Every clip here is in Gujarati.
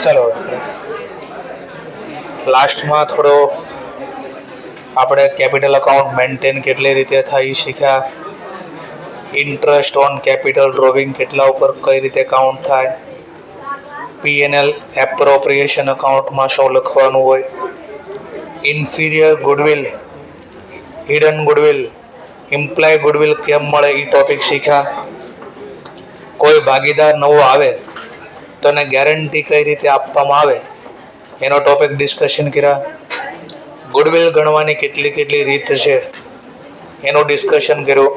ચલો લાસ્ટમાં થોડો આપણે કેપિટલ અકાઉન્ટ મેન્ટેન કેટલી રીતે થાય શીખ્યા. ઇન્ટરેસ્ટ ઓન કેપિટલ ડ્રોવિંગ કેટલા ઉપર કઈ રીતે કાઉન્ટ થાય. પીએનએલ એપ્રોપ્રિએશન અકાઉન્ટમાં શું લખવાનું હોય. Inferior goodwill, hidden goodwill, imply goodwill કેમ મળે એ ટોપિક શીખ્યા. કોઈ ભાગીદાર નવો આવે તો એને ગેરંટી કઈ રીતે આપવામાં આવે એનો ટોપિક ડિસ્કશન કર્યા. ગુડવિલ ગણવાની કેટલી રીત છે એનું ડિસ્કશન કર્યું.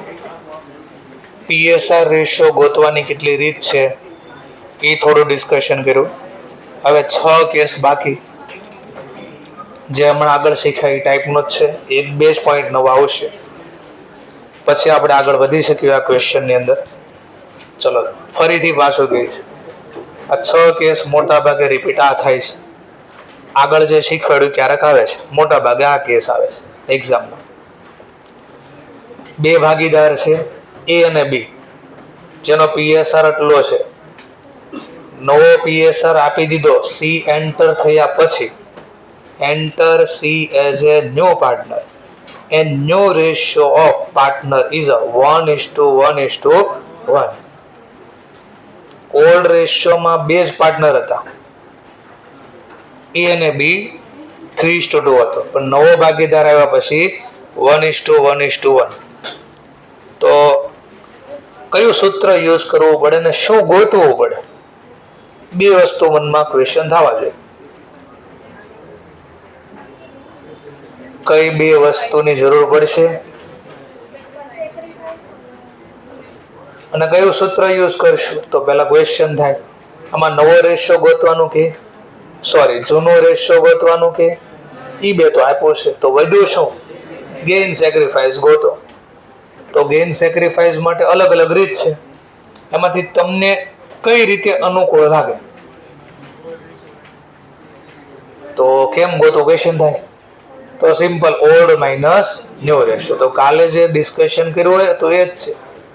પીએસઆર રેશિયો ગોતવાની કેટલી રીત છે એ થોડું ડિસ્કશન કર્યું. હવે 6 કેસ બાકી જે હમણાં આગળ શીખાય એ ટાઈપનો જ છે. એક બે જ પોઈન્ટ નવા આવશે પછી આપણે આગળ વધી શકીએ આ ક્વેશ્ચનની અંદર. ચલો ફરીથી પાછું કહીશ, આ 6 કેસ મોટા ભાગે રિપીટ આ થાય છે. આગળ જે શીખવાડ્યું ક્યારેક આવે છે, મોટા ભાગે આ કેસ આવે છે એક્ઝામમાં. બે ભાગીદાર છે એ અને બી, જેનો પીએસઆર એટલો છે. નવો પીએસઆર આપી દીધો સી એન્ટર થયા પછી, enter C as a new partner and new ratio of partner is a 1:1:1. Old રેશિયોમાં બે જ પાર્ટનર હતા, એ અને બી 3:2 હતો, પણ નવો ભાગીદાર આવ્યા પછી 1:1:1. તો કયું સૂત્ર યુઝ કરવું પડે ને શું ગોતવું પડે, બે વસ્તુ મનમાં ક્વેશ્ચન થવા જોઈએ. કઈ બે વસ્તુની જરૂર પડશે અને કયું સૂત્ર યુઝ કરશું? તો પેલા ક્વેશ્ચન થાય આમાં નવો રેશિયો ગોતવાનું કે જૂનો રેશિયો ગોતવાનું કે ઈ બે તો આપ્યો છે. તો વધ્યું શું? ગેઇન સેક્રિફાઈસ ગોતો. તો ગેઇન સેક્રિફાઈસ માટે અલગ અલગ રીત છે, એમાંથી તમને કઈ રીતે અનુકૂળ લાગે તો કેમ ગોતો ક્વેશ્ચન થાય. તો simple old minus new ratio. તો કાલે જે ડિસ્કશન કર્યું હોય તો એ જ છે.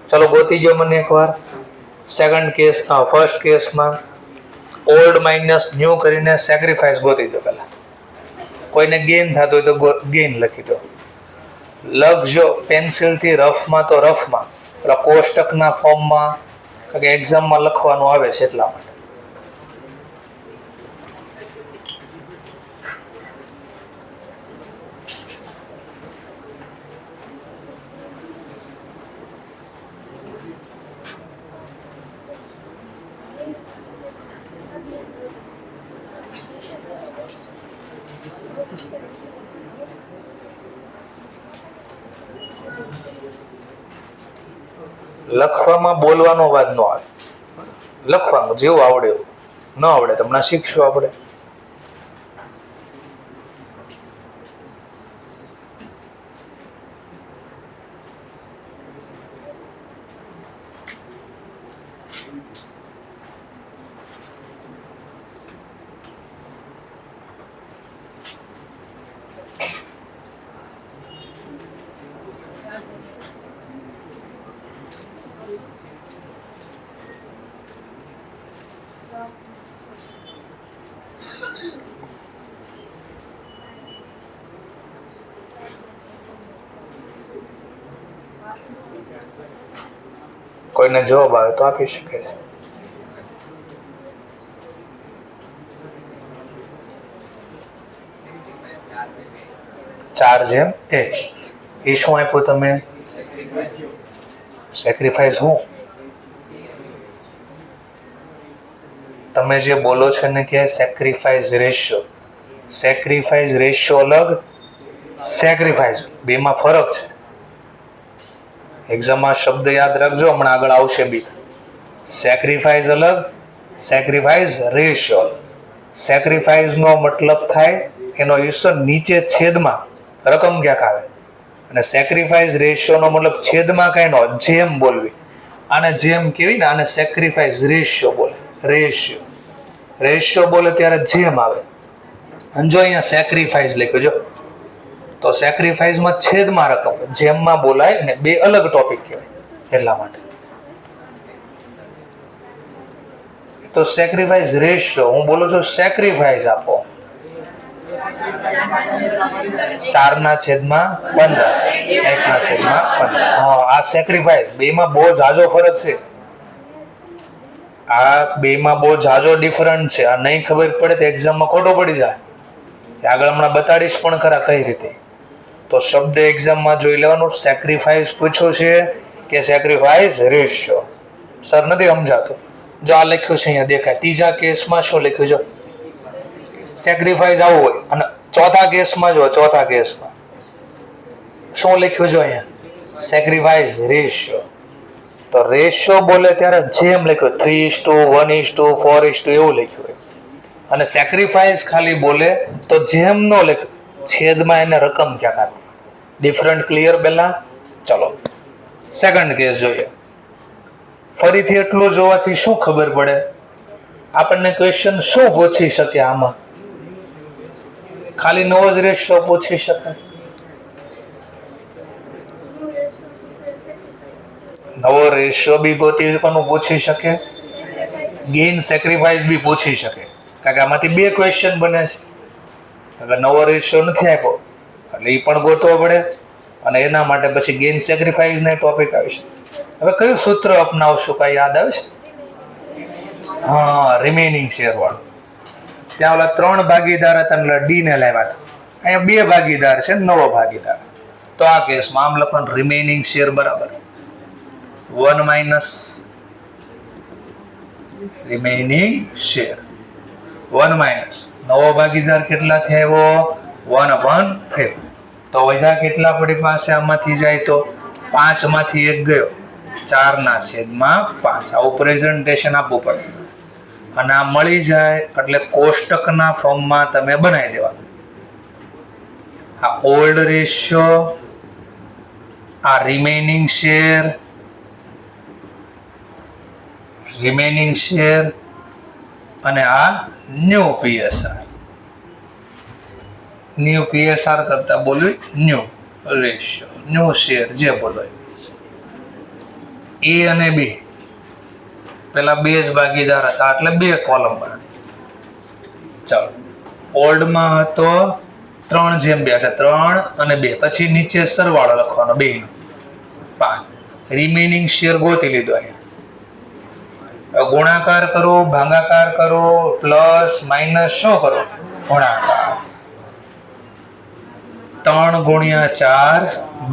ચલો ગોતી ગયો મને એકવાર. ફર્સ્ટ કેસમાં ઓલ્ડ માઇનસ ન્યૂ કરીને સેક્રિફાઈસ ગોતી દો. પહેલા કોઈને ગેઇન થતું હોય તો ગેઇન લખી દો. લખજો પેન્સિલથી રફમાં તો રફમાં, પેલા કોષ્ટકના ફોર્મમાં કે એક્ઝામમાં લખવાનું આવે છે એટલા માટે. લખવામાં બોલવાનો વાત ન આવે, લખવાનું જેવું આવડે એવું. ન આવડે તમને શીખશું આપણે. કોઈને જવાબ આવે તો આપી શકે છે. ચાર જેમ એક. એ શું આપ્યું તમે? સેક્રિફાઈસ. હું તમે જે બોલો છો ને કે સેક્રિફાઈસ રેશિયો, સેક્રિફાઈસ રેશિયો અલગ, સેક્રિફાઈસ બેમાં ફરક છે. એક્ઝામમાં શબ્દ યાદ રાખજો, હમણાં આગળ આવશે બી. સેક્રિફાઈસ અલગ, સેક્રિફાઈસ રેશિયો. સેક્રિફાઈસનો મતલબ થાય એનો યુઝ નીચે છેદમાં રકમ ક્યાંક આવે, અને સેક્રિફાઈસ રેશિયોનો મતલબ છેદમાં કઈ નો જેમ બોલવી. આને જેમ કેવી ને આને સેક્રિફાઈસ રેશિયો બોલે. રેશિયો બોલે ત્યારે જેમ આવે. અને જો અહીંયા સેક્રિફાઈસ લખ્યું જો, તો સેક્રિફાઈસમાં છેદમાં રકમ, જેમમાં બોલાય ને બે અલગ ટોપિક કહેવાય એટલા માટે. તો સેક્રિફાઈસ રેશિયો, હું બોલું છું સેક્રિફાઈસ આપો 4/15 1/15. આ સેક્રિફાઈસ બેમાં બહુ ઝાઝો ફરક છે. આ બેમાં બહુ ઝાઝો ડિફરન્ટ છે. આ નહીં ખબર પડે તો એક્ઝામમાં ખોટો પડી જાય. આગળ હમણાં બતાડીશ પણ ખરા કઈ રીતે. તો શબ્દ એક્ઝામમાં જોઈ લેવાનું. સેક્રિફાઈસ પૂછ્યું છે કે સેક્રિફાઈસ રેશિયો. સર નથી સમજાતું. જો આ લખ્યું છે અહીંયા દેખાય. ત્રીજા કેસમાં શું લખ્યું છે? સેક્રિફાઈસ આવું હોય. અને ચોથા કેસમાં જો, ચોથા કેસમાં શું લખ્યું છે અહીંયા? Sacrifice ratio. તો રેશિયો બોલે ત્યારે જેમ લખ્યું 3:1:4 એવું લખ્યું હોય. અને સેક્રિફાઈસ ખાલી બોલે તો જેમ નો લખ્યું, છેદમાં એને રકમ ક્યાંક આપી. ડિફરન્ટ ક્લિયર પહેલા? ચલો સેકન્ડ કેસ જોઈએ. ફરીથી એટલું જોવાથી શું ખબર પડે આપણને? ક્વેશ્ચન શું પૂછી શકે આમાં? ખાલી નવો જ રેશિયો પૂછી શકે. નવો રેશિયો બી ગોતી પણ પૂછી શકે. ગેઇન સેક્રિફાઈસ બી પૂછી શકે. કારણ કે આમાંથી બે ક્વેશ્ચન બને છે. અગર નવો રેશિયો નથી આપ્યો એટલે એ પણ ગોતવો પડે. અને એના માટે પછી ગેઇન સેક્રિફાઈસ ના ટોપિક આવશે. હવે કયું સૂત્ર અપનાવશું? કઈ યાદ આવે છે? હા, રિમેનિંગ શેર વાળું. ત્યાં ઓલા 3 ભાગીદાર હતા એટલે ડી ને લાવ્યા હતા. અહીંયા 2 ભાગીદાર છે, નવો ભાગીદાર. તો આ કેસમાં આમ લખવાનું રિમેનિંગ શેર બરાબર 1 માઇનસ રિમેનિંગ શેર 1 માઇનસ નવો ભાગીદાર કેટલાથી આવ્યો? 1/5. તો વધ્યા કેટલા પડી પાસે? આમાંથી જાય તો 5 માંથી 1 ગયો, 4/5. આવું પ્રેઝન્ટેશન આપવું પડે. અને આ મળી જાય એટલે કોષ્ટકના ફોર્મમાં તમે બનાવી દેવાનું. આ ઓલ્ડ રેશિયો, આ રિમેનિંગ શેર અને આ ન્યૂ પીએસઆર. ન્યૂ પીએસઆર કરતા બોલવી ન્યૂ રેશિયો, ન્યૂ શેર જે બોલો. એ અને બી પેલા 2 જ ભાગીદાર હતા એટલે 2 કોલમ બને. ચાલો, ઓલ્ડમાં હતો 3/2 એટલે 3 અને 2. પછી નીચે સરવાળો લખવાનો 2 નો 5. રિમેનિંગ શેર ગોતી લીધો. અહીંયા ગુણાકાર કરો, ભાગાકાર કરો, પ્લસ માઇનસ શું કરો? ગુણાકાર. 3 × 4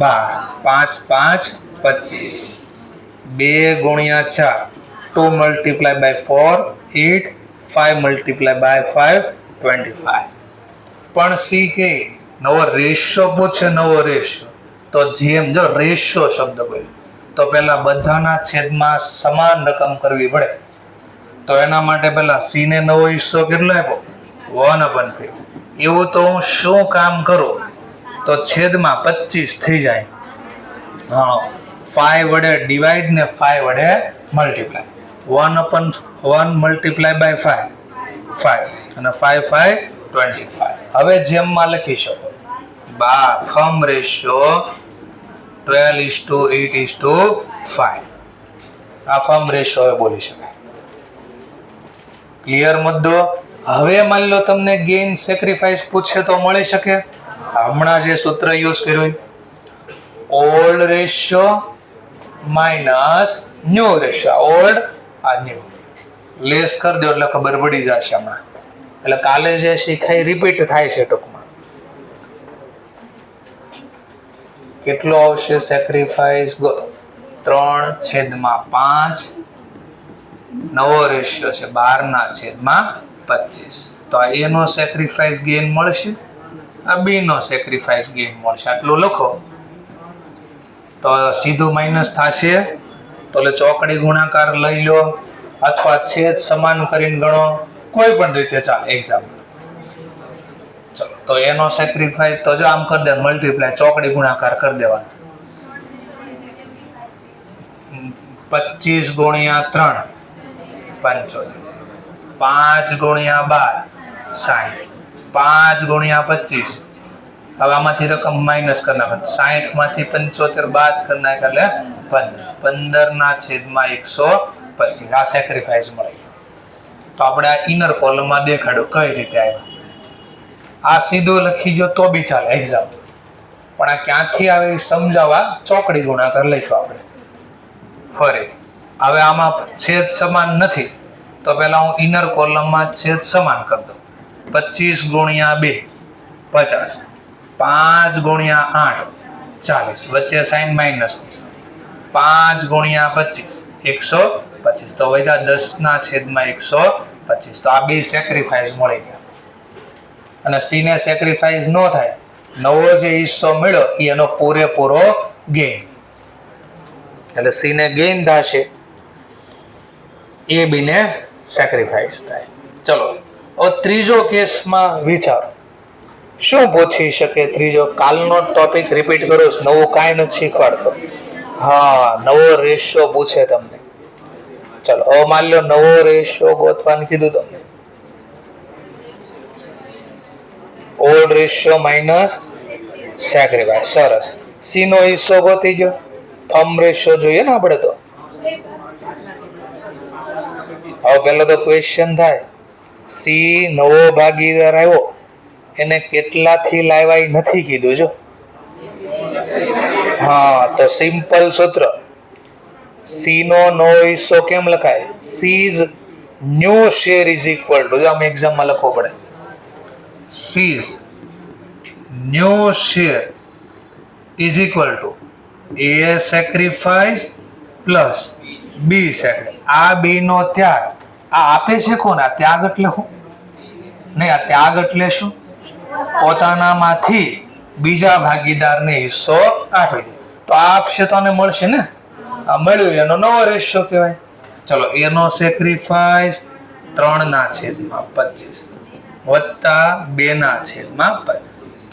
12, 5 5 25, 2 × 4 2 × 4 8, 5 × 5 25. પણ સી કે નવો રેશિયો પૂછે, નવો રેશિયો. તો જેમ જો રેશિયો શબ્દ બોલ્યો તો પેલા બધાના છેદમાં સમાન રકમ કરવી પડે. તો એના માટે પેલા સી ને નવો હિસ્સો કેટલો આપ્યો? 1/5. એવું તો હું શું કામ કરું? તો છેદમાં 25 થઈ જાય. હા, 5 વડે ડિવાઈડ ને 5 વડે મલ્ટીપ્લાય. 1/1 મલ્ટીપ્લાય બાય 5 અને 5 5 25. હવે જેમમાં લખી શકો ફર્મ રેશિયો 12:8:5. આ ફર્મ રેશિયો હવે બોલી શકાય. ક્લિયર મુદ્દો? હવે માની લો તમને ગેઇન સેક્રિફાઈસ પૂછે તો મળી શકે. હમણાં જે સૂત્ર યુઝ કર્યું, old ratio minus new ratio. Old આ ન્યૂ લેસ કરી દો એટલે ખબર પડી જશે હમણાં. એટલે કાલે જે શીખાય રિપીટ થાય છે ટૂંકમાં. કેટલો આવશે સેક્રિફાઈસ? 3/5. નવો રેશિયો છે 12/25. તો આ એ નો સેક્રિફાઈસ ગેઇન મળશે, આ બી નો સેક્રિફાઈસ ગેઇન મળશે. આટલું લખો તો સીધું માઇનસ થશે. તો એટલે ચોકડી ગુણાકાર લઈ લો અથવા છેદ સમાન કરીને ગણો, કોઈ પણ રીતે ચાલે એક્ઝામ. ચલો, તો એનો સેક્રિફાઈસ તો જો આમ કરી દે, મલ્ટીપ્લાય ચોકડી ગુણાકાર કરી દેવાનો. 25 × 3 75, 5 × 12 60, 5 × 25. હવે આમાંથી રકમ માઇનસ કરી નાખો. 60 માંથી 75 બાદ કરી નાખ એટલે 15. 15/125. આ સેક્રિફાઈસ મળી. તો આપણે આ ઇનર કોલમમાં દેખાડો કઈ રીતે આવ્યા. આ સીધો લખી ગયો તો બી ચાલે એક્ઝામ, પણ આ ક્યાંથી આવે એ સમજાવવા ચોકડી ગુણાકાર લખ્યો આપણે. ફરી હવે આમાં છેદ સમાન નથી તો પહેલા હું ઇનર કોલમમાં છેદ સમાન કરી દઉં. 25 ગુણ્યા 2 50, 5 ગુણ્યા 8 40, વચ્ચે સાઈન માઇનસ, 5 ગુણ્યા 25 125, તો વધ્યા 10 ના છેદમાં 125. તો આ બે સેક્રિફાઈસ મળી ગયા. અને સી ને સેક્રિફાઈસ ન થાય, નવો જે હિસ્સો મળ્યો એ એનો પૂરેપૂરો ગેઇન, એટલે સી ને ગેઇન થશે, એ બી ને સેક્રિફાઈસ થાય. ચલો હવે ત્રીજો કેસમાં વિચારો શું પૂછી શકે. ત્રીજો કાલનો ટોપિક રિપીટ કરો, નવું કાંઈ નથી શીખવાડતો. હા, નવો રેશિયો પૂછે તમને. ચલો હવે માની લો નવો રેશિયો ગોતવાનું કીધું તમને. Old ratio minus sacrifice. સરસ, સી નો હિસ્સો ગોતી ગયો. થંબ રેશિયો જોઈએ ને આપણે તો. હવે પેલો તો ક્વેશ્ચન થાય, સી નવો ભાગીદાર આવ્યો એને કેટલાથી લાવ્યા એ નથી કીધું જો. હા, તો સિમ્પલ સૂત્ર, સી નો નવો હિસ્સો કેમ લખાય? C's new share is equal to, જો આમ એક્ઝામમાં લખવો પડે, C's new share is equal to A sacrifice plus B sacrifice. આ બી નો ત્યાગ આ આપે છે કોણ? આ ત્યાગ એટલે શું? નહીં, આ ત્યાગ એટલે શું? પોતાનામાંથી બીજા ભાગીદારને હિસ્સો આપી દે. તો આ આપશે તો આને મળશે ને, આ મળ્યું એનો નવો રેશિયો કહેવાય. ચલો, એનો સેક્રિફાઈસ 3/25 વત્તા 2/5.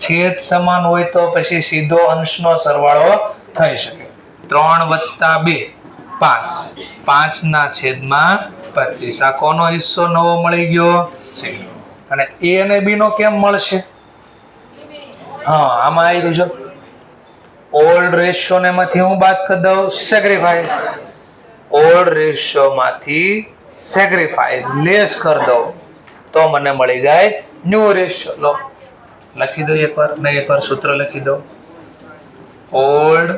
છેદ સમાન હોય તો પછી સીધો અંશનો સરવાળો થઈ શકે. 3 વત્તા 2 5, 5/25. આ કોનો હિસ્સો નવો મળી ગયો? અને એ અને બી નો કેમ મળશે? હા, આમાં આવી રહ્યું છે ઓલ્ડ રેશિયો ને માંથી હું બાદ કરી દઉં સેક્રિફાઈસ. ઓલ્ડ રેશિયો માંથી સેક્રિફાઈસ લેસ કરી દઉં તો મને મળી જાય ન્યુ રેશિયો. લો લખી દો એકવાર, નહીં એકવાર સૂત્ર લખી દો. ઓલ્ડ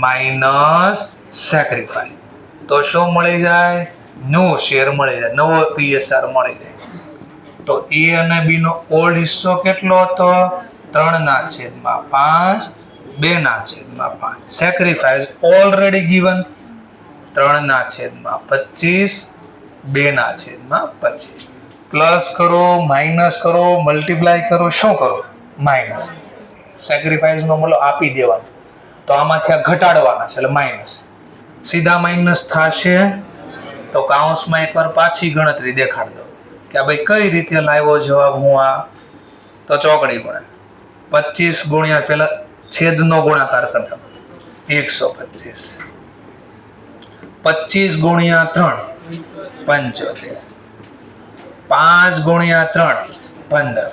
માઇનસ સેક્રિફાઈસ, તો શું મળી જાય? ન્યુ શેર મળી જાય, નવો પીએસઆર મળી જાય. તો એ અને બી નો ઓલ્ડ હિસ્સો કેટલો હતો? 3/5 2/5. Sacrifice already given 3/25 2/25. પ્લસ કરો, માઇનસ કરો, મલ્ટીપ્લાય કરો, શું કરો? માઇનસ. સેક્રિફાઈસ નો મૂલ્ય આપી દેવાનું, તો આમાંથી આ ઘટાડવાના છે એટલે માઇનસ. સીધા માઇનસ થશે તો કાઉન્સમાં એકવાર પાછી ગણતરી દેખાડ દો કે ભાઈ કઈ રીતે લાવ્યો જવાબ હું આ. તો ચોકડી ગુણાકાર 25 ગુણ્યા પેલા છેદનો ગુણાકાર કરતા 125, 25 ગુણ્યા 3 75, 5 ગુણ્યા 3 15.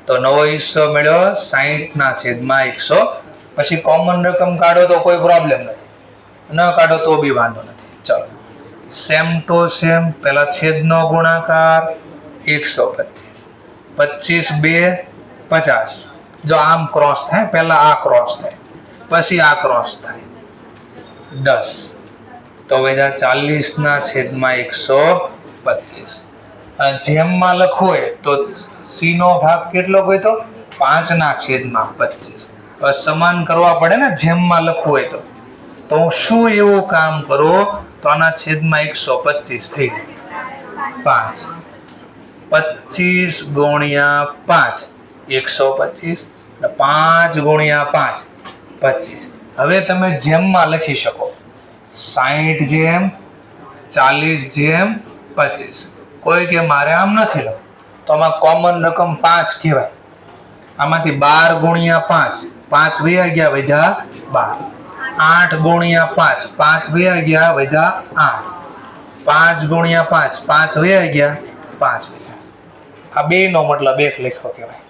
તો નવો હિસ્સો મળ્યો 60/100. પછી કોમન રકમ કાઢો તો કોઈ પ્રોબ્લેમ નથી, ન કાઢો તો બી વાંધો નથી. ચલો, સેમ ટુ સેમ, પેલા છેદનો ગુણાકાર 125, 25 2 50. જો આમ ક્રોસ થાય, પહેલા આ ક્રોસ થાય પછી આ ક્રોસ થાય 10, તો વધ્યા 40/125. અને જેમમાં લખવું હોય તો સી નો ભાગ કેટલો હોય તો 5/25. હવે સમાન કરવા પડે ને, જેમમાં લખવું હોય તો હું શું એવું કામ કરું તો આના છેદમાં 125 થઈ જાય. 5 25 ગુણ્યા 5 125, 5 ગુણ્યા 5 25. હવે તમે જેમમાં લખી શકો 60 જેમ 40 જેમ 25. કોઈ કે મારે આમ નથી લખવું તો આમાં કોમન રકમ 5 કહેવાય. આમાંથી 12 ગુણ્યા 5 5 વયા ગયા વધ્યા 12. 8 ગુણ્યા 5 5 વયા ગયા વધ્યા 8. 5 ગુણ્યા 5 5 વયા ગયા 5 વધ્યા. આ બે નો મતલબ એક લખ્યો કહેવાય.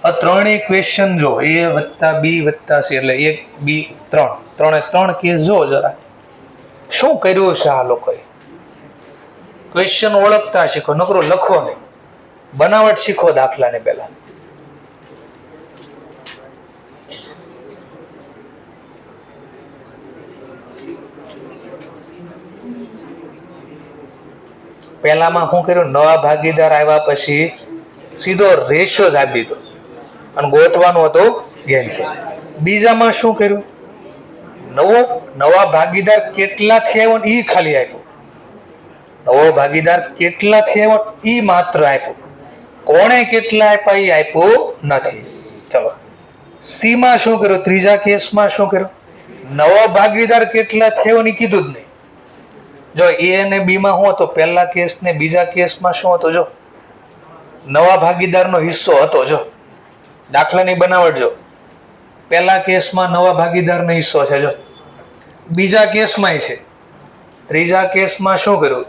આ ત્રણેય ક્વેશ્ચન જો a વત્તા b વત્તા c એટલે 1 2 3 ત્રણે ત્રણ કેસ જો જરા શું કર્યું છે આ લોકોએ. ક્વેશ્ચન ઓળખતા શીખો, નકરો લખો નહીં, બનાવટ શીખો દાખલાને પહેલા. પહેલામાં શું કર્યું, નવા ભાગીદાર આવ્યા પછી સીધો રેશિયો જ આપી દીધો અને ગોતવાનું હતું ગેનશીલ. બીજામાં શું કર્યું, નવા ભાગીદાર કેટલાથી આવ્યો ને એ ખાલી આપ્યો. નવો ભાગીદાર કેટલાથી આવ્યો એ માત્ર આપ્યો, કોણે કેટલા આપ્યા એ આપ્યું નથી. ચલો સી માં શું કર્યું, ત્રીજા કેસમાં શું કર્યું, નવો ભાગીદાર કેટલા થયો ને કીધું જ નહીં. જો એ અને બી માં શું હતું, પહેલા કેસ ને બીજા કેસમાં શું હતું, જો નવા ભાગીદારનો હિસ્સો હતો. જો દાખલાની બનાવટ જો, પહેલા કેસમાં નવા ભાગીદારનો હિસ્સો છે, જો બીજા કેસમાં છે. ત્રીજા કેસમાં શું કર્યું,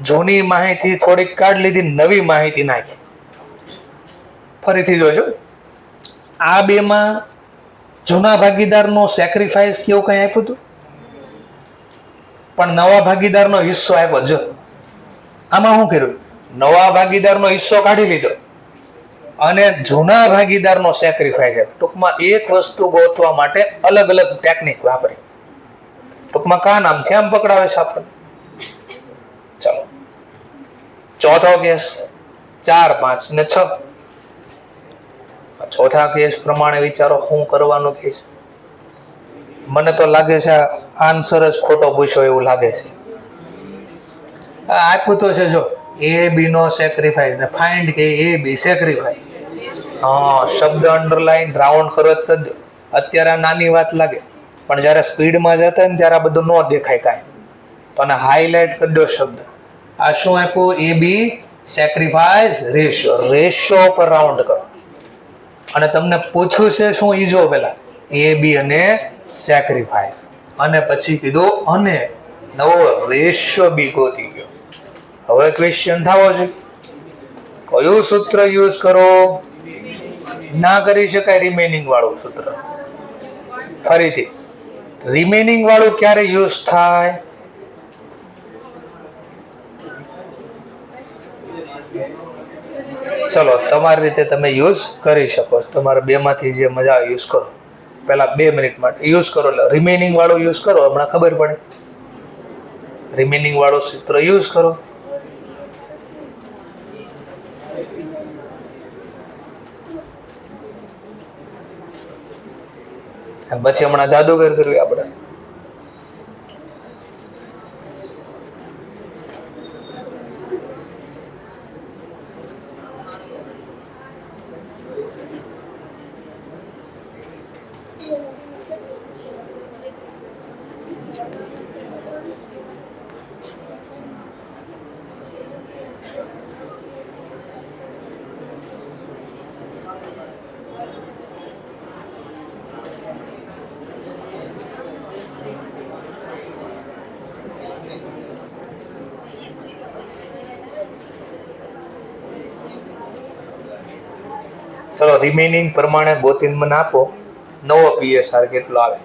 જૂની માહિતી થોડીક કાઢ લીધી, નવી માહિતી નાખી. ફરીથી જોજો, આ બેમાં જૂના ભાગીદારનો સેક્રિફાઈસ કેવું કઈ આપ્યું હતું, પણ નવા ભાગીદારનો હિસ્સો આપ્યો. જો આમાં શું કર્યું, નવા ભાગીદારનો હિસ્સો કાઢી લીધો અને જૂના ભાગીદારનો સેક્રિફાઈસ આપ્યો. ટૂંકમાં એક વસ્તુ ગોતવા માટે અલગ અલગ ટેકનિક વાપરી. ટૂંકમાં કા નામથી આમ પકડાવે છે આપણને. ચલો ચોથો કેસ 4, 5 ને 6. ચોથા કેસ પ્રમાણે વિચારો શું કરવાનું કેસ. મને તો લાગે છે આન્સર જ ખોટો પૂછ્યો એવું લાગે છે. આપ્યું તો છે જો એ બી નો સેક્રિફાઈસ ને ફાઇન્ડ કે એ બી સેક્રિફાઈસ. હા, શબ્દ અંડરલાઈન રાઉન્ડ કરો જ દો. અત્યારે નાની વાત લાગે પણ જ્યારે સ્પીડમાં જતા ને ત્યારે આ બધું ન દેખાય કાંઈ, તો આને હાઈલાઇટ કરી દો શબ્દ. આ શું આપ્યું, એ બી સેક્રિફાઈસ રેશિયો. રેશિયો પર રાઉન્ડ કરો અને તમને પૂછ્યું છે શું, ઈ જો પેલા એ બી અને સેક્રિફાઈસ, અને પછી કીધું અને નવો રેશિયો બી ગોતી ગયો. હવે ક્વેશ્ચન થવો છે કયું સૂત્ર યુઝ કરો. ના કરી શકાય રિમેનિંગ વાળું સૂત્ર. ફરીથી રિમેનિંગ વાળું ક્યારે યુઝ થાય, ચલો તમારી રીતે તમે યુઝ કરી શકો છો. તમારે બે માંથી જે મજા આવે યુઝ કરો. પહેલા 2 મિનિટ માટે યુઝ કરો, એટલે રિમેનિંગ વાળું યુઝ કરો, હમણાં ખબર પડે. રિમેનિંગ વાળું સૂત્ર યુઝ કરો. પછી હમણાં જાદુગર કર્યું આપણે. ચલો રિમેનિંગ પ્રમાણે ગોતીને મને આપો, નવો પીએસઆર કેટલો આવે.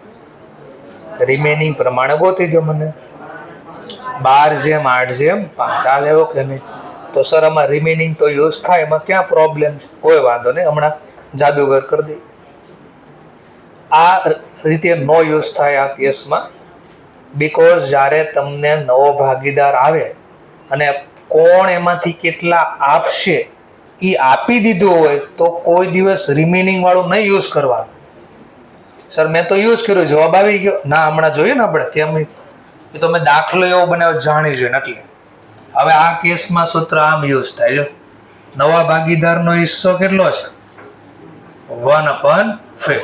રિમેનિંગ પ્રમાણે ગોતી દો મને. 12/8/5 આ લેવો કે નહીં. તો સર આમાં રિમેનિંગ તો યુઝ થાય, એમાં ક્યાં પ્રોબ્લેમ છે? કોઈ વાંધો નહીં, હમણાં જાદુગર કરી દે. આ રીતે નો યુઝ થાય આ કેસમાં, બીકોઝ જ્યારે તમને નવો ભાગીદાર આવે અને કોણ એમાંથી કેટલા આપશે એ આપી દીધું હોય તો કોઈ દિવસ રિમેનિંગ વાળું નહીં યુઝ કરવાનું. સર મેં તો યુઝ કર્યું, જવાબ આવી ગયો. ના, હમણાં જોઈએ ને આપણે કેમ, એ તો મેં દાખલો એવો બનાવ્યો જાણી જોઈએ. એટલે હવે આ કેસમાં સૂત્ર આમ યુઝ થાય. જો નવા ભાગીદારનો હિસ્સો કેટલો છે, 1/5.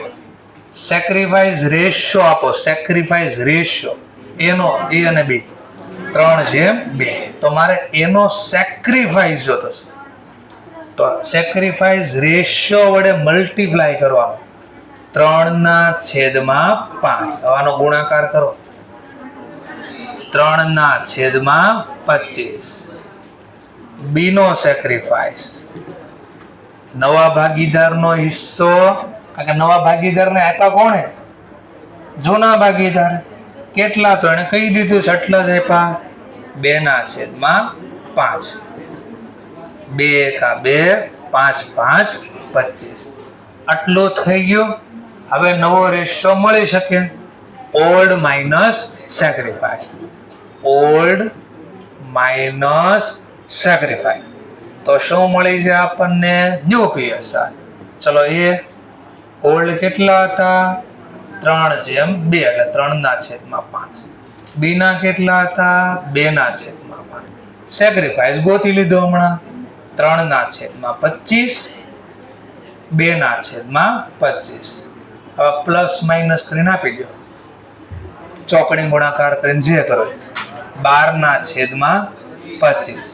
સેક્રિફાઈસ રેશિયો આપો. સેક્રિફાઈસ રેશિયો એનો એ અને બી 3/2. તો મારે એનો સેક્રિફાઈસ જોતો છે, તો સેક્રિફાઈસ રેશિયો વડે મલ્ટીપ્લાય કરવાનો. 3/5. આનો ગુણાકાર કરો. 3/25. બી નો સેક્રિફાઈસ, નવા ભાગીદારનો હિસ્સો, કારણ કે નવા ભાગીદારને આપ્યા કોણે, જૂના ભાગીદાર. કેટલા, તો એને કહી દીધું છે એટલા જ આપ્યા, 2/25. 5 2 એકા 2 5 5 25 આટલું થઈ ગયું. હવે નવો રેશિયો મળી શકે old minus sacrifice. Old minus sacrifice તો શું મળી જાય આપણને? ન્યુ પીએસઆર. ચલો એ ઓલ્ડ કેટલા હતા? 3/2 એટલે 3/5. બી ના કેટલા હતા? 2/5. સેક્રિફાઈસ ગોતી લીધો હમણાં 3/25 2/25. હવે પ્લસ માઇનસ કરીને આપી દો, ચોકડી ગુણાકાર કરીને જે કરો. 12/25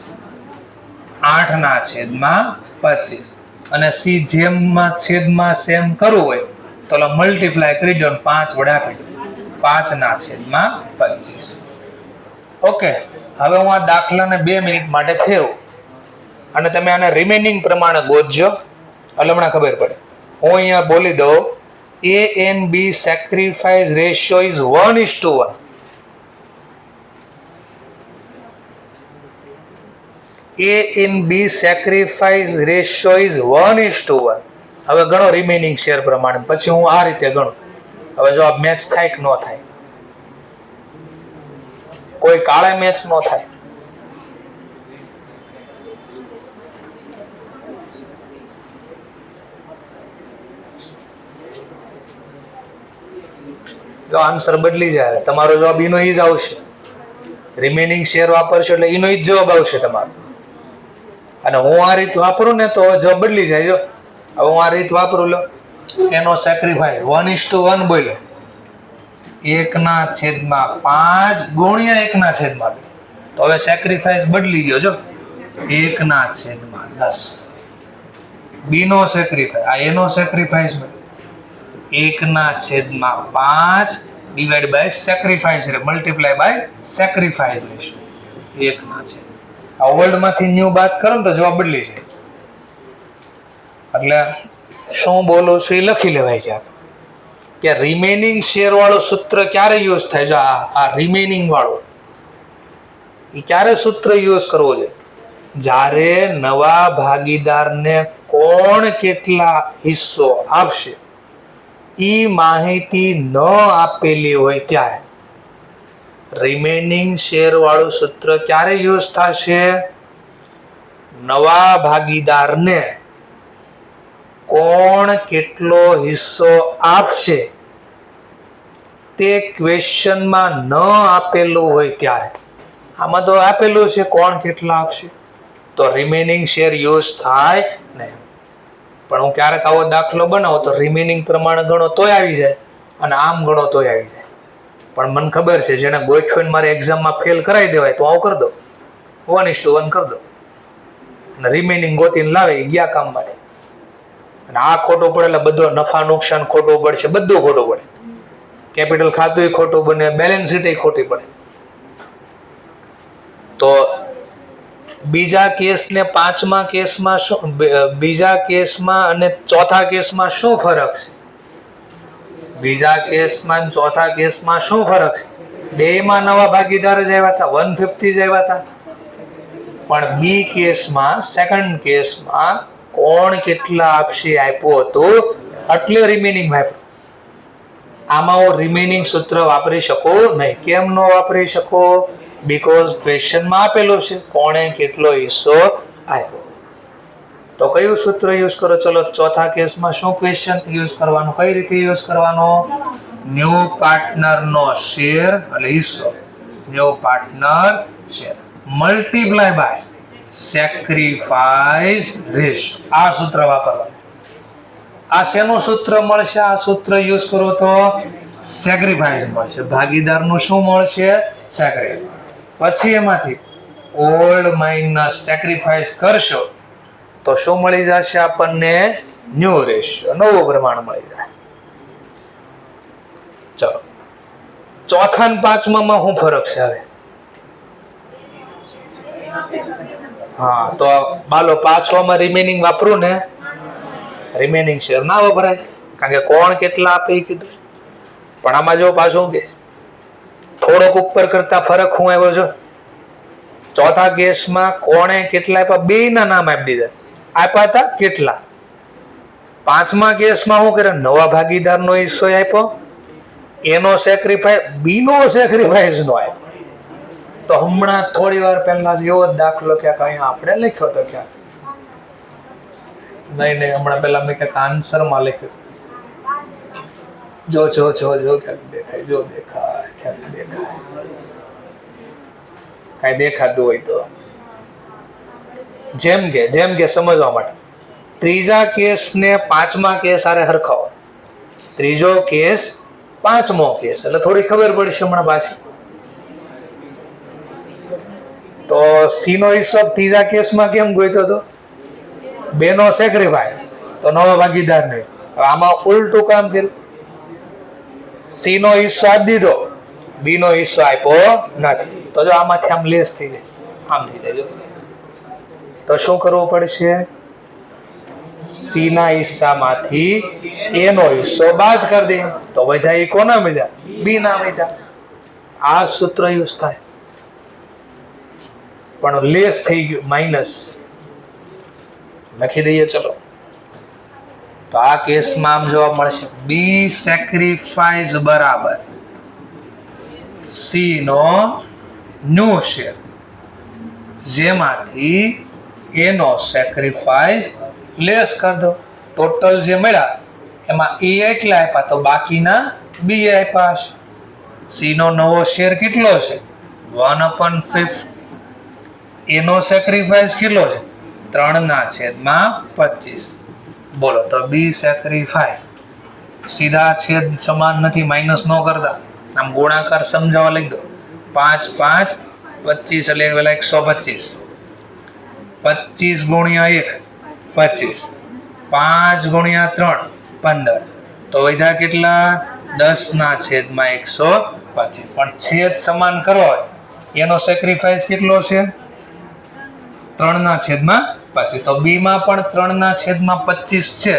8/25 અને સી જેમમાં છેદમાં સેમ કરવું હોય તો મલ્ટીપ્લાય કરી દો, 5 વડે આપી દો. 5/25. ઓકે. હવે હું આ દાખલાને 2 મિનિટ માટે ફેરવું અને તમે આને રિમેનિંગ પ્રમાણે ગોતજો એટલે હમણાં ખબર પડે. હું અહીંયા બોલી દઉં A and B sacrifice ratio is 1:1. A and B sacrifice ratio is 1:1. હવે ગણો રિમેનિંગ શેર પ્રમાણે, પછી હું આ રીતે ગણું. હવે જો આ મેચ થાય કે ન થાય? કોઈ કાળે મેચ ન થાય. જો આન્સર બદલી જાય, તમારો જવાબ ઈનો ઈ જ આવશે. રિમેનિંગ શેર વાપરશો એટલે ઈનો ઈ જ જવાબ આવશે તમારો. અને હું આ રીત વાપરું ને તો જવાબ બદલી જાય. જો હવે હું આ રીત વાપરું, લો એનો સેક્રિફાઈસ 1:1 બોલ્યો. 1/5 ગુણ્યા 1/2. તો હવે સેક્રિફાઈસ બદલી ગયો. જો 1/10. બી નો સેક્રિફાઈસ, આ એનો સેક્રિફાઈસ 1/5 ડિવાઈડ બાય સેક્રિફાઈસ રે મલ્ટીપ્લાય બાય સેક્રિફાઈસ રેશિયો 1/. આ ઓલ્ડ માંથી ન્યુ બાદ કરો ને તો જવાબ બદલી જાય. એટલે શું બોલું છું એ લખી લેવાય ક્યાંક કે રિમેનિંગ શેર વાળો સૂત્ર ક્યારે યુઝ થાય? જો આ રિમેનિંગ વાળો એ ક્યારે સૂત્ર યુઝ કરવો છે? જ્યારે નવા ભાગીદારને કોણ કેટલા હિસ્સો આપશે ઈ માહિતી ન આપેલી હોય ત્યારે. રિમેનિંગ શેર વાળું સૂત્ર ક્યારે યુઝ થશે? નવા ભાગીદારને કોણ કેટલો હિસ્સો આપશે તે ક્વેશ્ચનમાં ન આપેલું હોય ત્યારે. આમાં તો આપેલું છે કોણ કેટલા આપશે, તો રિમેનિંગ શેર યુઝ થાય નહીં. પણ હું ક્યારેક આવો દાખલો બનાવો તો રિમેનિંગ પ્રમાણે ગણો તોય આવી જાય અને આમ ગણો તોય આવી જાય. પણ મને ખબર છે જેને ગોખ્યો મારે એક્ઝામમાં ફેલ કરાવી દેવાય તો આવું કરી દો, 1:1 કરી દો અને રિમેનિંગ ગોતીને લાવે ગયા કામમાંથી. અને આ ખોટું પડે એટલે બધો નફા નુકસાન ખોટું પડશે, બધું ખોટું પડે. કેપિટલ ખાતું ખોટું બને, બેલેન્સ શીટ ખોટી પડે. તો બીજા કેસ ને પાંચમા કેસમાં શું, બીજા કેસમાં અને ચોથા કેસમાં શું ફરક છે? બીજા કેસમાં અને ચોથા કેસમાં શું ફરક છે? બેમાં નવા ભાગીદાર જ આવ્યા હતા, 150 જ આવ્યા હતા. પણ બી કેસમાં, સેકન્ડ કેસમાં કોણ કેટલા આપશે આપ્યો હતો એટલે રિમેનિંગ આપ્યું. આમાં હું રિમેનિંગ સૂત્ર વાપરી શકું નહીં. કેમ ન વાપરી શકો? બીકોઝ ક્વેશ્ચનમાં આપેલું છે કોણે કેટલો હિસ્સો આપ્યો. તો કયું સૂત્ર યુઝ કરો? ચલો ચોથા કેસમાં શું ક્વેશ્ચન યુઝ કરવાનું, કઈ રીતે યુઝ કરવાનો? ન્યુ પાર્ટનર નો શેર એટલે હિસ્સો, new partner share multiply by sacrifice ratio. આ સૂત્ર વાપરવાનું. આ શેનું સૂત્ર મળશે? આ સૂત્ર યુઝ કરો તો સેક્રિફાઈસ મળશે. ભાગીદારનું શું મળશે? સેક્રિફાઈસ. પછી એમાંથી ઓલ્ડ માઇનસ સેક્રિફાઈસ કરશો તો શું મળી જશે આપણને? ન્યુ રેશિયો, નવું પ્રમાણ મળી જાય. ચલો ચોથા ને પાંચમામાં શું ફરક છે હવે? હા, તો બાલો પાંચવામાં રિમેનિંગ વાપરું ને, રિમેનિંગ શેર ના વપરાય કારણ કે કોણ કેટલા આપે એ કીધું. પણ આમાં જો પાછું કે થોડોક ઉપર કરતા ફરક હું આવ્યો છો, ચોથા કેસમાં કોણે કેટલા આપ્યા? બે ના નામ આપી દીધા. આપ્યા હતા કેટલા? પાંચમા કેસમાં શું કરે? નવા ભાગીદારનો હિસ્સો આપ્યો, એનો સેક્રિફાઈસ, બીનો સેક્રિફાઈસ નો આપ્યો. તો હમણાં થોડી વાર પહેલા એવો દાખલો ક્યાંક અહીંયા આપણે લખ્યો હતો ક્યાંક. નહીં હમણાં પેલા મેં ક્યાંક આન્સરમાં લખ્યું. જો ક્યાંક દેખાય, જો દેખાય, ક્યાંક દેખાય, કઈ દેખાતું હોય તો. જેમ કે સમજવા માટે ત્રીજા કેસ ને પાંચમા કેસ આરે હરખાવો. ત્રીજો કેસ પાંચમો કેસ એટલે થોડી ખબર પડશે હમણાં પાછી. તો સી નો હિસ્સો ત્રીજા કેસમાં કેમ ગોઈતો હતો? બેનો સેક્રિફાઈસ, તો નવા ભાગીદાર નહીં. આમાં ઉલટું કામ કર્યું. સી નો હિસ્સો આપી દીધો, બી નો હિસ્સો આપ્યો નથી. તો જો આમાંથી આમ લેસ થઈ જાય, આમ થઈ જાય. તો શું કરવું પડશે? સી ના હિસ્સામાંથી એ નો હિસ્સો બાદ કરી દે. તો બધા એ કોના મળ્યા? બી ના મળ્યા. આ સૂત્ર યુઝ થાય, પણ લેસ થઈ ગયું, માઇનસ લખી દઈએ. ચલો, તો આ કેસમાં આમ જવાબ મળશે બી સેક્રિફાઈસ બરાબર સી નો ન્યુ શેર, જેમાંથી એનો સેક્રિફાઈસ લેસ કરી દો. ટોટલ જે મળ્યા એમાં એ એટલા આપ્યા, તો બાકીના બી આપ્યા હશે. સી નો નવો શેર કેટલો છે? 1/5. એનો સેક્રિફાઈસ કેટલો છે? 3/25. બોલો, તો બી સેક્રિફાઈસ સીધા છેદ સમાન નથી, માઇનસ ન કરતા. આમ ગુણાકાર સમજાવવા લઈ દો. 5 5 25 એટલે પેલા 125. 25 ગુણ્યા 1 25, 5 ગુણ્યા 3 15. તો વધ્યા કેટલા? 10/125. પણ છેદ સમાન કરવો હોય એનો સેક્રિફાઈસ કેટલો છે? 3/25. તો બી માં પણ 3/25 છે,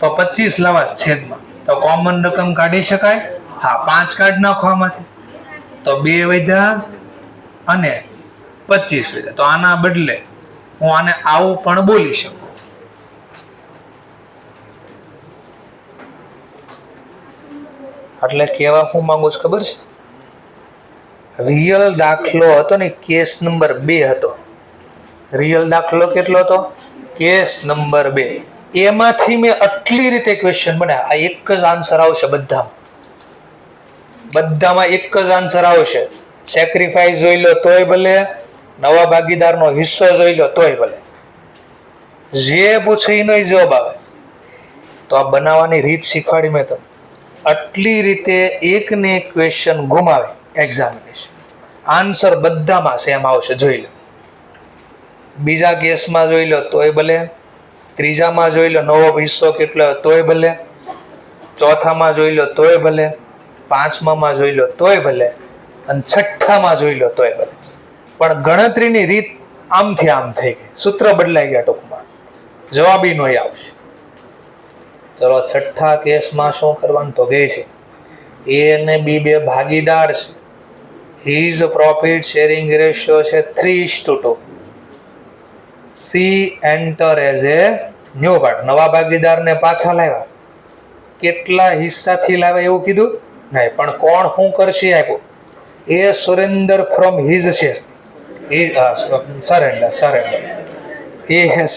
તો 25 લાવવા છેદમાં. તો કોમન રકમ કાઢી શકાય? હા, 5 કાઢ નાખો આમાંથી. તો 2 વધ્યા અને 25 વધ્યા. તો આના બદલે હું આને આવું પણ બોલી શકું. એટલે કહેવા હું માંગુ છું ખબર છે? રિયલ દાખલો હતો ને, કેસ નંબર 2 હતો. રિયલ દાખલો કેટલો હતો? Case number 2. એમાંથી મેં આટલી રીતે ક્વેશ્ચન બનાવ્યા. આ એક જ આન્સર આવશે બધામાં એક જ આન્સર આવશે. સેક્રિફાઈસ જોઈ લો તોય ભલે, નવા ભાગીદારનો હિસ્સો જોઈ લો તોય ભલે. જે પૂછે એનો જવાબ આવે. તો આ બનાવવાની રીત શીખવાડી મેં તમને. આટલી રીતે એક ને એક ક્વેશ્ચન ઘુમાવે એક્ઝામિનેશન. આન્સર બધામાં સેમ આવશે, જોઈ લો. બીજા કેસમાં જોઈ લો તોય ભલે, ત્રીજામાં જોઈ લો નવો હિસ્સો કેટલો તોય ભલે, ચોથામાં જોઈ લો તોય ભલે, પાંચમામાં જોઈ લો તોય ભલે, અને છઠ્ઠામાં જોઈ લો તોય ભલે. પણ ગણતરીની રીત આમથી આમ થઈ ગઈ, સૂત્ર બદલાઈ ગયા. ટૂંકમાં જવાબી નો આવશે. ચલો, છઠ્ઠા કેસમાં શું કરવાનું? તો કહે છે એ અને બી બે ભાગીદાર છે. હિઝ પ્રોફિટ શેરિંગ રેશિયો છે 3:2. C enter as a new part. નવા ભાગીદારને પાછા લાવ્યા. કેટલા હિસ્સાથી લાવ્યા એવું કીધું નહીં, પણ કોણ શું કરશે આપ્યું? A surrender from his share.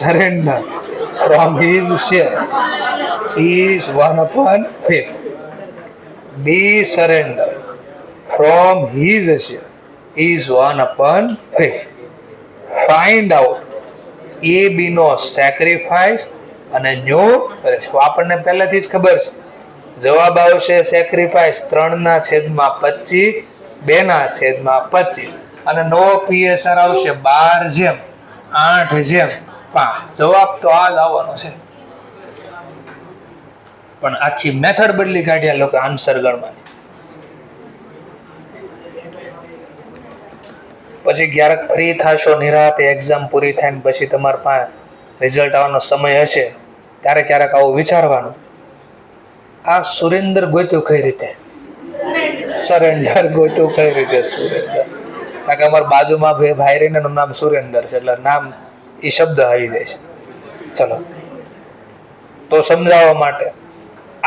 Surrender from his share is 1/5. B surrender from his share is 1/5. Find out A B નો સેક્રિફાઈસ અને ન્યુ રેશિયો. આપણને પહેલાથી જ ખબર છે જવાબ આવશે સેક્રિફાઈસ 3/25, 2/25 અને નવો PSR આવશે 12/8/5. જવાબ તો આ જ આવવાનો છે. પણ આખી મેથડ બદલી કાઢ્યા લોકો આન્સર ગણવાની. પછી ક્યારેક ફ્રી થશો નિરાતે, એક્ઝામ પૂરી થાય ને પછી તમારા પાસે રિઝલ્ટ આવવાનો સમય હશે ત્યારે ક્યારેક આવું વિચારવાનું, આ સુરેન્દર ગોત્યું કઈ રીતે, સરેન્ડર ગોત્યું કઈ રીતે સુરેન્દર. કારણ કે અમારા બાજુમાં ભાઈ રહીને એનું નામ સુરેન્દર છે, એટલે નામ એ શબ્દ આવી જાય છે. ચલો, તો સમજાવવા માટે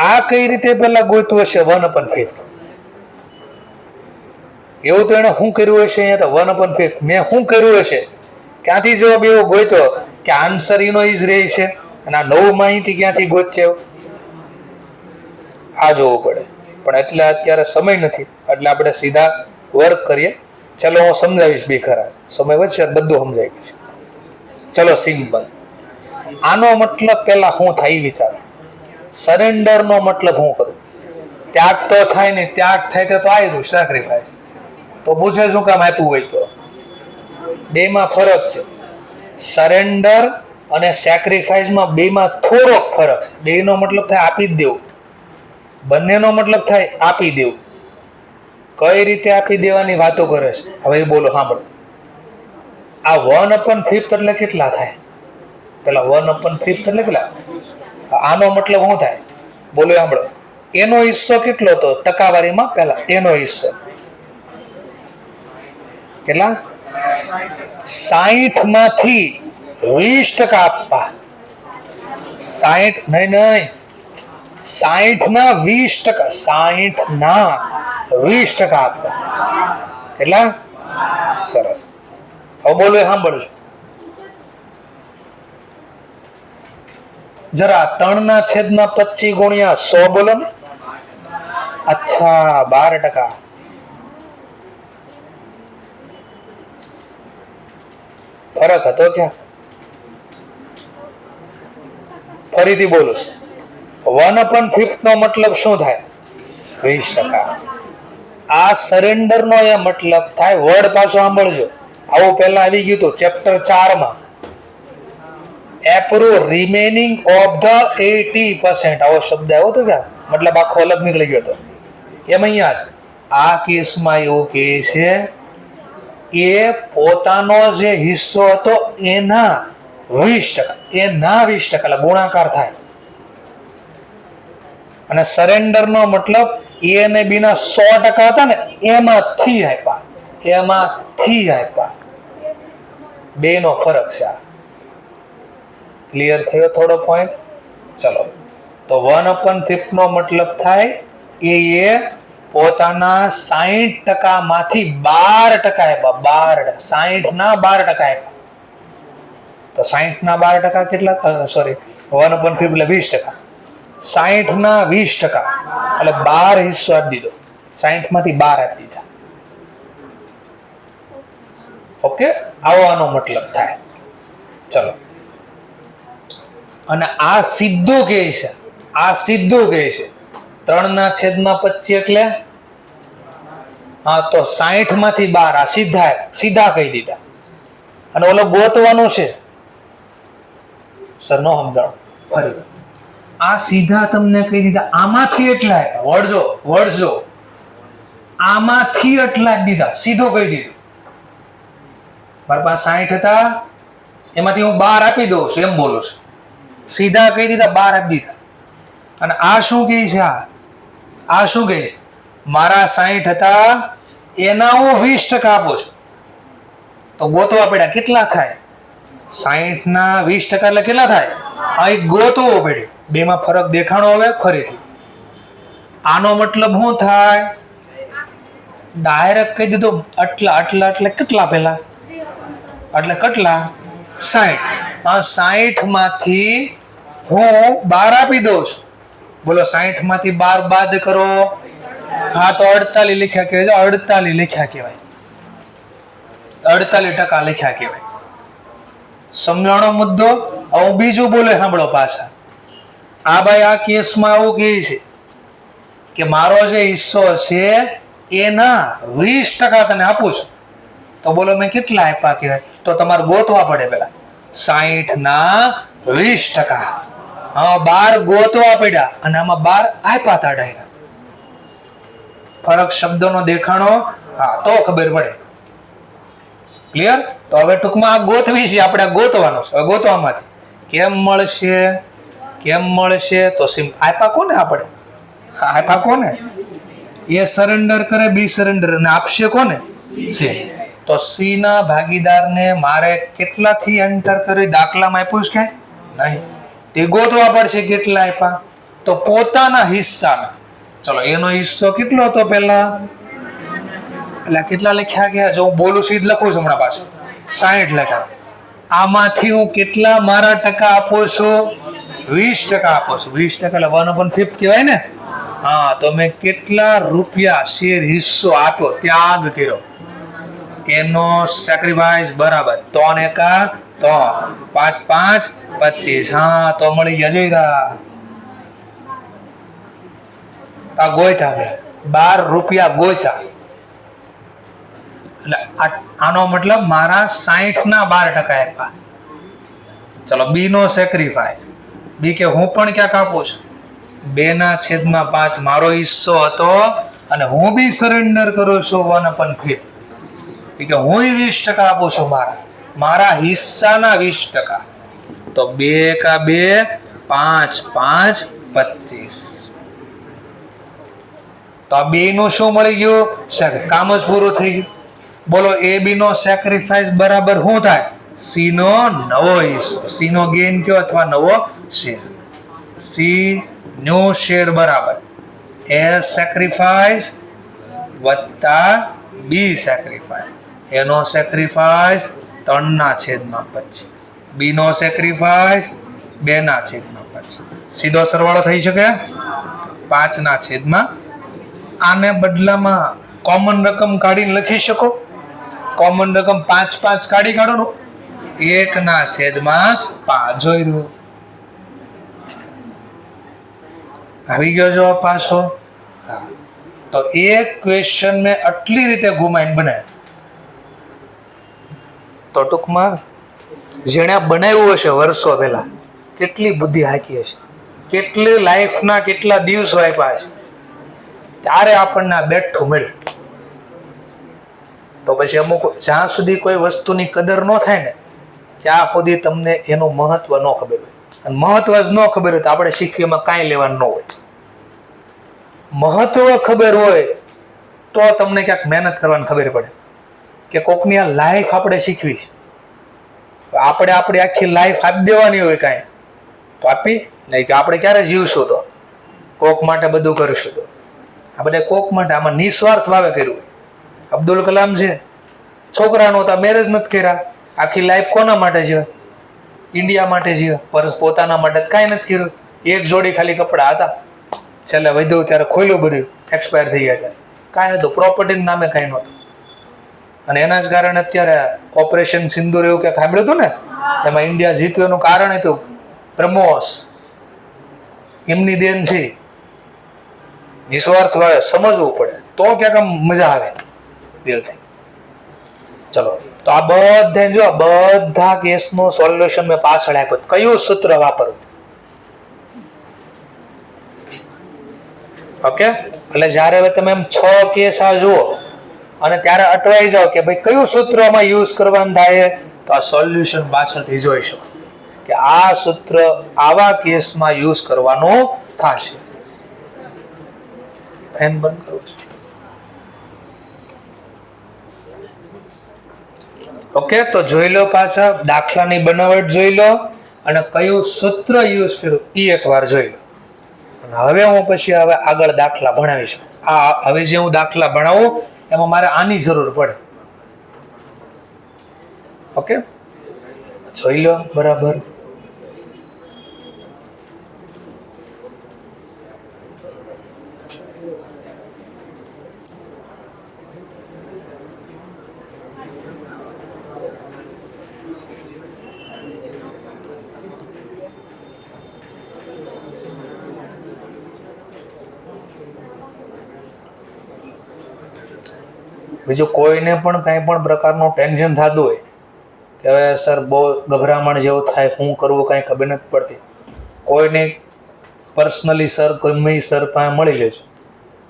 આ કઈ રીતે પેલા ગોતવું હશે? 1/5. એવું તો એને શું કર્યું હશે? અહીંયા તો 1/5 મેં શું કર્યું હશે? ક્યાંથી જવાબ એવો ગોત્યો કે આન્સર એનો ઈ જ રહે છે, અને આ નવું માહિતી ક્યાંથી ગોતશે? આ જોવું પડે, પણ એટલે અત્યારે સમય નથી, એટલે આપણે સીધા વર્ક કરીએ. ચલો, હું સમજાવીશ બી ખરા, સમય વધશે બધું સમજાઈ ગયું. ચલો, સિમ્પલ. આનો મતલબ પેલા શું થાય વિચાર. સરેન્ડર નો મતલબ શું કરું? ત્યાગ તો થાય ને, ત્યાગ થાય તો આવ્યું સેક્રિફાઈસ. તો પૂછે શું કામ આપ્યું હોય? તો બેમાં ફરક છે. સરેન્ડર અને સેક્રિફાઈસમાં બેમાં થોડોક ફરક છે. બેનો મતલબ થાય આપી જ દેવું, બંનેનો મતલબ થાય આપી દેવું. કઈ રીતે આપી દેવાની વાતો કરે છે? હવે બોલો, સાંભળો. આ 1/5 એટલે કેટલા થાય? પેલા 1/5 એટલે કેટલા? આનો મતલબ શું થાય? બોલો, સાંભળો. એનો હિસ્સો કેટલો હતો ટકાવારીમાં? પેલા એનો હિસ્સો કેટલા? 60 માંથી 20% આપવા. 60 નહીં, 60 ના 20%. 60 ના 20% આપવા. કેટલા? સરસ. હવે બોલો, સાંભળજો જરા. 3/25 ગુણ્યા 100 બોલો ને. અચ્છા, 12%. ફરક હતો ક્યાં? ફરીથી બોલું. 1/5 નો મતલબ શું થાય? 20%. આ સરેન્ડર નો એ મતલબ થાય. વર્ડ પાછો સાંભળજો. આવું પહેલા આવી ગયું હતું ચેપ્ટર 4 માં. Approve remaining of the 80%. આવો શબ્દ આવ્યો હતો કે મતલબ આખો અલગ નીકળી ગયો હતો. એમ અહીંયા જ આ કેસમાં એવું કહે છે એ પોતાનો જે હિસ્સો હતો એના 20%, એના 20% એટલે ગુણાકાર થાય. અને સરેન્ડર નો મતલબ એ અને બી ના 100% હતા ને, એમાંથી આપ્યા, એમાંથી આપ્યા. બે નો ફરક છે. ક્લિયર થયો થોડો પોઈન્ટ? ચલો, તો 1/5 નો મતલબ થાય એ પોતાના 60% માંથી 12% આપ્યા. 60 ના 12% આપ્યા. તો 60 ના 12% કેટલા? સોરી, 1/5 એટલે 20%. 60 ના 20% એટલે 12 હિસ્સો આપી દીધો. 60 માંથી 12 આપી દીધા. ઓકે, આવો આનો મતલબ થાય. ચલો, અને આ સીધું કહે છે, આ સીધું કહે છે 3/25 એટલે હા, તો 60 માંથી 12 આ સીધા કહી દીધા. અને ઓલો ગોતવાનું છે સર, નો સમજાણો ફરી. આ સીધા તમને કહી દીધા. આમાંથી એટલા વળજો, આમાંથી એટલા જ દીધા. સીધું કહી દીધું. મારી પાસે 60 હતા, એમાંથી હું 12 આપી દઉં છું, એમ બોલું છું. સીધા કહી દીધા, 12 આપી દીધા. અને આ શું કહે છે? આ શું કહે છે? મારા 60 હતા, એના હું 20% આપું છું. તો ગોતવા પડ્યા. કેટલા થાય? 60 ના 20% એટલે કેટલા થાય? આ ગોતવો પડ્યો. બેમાં ફરક દેખાણો. હવે ફરીથી આનો મતલબ શું થાય? ડાયરેક્ટ કહી દીધું આટલા એટલે કેટલા? પેલા એટલે કેટલા? 60. 60 માંથી હું 12 આપી દઉં છું. બોલો, 60 માંથી 12 બાદ કરો. હા, તો 48 લખ્યા કહેવાય. 48 લખ્યા કહેવાય. 48% લખ્યા કહેવાય. સમજાણો મુદ્દો? હવે હું બીજું બોલે સાંભળો પાછા. આ ભાઈ આ કેસમાં આવું કહે છે કે મારો જે હિસ્સો છે એના 20% તને આપું છું. તો બોલો, મેં કેટલા આપ્યા કહેવાય? તો તમારે ગોતવા પડે પેલા. 60 ના 20%. હા, 12 ગોતવા પડ્યા અને આમાં 12 આપ્યા હતા ડાયરા. ફરક શબ્દોનો દેખાણો. હા, તો ખબર પડે. ક્લિયર? તો હવે ટૂંકમાં આ ગોતવી છે આપણે. ગોતવાનો છે. હવે ગોતવામાંથી કેમ મળશે? તો આપ્યા કોને? આપણે આપ્યા કોને? એ સરેન્ડર કરે, બી સરેન્ડર, અને આપશે કોને? છે. તો સી ના ભાગીદારને મારે કેટલાથી એન્ટર કરી દાખલામાં આપ્યું છે કે નહીં, તે ગોતવા પડશે કેટલા આપ્યા, તો પોતાના હિસ્સાના. ચલો એનો હિસ્સો કેટલો હતો પહેલા, એટલે કેટલા લખ્યા ગયા, જો હું બોલું સીધ લખું છું હમણાં પાછું 60 લખ્યા. આમાંથી હું કેટલા મારા ટકા આપું છું, 20% આપું છું. 20% એટલે 1/5 કહેવાય ને. હા, તો મેં કેટલા રૂપિયા શેર હિસ્સો આપ્યો, ત્યાગ કર્યો, એનો સેક્રિફાઈસ બરાબર 3 એકા 3, 5 5 25. હા, તો મળી ગયા. જોઈ રહ્યા આ ગોયતા 12 રૂપિયા ગોયતા. એટલે આનો મતલબ મારા 60 ના 12% આપ્યા. ચલો બી નો સેક્રિફાઈસ, બી કે હું પણ ક્યાંક આપું છું, 2/5 મારો હિસ્સો હતો અને હું બી સરેન્ડર કરું છું 1/5. કે હું 20% આપું છું મારા હિસ્સાના 20%. તો 2 એકા 2, 5 5 25. તો આ બે નું શું મળી ગયું, કામ જ પૂરું થઈ ગયું. બોલો એ બી નો સેક્રિફાઈસ બરાબર શું થાય, સી નો નવો હિસ્સો, સી નો ગેઇન કયો અથવા નવો શેર. સી ન્યુ શેર બરાબર એ સેક્રિફાઈસ વત્તા બી સેક્રિફાઈસ. એનો સેક્રિફાઈસ 3/25, બી નો સેક્રિફાઈસ 2/25. સીધો સરવાળો થઈ શકે 5/. આને બદલામાં કોમન રકમ કાઢીને લખી શકો. કોમન રકમ 5 5 કાઢી કાઢો ને, 1/5 જોઈ રહ્યું. આવી ગયો જવાબ પાછો. તો એક ક્વેશ્ચન મેં આટલી રીતે ઘુમાઈને બનાવ્યો. તો ટૂંકમાં જેણે બનાવ્યું હશે વર્ષો પહેલા, કેટલી બુદ્ધિ હાકી હશે, કેટલી લાઈફના કેટલા દિવસો આપ્યા હશે, ત્યારે આપણને આ બેઠું મળ્યું. તો પછી અમુક જ્યાં સુધી કોઈ વસ્તુની કદર ન થાય ને, ત્યાં સુધી તમને એનું મહત્વ ન ખબર હોય. અને મહત્વ જ ન ખબર હોય તો આપણે શીખવીમાં કાંઈ લેવાનું ન હોય. મહત્વ ખબર હોય તો તમને ક્યાંક મહેનત કરવાની ખબર પડે કે કોકની આ લાઈફ આપણે શીખવી. આપણે આપણી આખી લાઈફ આપી દેવાની હોય કાંઈ તો આપી નહીં, કે આપણે ક્યારે જીવશું તો કોક માટે બધું કરીશું. તો આ બધા કોક માટે, આમાં નિસ્વાર્થ ભાવે કર્યું. અબ્દુલ કલામ છે, છોકરા નહોતા, મેરેજ નથી કર્યા, આખી લાઈફ કોના માટે જીવે, ઇન્ડિયા માટે જીવે, પર પોતાના માટે કાંઈ નથી કર્યું. એક જોડી ખાલી કપડા હતા, છેલ્લે વધ્યું ત્યારે ખોલ્યું, બધું એક્સપાયર થઈ ગયા ત્યારે કાંઈ હતું, પ્રોપર્ટી નામે કાંઈ નહોતું. અને એના જ કારણે અત્યારે ઓપરેશન સિંદૂર એવું કંઈક સાંભળ્યું હતું ને, એમાં ઇન્ડિયા જીત્યું. એનું કારણ હતું બ્રહ્મોસ, એમની દેન છે. નિસ્વાર્થ ભાવે સમજવું પડે તો ક્યાંક આમ મજા આવે દિલથી. ચલો, તો આ બધા કેસનું સોલ્યુશન મેં પાછળ આપ્યું. કયું સૂત્ર વાપરવું, ઓકે? એટલે જ્યારે હવે તમે એમ 6 કેસ આ જુઓ અને ત્યારે અટવાઈ જાઓ કે ભાઈ કયું સૂત્રમાં યુઝ કરવાનું થાય, તો આ સોલ્યુશન પાછળથી જોઈ શકો કે આ સૂત્ર આવા કેસમાં યુઝ કરવાનું થશે. ફેન બંધ કરું છું. ઓકે, તો જોઈ લો, પાછા દાખલાની બનાવટ જોઈ લો અને કયું સૂત્ર યુઝ કર્યું એ એકવાર જોઈ લો. હવે હું પછી આગળ દાખલા ભણાવીશું. હવે જે હું દાખલા ભણાવું એમાં મારે આની જરૂર પડે. ઓકે, જોઈ લો બરાબર. બીજું કોઈને પણ કાંઈ પણ પ્રકારનું ટેન્શન થતું હોય કે હવે સર બહુ ગભરામણ જેવું થાય, શું કરવું કાંઈ ખબર નથી પડતી, કોઈને પર્સનલી સર ગમે સર પાસે મળી લેજો,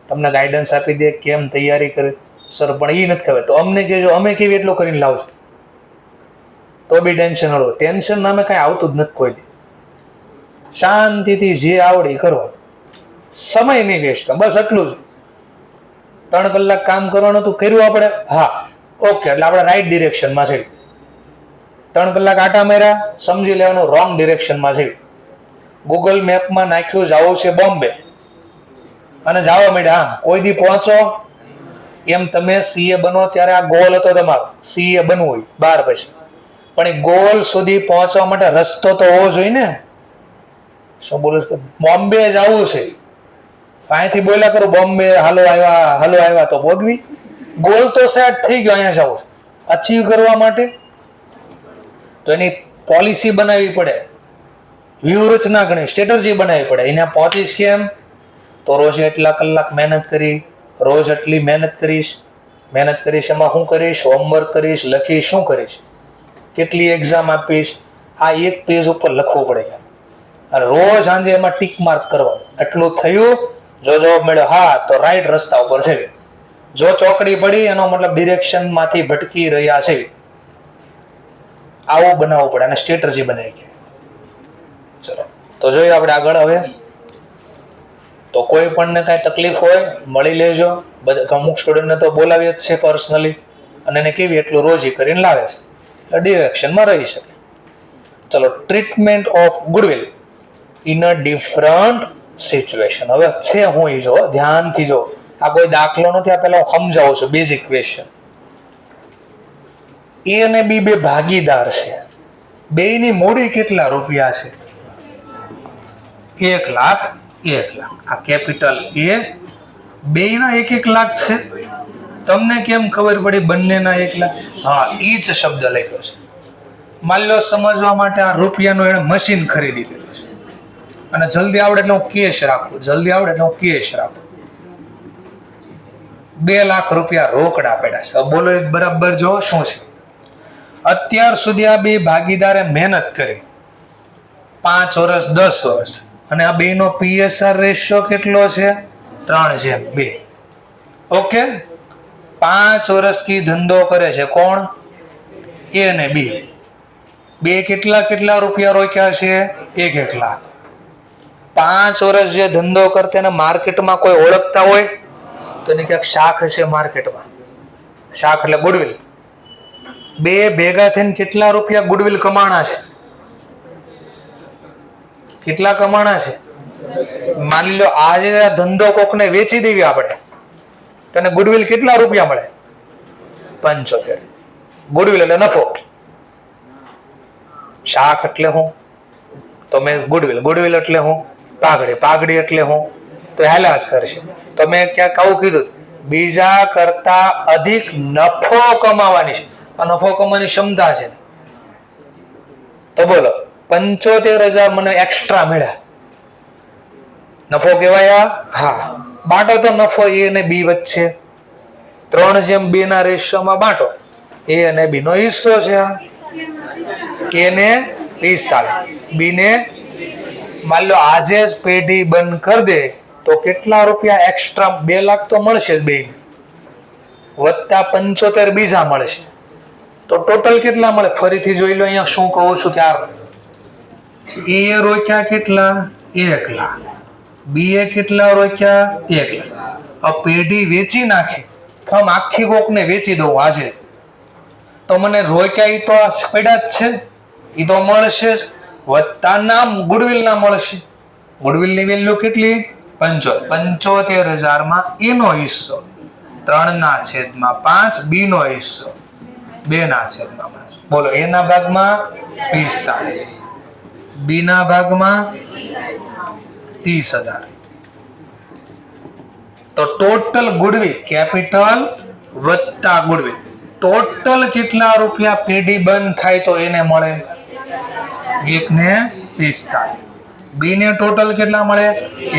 તમને ગાઈડન્સ આપી દે કેમ તૈયારી કરે. સર પણ એ નથી ખબર તો અમને કહેજો, અમે કેવી એટલું કરીને લાવશું. તો બી ટેન્શન હળવો, ટેન્શન નામે કાંઈ આવતું જ નથી કોઈ દી. શાંતિથી જે આવડે કરો, સમય નહીં વેસ્ટ, બસ એટલું જ. 3 કલાક કામ કરવાનું હતું, કર્યું આપણે, હા ઓકે, એટલે આપણે રાઈટ ડિરેક્શનમાં છે. 3 કલાક આટા માર્યા, સમજી લેવાનું રોંગ ડિરેક્શનમાં છે. ગૂગલ મેપમાં નાખ્યું જવું છે બોમ્બે અને જવા માંડ્યા આમ, કોઈ દી પહોંચો. એમ તમે સીએ બનો ત્યારે આ ગોલ હતો તમારો, સીએ બનવું હોય 12 પછી, પણ એ ગોલ સુધી પહોંચવા માટે રસ્તો તો હોવો જોઈએ ને. શું બોલું છું? બોમ્બે જવું છે, અહીંથી બોલ્યા કરું બોમ્બે હાલો આવ્યા તો ભોગવી. ગોલ તો સેટ થઈ ગયો, અહીંયા જવું અચીવ કરવા માટે તો એની પોલિસી બનાવવી પડે, વ્યૂહરચના ગણી સ્ટ્રેટર્જી બનાવવી પડે. એને પહોંચીશ કેમ? તો રોજ એટલા કલાક મહેનત કરી, રોજ એટલી મહેનત કરીશ એમાં શું કરીશ? હોમવર્ક કરીશ, લખીશ, શું કરીશ, કેટલી એક્ઝામ આપીશ, આ એક પેજ ઉપર લખવું પડે અને રોજ સાંજે એમાં ટીક માર્ક કરવાનું. એટલું થયું, જો જવાબ મળ્યો હા તો રાઈટ રસ્તા ઉપર છે. જો ચોકડી પડી એનો મતલબ ડિરેક્શન માંથી ભટકી રહ્યા છે. આવું બનાવવું પડે અને સ્ટ્રેટર્જી બનાવી ગયા. ચલો તો જોઈએ આપણે આગળ. હવે તો કોઈ પણ ને કાંઈ તકલીફ હોય મળી લેજો. અમુક સ્ટુડન્ટને તો બોલાવીએ જ છે પર્સનલી, અને એને કેવી એટલું રોજ કરીને લાવે છે, એટલે ડિરેક્શનમાં રહી શકે. ચલો, treatment of goodwill in a different situation. હવે છે હું એ જો ધ્યાનથી જો, આ કોઈ દાખલો નથી, આ પહેલા હું સમજાવું છું બેઝિક ક્વેશ્ચન. એ અને બી બે ભાગીદાર છે, બેયની મૂડી કેટલા રૂપિયા છે? 1 લાખ 1 લાખ. આ કેપિટલ એ, બેયના 1-1 લાખ છે. તમને કેમ ખબર પડી બંનેના 1 લાખ? હા, ઈચ શબ્દ લખ્યો છે. માની લો સમજવા માટે આ રૂપિયાનું એને મશીન ખરીદી લીધું છે અને જલ્દી આવડે એટલે હું કેશ રાખું, 2 લાખ રૂપિયા રોકડા પડ્યા છે. બોલો બરાબર જો શું છે? અત્યાર સુધી આ બે ભાગીદારે મહેનત કરી 5 વર્ષ 10 વર્ષ, અને આ બેનો પીએસઆર રેશિયો કેટલો છે? 3:2. ઓકે, 5 વર્ષથી ધંધો કરે છે કોણ? એ અને બી. બે કેટલા રૂપિયા રોક્યા છે? 1-1 લાખ. 5 વર્ષ જે ધંધો કરતે એને માર્કેટમાં કોઈ ઓળખતા હોય તો એની ક્યાંક શાખ હશે માર્કેટમાં. શાખ એટલે ગુડવિલ. બે ભેગા થઈને કેટલા રૂપિયા ગુડવિલ કમાણા છે? કેટલા કમાણા છે? માની લો આજે આ ધંધો કોકને વેચી દેવી આપણે, તને ગુડવિલ કેટલા રૂપિયા મળે? 75. ગુડવિલ એટલે નફો. શાખ એટલે હું? તો મેં ગુડવિલ એટલે હું? પાઘડી એટલે હું? તો હાલા જ કરશે. તો મેં ક્યાંક આવું કીધું, બીજા કરતા અધિક નફો કમાવાની છે. આ નફો કમાવાની ક્ષમતા છે. તો બોલો 75,000 મને એક્સ્ટ્રા મળ્યા, નફો કહેવાય? હા. બાટો તો નફો એ અને બી વચ્ચે 3:2 ના રેશિયોમાં બાટો. એ અને બી નો હિસ્સો છે. એ ને 45, બી ને માની લો આજે જ પેઢી બંધ કરી દે તો કેટલા રૂપિયા એક્સ્ટ્રા? 2 લાખ તો મળશે જ બે, વત્તા 75 બીજા મળશે, તો ટોટલ કેટલા મળે? ફરીથી જોઈ લો, અહીંયા શું કહું છું કે એ રોક્યા કેટલા? 1 લાખ. બી એ કેટલા રોક્યા? 1 લાખ. આ પેઢી વેચી નાખે, આમ આખી કોકને વેચી દઉં આજે, તો મને રોક્યા એ તો પડ્યા જ છે, એ તો મળશે જ, વત્તા નામ ગુડવિલ ના મળશે. ગુડવિલ ની વેલ્યુ કેટલી? 75,000 માં એનો હિસ્સો 3/5, બી નો હિસ્સો 2/5. બોલો, એના ભાગમાં 45, બી ના ભાગમાં 30,000. તો ટોટલ ગુડવિલ, કેપિટલ વત્તા ગુડવિલ, ટોટલ કેટલા રૂપિયા પેઢી બંધ થાય તો એને મળે? 1/45. બી ને ટોટલ કેટલા મળે?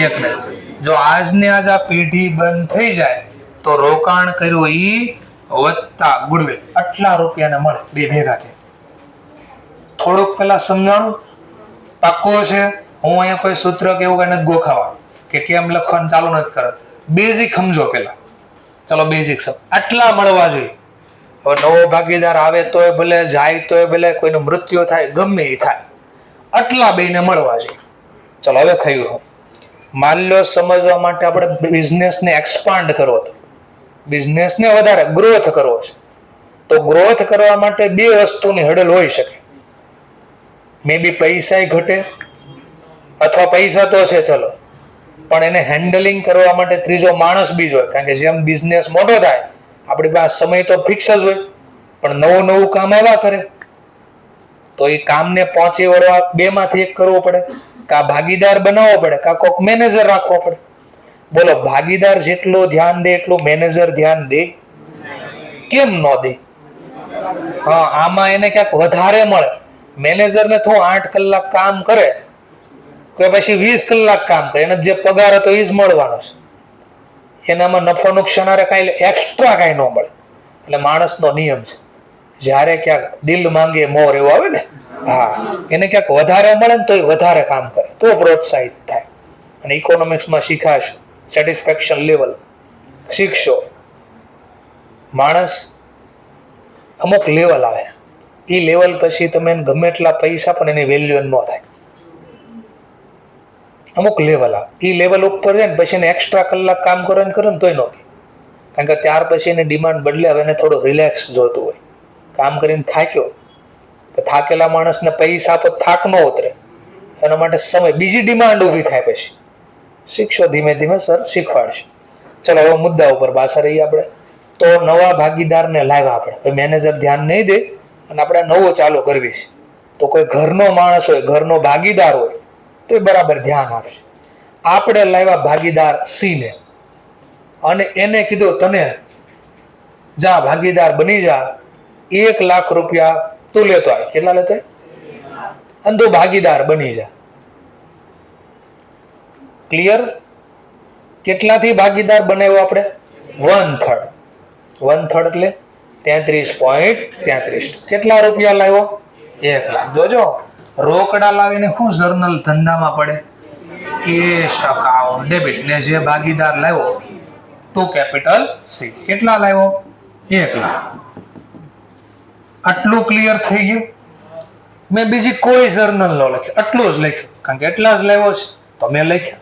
1. જો આજને આજ આ પેઢી બંધ થઈ જાય તો રોકાણ કર્યું ઈ વત્તા ગુડવિલ આટલા રૂપિયાને મળે, બે ભેગા થાય. થોડુંક પેલા સમજાણું પાક્કો છે. હું અહીંયા કોઈ સૂત્ર કે એવું કઈ નથી ગોખાવા કે કેમ લખવાનું ચાલુ નથી કરે, બેઝિક સમજો પેલા. ચલો બેઝિક સમજ, આટલા મળવા જોઈએ. હવે નવો ભાગીદાર આવે તોય ભલે, જાય તોય ભલે, કોઈનું મૃત્યુ થાય, ગમે એ થાય, આટલા બેને મળવા જોઈએ. ચલો હવે થયું. માની લો સમજવા માટે આપણે બિઝનેસને એક્સપાન્ડ કરવો હતો, બિઝનેસને વધારે ગ્રોથ કરવો છે, તો ગ્રોથ કરવા માટે બે વસ્તુની હડલ હોઈ શકે. મે બી પૈસા ઘટે અથવા પૈસા તો છે ચલો, પણ એને હેન્ડલિંગ કરવા માટે ત્રીજો માણસ બી જોઈએ. કારણ કે જેમ બિઝનેસ મોટો થાય આપણી પાસે સમય તો ફિક્સ જ હોય, પણ નવું નવું કામ આવ્યા કરે, તો એ કામને પહોંચી વળવા બેમાંથી એક કરવું પડે. કા ભાગીદાર બનાવવો પડે, કા કોઈક મેનેજર રાખવો પડે. બોલો, ભાગીદાર જેટલું ધ્યાન દે એટલું મેનેજર ધ્યાન દે? કેમ ન દે? હા, આમાં એને ક્યાંક વધારે મળે. મેનેજરને તો 8 કલાક કામ કરે કે પછી 20 કલાક કામ કરે, એને જે પગાર હતો એ જ મળવાનો છે. એનામાં નફો નુકસાન કાંઈ એક્સ્ટ્રા કાંઈ ન મળે. એટલે માણસનો નિયમ છે, જ્યારે ક્યાંક દિલ માંગે મોર એવો આવે ને, હા, એને ક્યાંક વધારે મળે ને તો એ વધારે કામ કરે, તો પ્રોત્સાહિત થાય. અને ઇકોનોમિક્સમાં શીખાશો, સેટિસ્ફેક્શન લેવલ શીખશો. માણસ અમુક લેવલ આવે, એ લેવલ પછી તમે ગમે એટલા પૈસા પણ એની વેલ્યુ ન થાય. અમુક લેવલ આવે, એ લેવલ ઉપર જાય ને પછી એને એક્સ્ટ્રા કલાક કામ કરો ને તોય ન થાય. કારણ કે ત્યાર પછી એની ડિમાન્ડ બદલે, હવે એને થોડું રિલેક્સ જોતું હોય. કામ કરીને થાક્યો, તો થાકેલા માણસને પૈસા આપો, થાક ન ઉતરે. એના માટે સમય, બીજી ડિમાન્ડ ઊભી થાય. પછી શીખશો, ધીમે ધીમે સર શીખવાડશે. ચલો, હવે મુદ્દા ઉપર પાછા રહીએ આપણે. તો નવા ભાગીદારને લાવ્યા આપણે, મેનેજર ધ્યાન નહીં દે અને આપણે નવો ચાલુ કરવી છે. તો કોઈ ઘરનો માણસ હોય, ઘરનો ભાગીદાર હોય, તો એ બરાબર ધ્યાન આપશે. આપણે લાવ્યા ભાગીદાર સી ને, અને એને કીધું તને જા ભાગીદાર બની જા, 1 લાખ રૂપિયા તું લેતો આવે. કેટલા લેતો? અને તું ભાગીદાર બની જા. ક્લિયર? કેટલાથી ભાગીદાર બનાવ્યો આપણે? 1/3. 1/3 એટલે 33.33. કેટલા રૂપિયા લાવ્યો? 1 લાખ. જોજો, રોકડા લાવીને શું જર્નલ ધંધામાં પડે? Cache account debit. ને જે ભાગીદાર લાવ્યો તો કેપિટલ સી. કેટલા લાવ્યો? 1 લાખ. આટલું ક્લિયર થઈ ગયું? મેં બીજી કોઈ જર્નલ ન લખ્યું, આટલું જ લખ્યું. કારણ કે એટલા જ લાવ્યો છે તો મેં લખ્યા.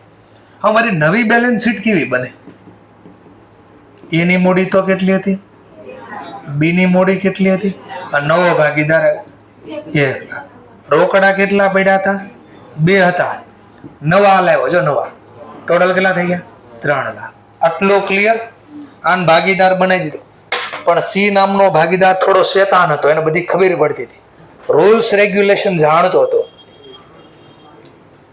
હવે મારી નવી બેલેન્સ શીટ કેવી બને? એની મૂડી તો કેટલી હતી? બીની મૂડી કેટલી હતી? નવો ભાગીદાર 1 લાખ. રોકડા કેટલા પડ્યા હતા? 2 હતા. નવા લાવ્યો, જો નવા. ટોટલ કેટલા થઈ ગયા? 3 લાખ. આટલો ક્લિયર? આન ભાગીદાર બનાવી દીધો. પણ સી નામનો ભાગીદાર થોડો શેતાન હતો, એને બધી ખબર પડતી હતી, રૂલ્સ રેગ્યુલેશન જાણતો હતો.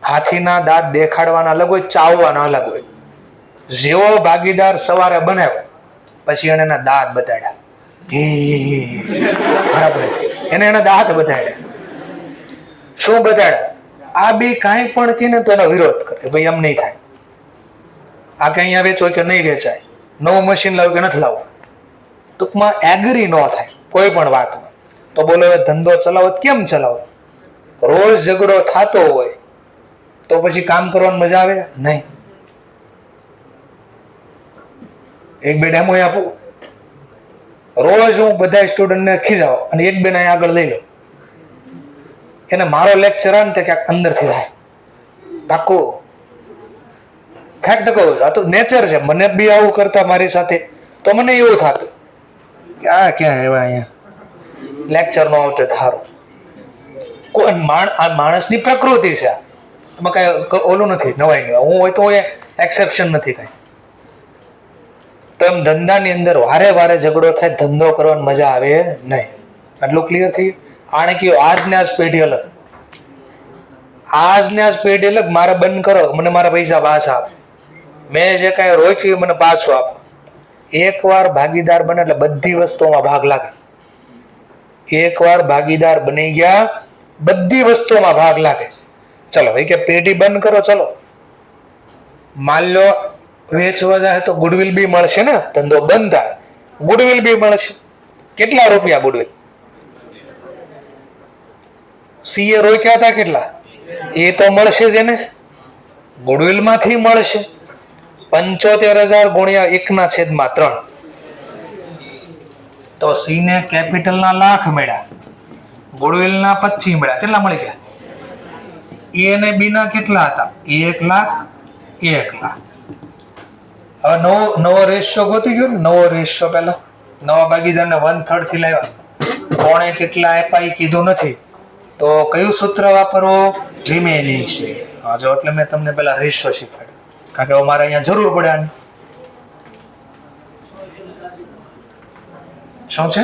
હાથીના દાંત દેખાડવાના અલગ હોય, ચાવવાના અલગ હોય. જેવો ભાગીદાર સવારે બનાવ્યો પછી એને એના દાંત બતાડ્યા. બરાબર છે, એને એના દાંત બતાડ્યા. શું બતાડ્યા? આ બે કાંઈ પણ કહે ને તો એનો વિરોધ કરે, ભાઈ એમ નહીં થાય, આ કે અહીંયા વેચો કે નહીં વેચાય, નવું મશીન લાવું કે નથી લાવવું. ટૂંકમાં એગ્રી ન થાય કોઈ પણ વાતમાં. તો બોલો, હવે ધંધો ચલાવો કેમ ચલાવો? રોજ ઝઘડો થતો હોય તો પછી કામ કરવાની મજા આવે નહીં. એક બે ડેમો આપું. રોજ હું બધા સ્ટુડન્ટને ખીજાવ અને એક બે ને આગળ લઈ લો. એને મારો લેક્ચર આવે ને તે ક્યાંક અંદરથી થાય. પાકું ફેક્ટ કહું, આ તો નેચર છે. મને બી આવું કરતા મારી સાથે તો મને એવું થતું કે આ ક્યાં આવ્યા અહીંયા, લેક્ચર નો આવતો થારું. કોઈ માણસની પ્રકૃતિ છે, એમાં કઈ ઓલું નથી, નવાઈ નહીં. હું હોય તો એક્સેપ્શન નથી કઈ. તો એમ ધંધાની અંદર વારે વારે ઝઘડો થાય, ધંધો કરવાની મજા આવે નહીં. આટલું ક્લિયર થઈ ગયું? આને કયો આજને આજ પેઢી અલગ, આજને આજ પેઢી અલગ. મારે બંધ કરો, મને મારા પૈસા પાછા આપો. મેં જે કાંઈ રોક્યું મને પાછું આપો. એકવાર ભાગીદાર બને એટલે બધી વસ્તુઓમાં ભાગ લાગે. એકવાર ભાગીદાર બની ગયા, બધી વસ્તુઓમાં ભાગ લાગે. ચલો એ કે પેઢી બંધ કરો. ચલો માન લો વેચવા જાય તો ગુડવિલ બી મળશે ને, ધંધો બંધ થાય ગુડવિલ બી મળશે. કેટલા રૂપિયા ગુડવિલ? સીએ રોક્યા હતા કેટલા? એ તો મળશે જ એને, ગુડવિલ માંથી મળશે. 75,000 ગુણ્યા 1/3. તો સી ને કેપિટલ ના લાખ મળ્યા, ગુડવિલ ના 25 મળ્યા. કેટલા મળી ગયા? એ ને બી ના કેટલા હતા? 1 લાખ 1 લાખ. હવે નવો રેશિયો ગોતી ગયો ને, નવો રેશિયો. પહેલા નવા ભાગીદારને 1/3 થી લાવ્યા, કોણે કેટલા આપ્યા એ કીધું નથી, તો કયું સૂત્ર વાપરવું? Remaining share. હા જો એટલે મેં તમને પેલા રેશિયો શીખવાડ્યો, કારણ કે મારે અહીંયા જરૂર પડે આની. શું છે?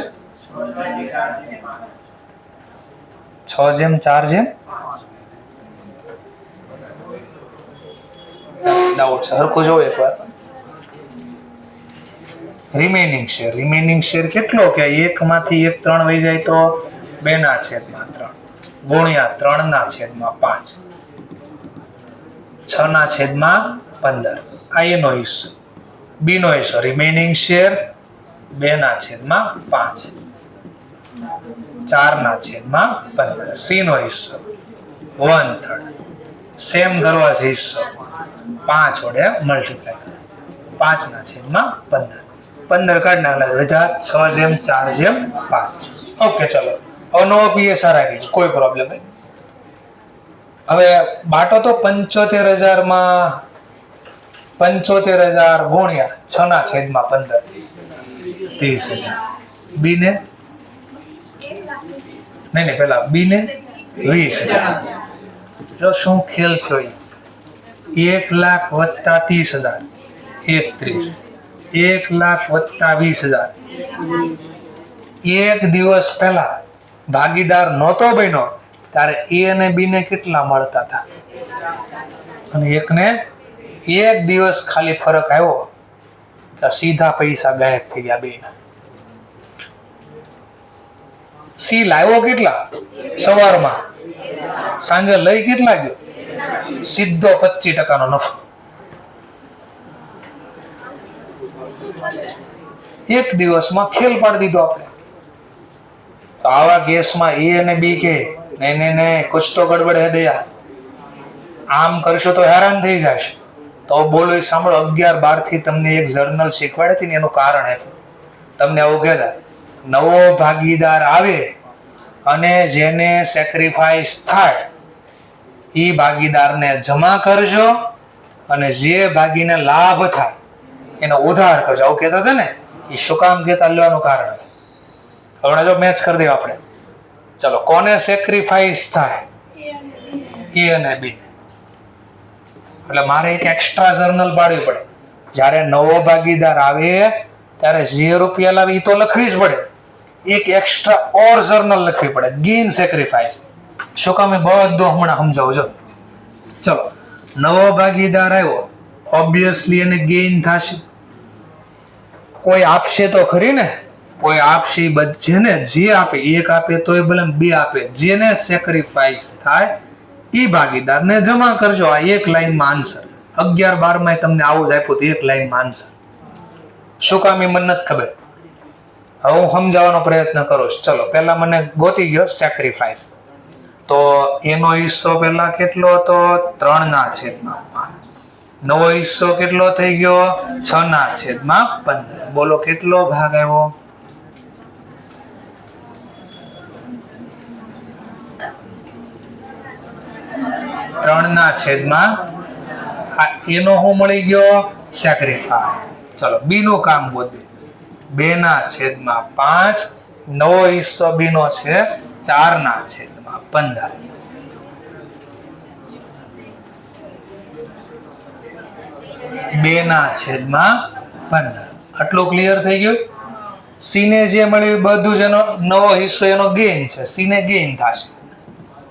6:4 ડાઉટ છે, હરખું જોવો એકવાર. રિમેનિંગ શેર કેટલો કે 1 માંથી 1 3 વહી જાય તો 2/3 ગુણ્યા 3/5 6/15. આ એનો હિસ્સો. બી નો હિસ્સો રિમેનિંગ શેર 2/5 4/15. સી નો હિસ્સો 1/3. સેમ કરવા છે હિસ્સો 5 વડે મલ્ટીપ્લાય કરો 5/15. 15 કાઢ નાખલા વધ્યા 6:4:5. ઓકે ચલો હવે નવો પીએસઆર આવી ગયો, કોઈ પ્રોબ્લેમ નહીં. હવે બાટો તો 75,000 માં 75,000 ગુણ્યા 6/15 30,000. બી ને નહીં પેલા બી ને 20,000. જો શું ખેલ થયો, 1 લાખ વત્તા 30,000 31, 1 લાખ વત્તા 20,000. એક દિવસ પહેલા ભાગીદાર નહોતો બન્યો ત્યારે એ અને બી ને કેટલા મળતા હતા, અને એકને એક દિવસ ખાલી ફરક આવ્યો કે સીધા પૈસા ગાયબ થઈ ગયા બેના. સી લાવ્યો કેટલા સવારમાં, સાંજે લઈ કેટલા ગયો? સીધો 25% નફો. એક દિવસમાં ખેલ પાડી દીધો આપણે. તો આવા કેસમાં એ અને બી કે નહીં કુછ તો ગડબડ હે દયા, આમ કરશો તો હેરાન થઈ જશે. તો બોલો એ સાંભળો, 11-12 થી તમને એક જર્નલ શીખવાડી હતી ને એનું કારણ આપ્યું. તમને આવું કહેતા નવો ભાગીદાર આવે અને જેને સેક્રિફાઈસ થાય એ ભાગીદારને જમા કરજો, અને જે ભાગીને લાભ થાય એનો ઉધાર કરજો. આવું કહેતા હતા ને, એ શું કામ કહેતા લેવાનું કારણ હમણાં જો મેચ કરી દઈએ આપણે. ચલો કોને સેક્રિફાઈસ થાય? એ અને બી. એટલે મારે એક એક્સ્ટ્રા જર્નલ પાડવી પડે. જ્યારે નવો ભાગીદાર આવે ત્યારે જે રૂપિયા લાવે એ તો લખવી જ પડે, એક એક્સ્ટ્રા ઓર જર્નલ લખવી પડે, ગેઇન સેક્રિફાઈસ. શું કામ? બધું હમણાં સમજાવું છો. ચલો નવો ભાગીદાર આવ્યો, ઓબ્વિયસલી એને ગેઇન થશે. કોઈ આપશે તો ખરી ને, કોઈ આપશે જેને જે આપે, એક આપે તોય ભલે બે આપે, જેને સેક્રિફાઈસ થાય એ ભાગીદારને જમા કરજો. આ એક લાઈનમાં આન્સર. 11-12 માં તમને આવું જ આપ્યું, એક લાઈનમાં આન્સર. શું કામ એ મને નથી ખબર, હવે હું સમજાવવાનો પ્રયત્ન કરું છું. ચલો પહેલા મને ગોતી ગયો સેક્રિફાઈસ, તો એનો હિસ્સો પહેલા કેટલો હતો? 3/5. નવો હિસ્સો કેટલો થઈ ગયો? 6/15. બોલો કેટલો ભાગ આવ્યો? 3/5. એનો શું મળી ગયો? સેક્રિફાઈસ. ચલો બી નું કામ ગોતી. 2/5. નવો હિસ્સો બી નો છે 4/15. આટલું ક્લિયર થઈ ગયું. સી ને જે મળ્યું બધું જ એનો નવો હિસ્સો, એનો ગેઇન છે. સી ને ગેઇન થશે.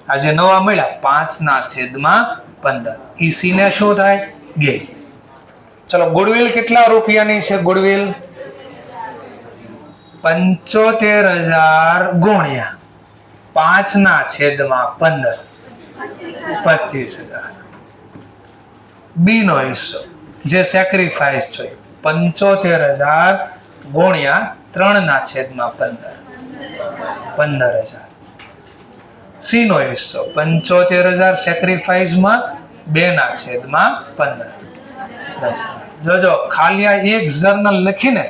આ જે નવા મળ્યા 5/15, ઈ સી ને શું થાય? ગેઇન. ચલો ગુડવિલ કેટલા રૂપિયાની છે? ગુડવિલ 75,000 ગુણ્યા 5/15 25,000. બી નો હિસ્સો જે સેક્રિફાઈસ છે 75,000 ગુણ્યા 3/15 15,000. સી નો હિસ્સો 75,000 સેક્રિફાઈસ માં 2/15 10,000. જોજો ખાલી આ એક જર્નલ લખીને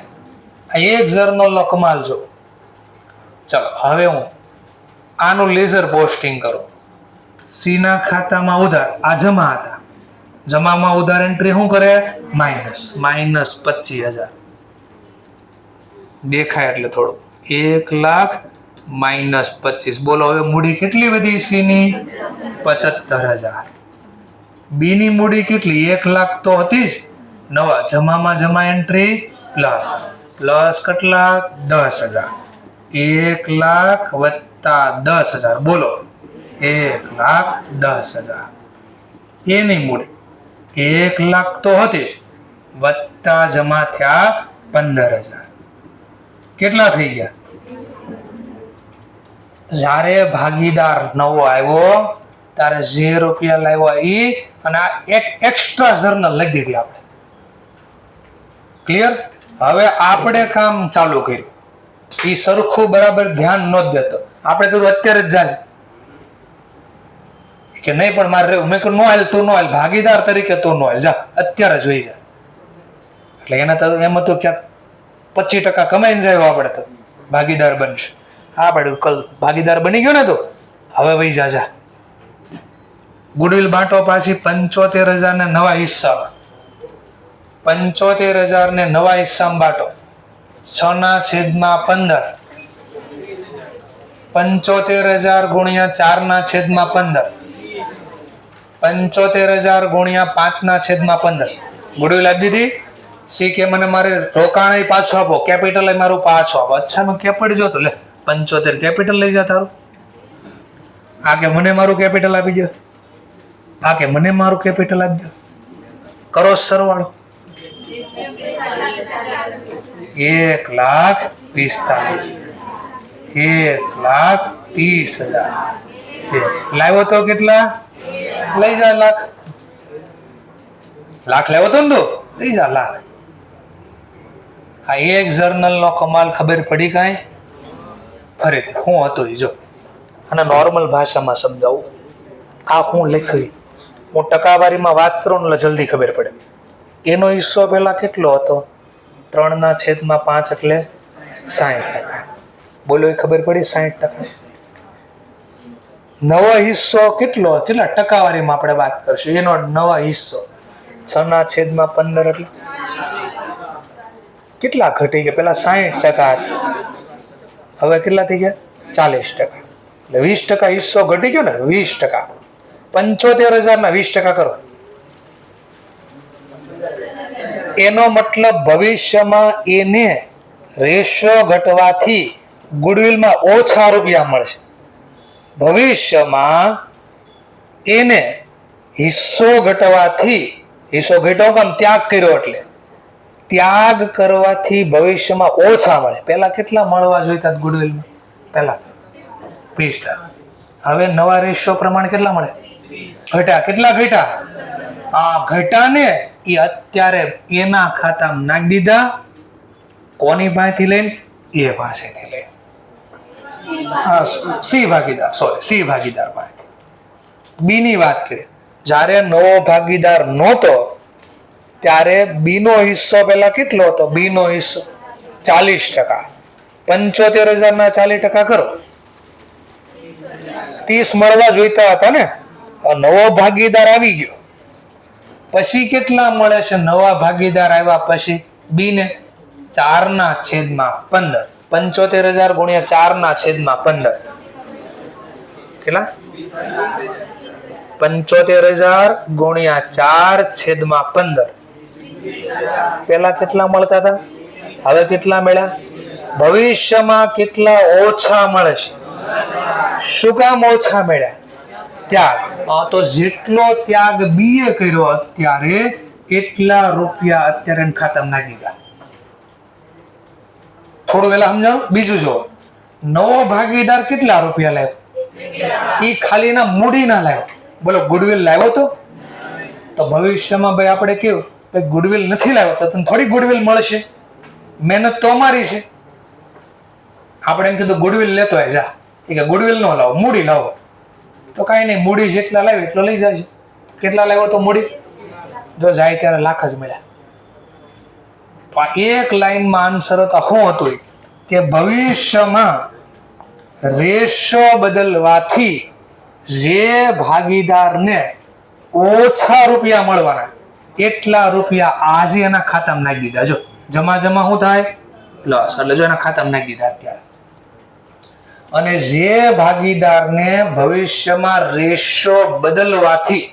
આ એક જર્નલ નો કમાલ જો. ચલો હવે હું આનું લેઝર પોસ્ટિંગ કરું. સી ના ખાતામાં ઉધાર, આ જમા હતા, જમામાં ઉધાર એન્ટ્રી શું કરે? -25,000. દેખાય એટલે થોડું 1,00,000 - 25. બોલો હવે મૂડી કેટલી વધી સી ની 75,000. બી ની મૂડી કેટલી 1,00,000 તો હતી જ. નવા જમામાં જમા એન્ટ્રી પ્લસ કેટલા 10,000. 1,00,000 + 10,000. બોલો 1,10,000. એની મૂડી 1,00,000 તો હતી જ વત્તા જમા થયા 15,000. કેટલા થઈ ગયા? જ્યારે ભાગીદાર નવો આવ્યો ત્યારે જે રૂપિયા લાવ્યા ઈ અને આ એક એક્સ્ટ્રા જર્નલ લખી દીધી આપણે. ક્લિયર? હવે આપણે કામ ચાલુ કર્યું. ઈ સરખું બરાબર ધ્યાન ન દેતો. આપણે કીધું અત્યારે જ જાય કે નહીં પણ મારે રહેવું. મેં કહ્યું નો હાલ તું નો હાલ, ભાગીદાર તરીકે તું નો હાલ, જા અત્યારે જોઈ જા. એટલે એના તો એમ હતું ક્યાંક 25% કમાઈને જાય આપણે તો ભાગીદાર બનશે. હા પડ્યું કલ ભાગીદાર બની ગયો ને તો હવે વહી જા. ગુડવિલ બાંટો પાછી 75,000 ને નવા હિસ્સામાં. 75,000 ને નવા હિસ્સામાં બાંટો 6/15. 75,000 × 4/15. 75,000 × 5/15. ગુડવિલ આપી દીધી. સી કે મને મારે રોકાણ પાછું આપો, કેપિટલ મારું પાછું આપો. અચ્છા નું કેપિટલ જો તો લે 75 કેપિટલ લઈ જા તારું. આ કે મને મારું કેપિટલ આપી દો, આ કે મને મારું કેપિટલ આપી દો. કરો સરવાળો 1,45,000. 1,30,000 લાવ્યો તો કેટલા? લઈ જા લાખ. લાવ્યો તો ને તું લઈ જા લાખ. આ એક જર્નલ નો કમાલ ખબર પડી કાંઈ? ફરીથી હું હતું જો અને નોર્મલ ભાષામાં સમજાવું. આ હું લખ્યું હું ટકાવારીમાં વાત કરું એટલે જલ્દી ખબર પડે. એનો હિસ્સો પેલા કેટલો હતો? 3/5 એટલે 60%. બોલો એ ખબર પડી 60%. નવો હિસ્સો કેટલો? કેટલા ટકાવારીમાં આપણે વાત કરશું એનો નવા હિસ્સો 6/15 એટલે કેટલા ઘટી ગયા? પેલા 60% હવે કેટલા થઈ ગયા? 40%. એટલે 20% હિસ્સો ઘટી ગયો ને. 20%. 75,000 ના 20% કરો. એનો મતલબ ભવિષ્યમાં એને રેશિયો ઘટવાથી ગુડવિલમાં ઓછા રૂપિયા મળશે. ભવિષ્યમાં એને હિસ્સો ઘટવાથી, હિસ્સો ઘટ્યો કેમ? ત્યાગ કર્યો એટલે ત્યાગ કરવાથી ભવિષ્યમાં ઓછા મળે. પેલા કેટલા મળવા જોઈતા ગુડવિલમાં? પેલા 20%. હવે નવા રેશિયો પ્રમાણે કેટલા મળે? ઘટ્યા. કેટલા ઘટ્યા? આ ઘટ્યા ને એ અત્યારે એના ખાતામાં નાખી દીધા. કોની પાસેથી લઈને? એ પાસેથી લઈને સી ભાગીદાર પાસે. બી ની વાત કરીએ. જ્યારે નવો ભાગીદાર નહોતો ત્યારે બી નો હિસ્સો પેલા કેટલો હતો? બી નો હિસ્સો 40%. 75,000 ના 40% કરો. 30 મળવા જોઈતા હતા ને. નવો ભાગીદાર આવી ગયો પછી કેટલા મળે છે? નવા ભાગીદાર આવ્યા પછી બી ને 4/15. 75,000 × 4/15 કેટલા? 75,000 × 4/15. પેલા કેટલા મળતા હતા? હવે કેટલા મળ્યા? ભવિષ્યમાં કેટલા ઓછા મળે છે? શું કામ ઓછા મળ્યા? ત્યાગ. તો જેટલો ત્યાગ બીએ કર્યો અત્યારે એટલા રૂપિયા અત્યારે ખાતામાં નાખી દીધા. થોડું વેલા સમજાવો. બીજું જો નવો ભાગીદાર કેટલા રૂપિયા લાવ્યો? એ ખાલી ના મૂડી ના લાવ્યો. બોલો ગુડવિલ લાવ્યો તો ભવિષ્યમાં ભાઈ આપણે કેવું ભાઈ ગુડવિલ નથી લાવ્યો તો તને થોડી ગુડવિલ મળશે. મહેનત તો અમારી છે. આપણે એમ કીધું ગુડવિલ લેતો હોય જા. એ કે ગુડવિલ ન લાવો, મૂડી લાવો. તો કાંઈ નહીં, મૂડી જેટલા લાવે એટલો લઈ જાય. કેટલા લાવ્યો તો મૂડી? જો જાય ત્યારે લાખ જ મળ્યા. તો આ એક લાઈનમાં આન્સર હતો. શું હતું કે ભવિષ્યમાં રેશિયો બદલવાથી જે ભાગીદારને ઓછા રૂપિયા મળવાના એટલા રૂપિયા આજે એના ખાતામાં નાખી દીધા. જો જમા શું થાય? પ્લસ, એટલે જો એના ખાતામાં નાખી દીધા અત્યારે. અને જે ભાગીદારને ભવિષ્યમાં રેશિયો બદલવાથી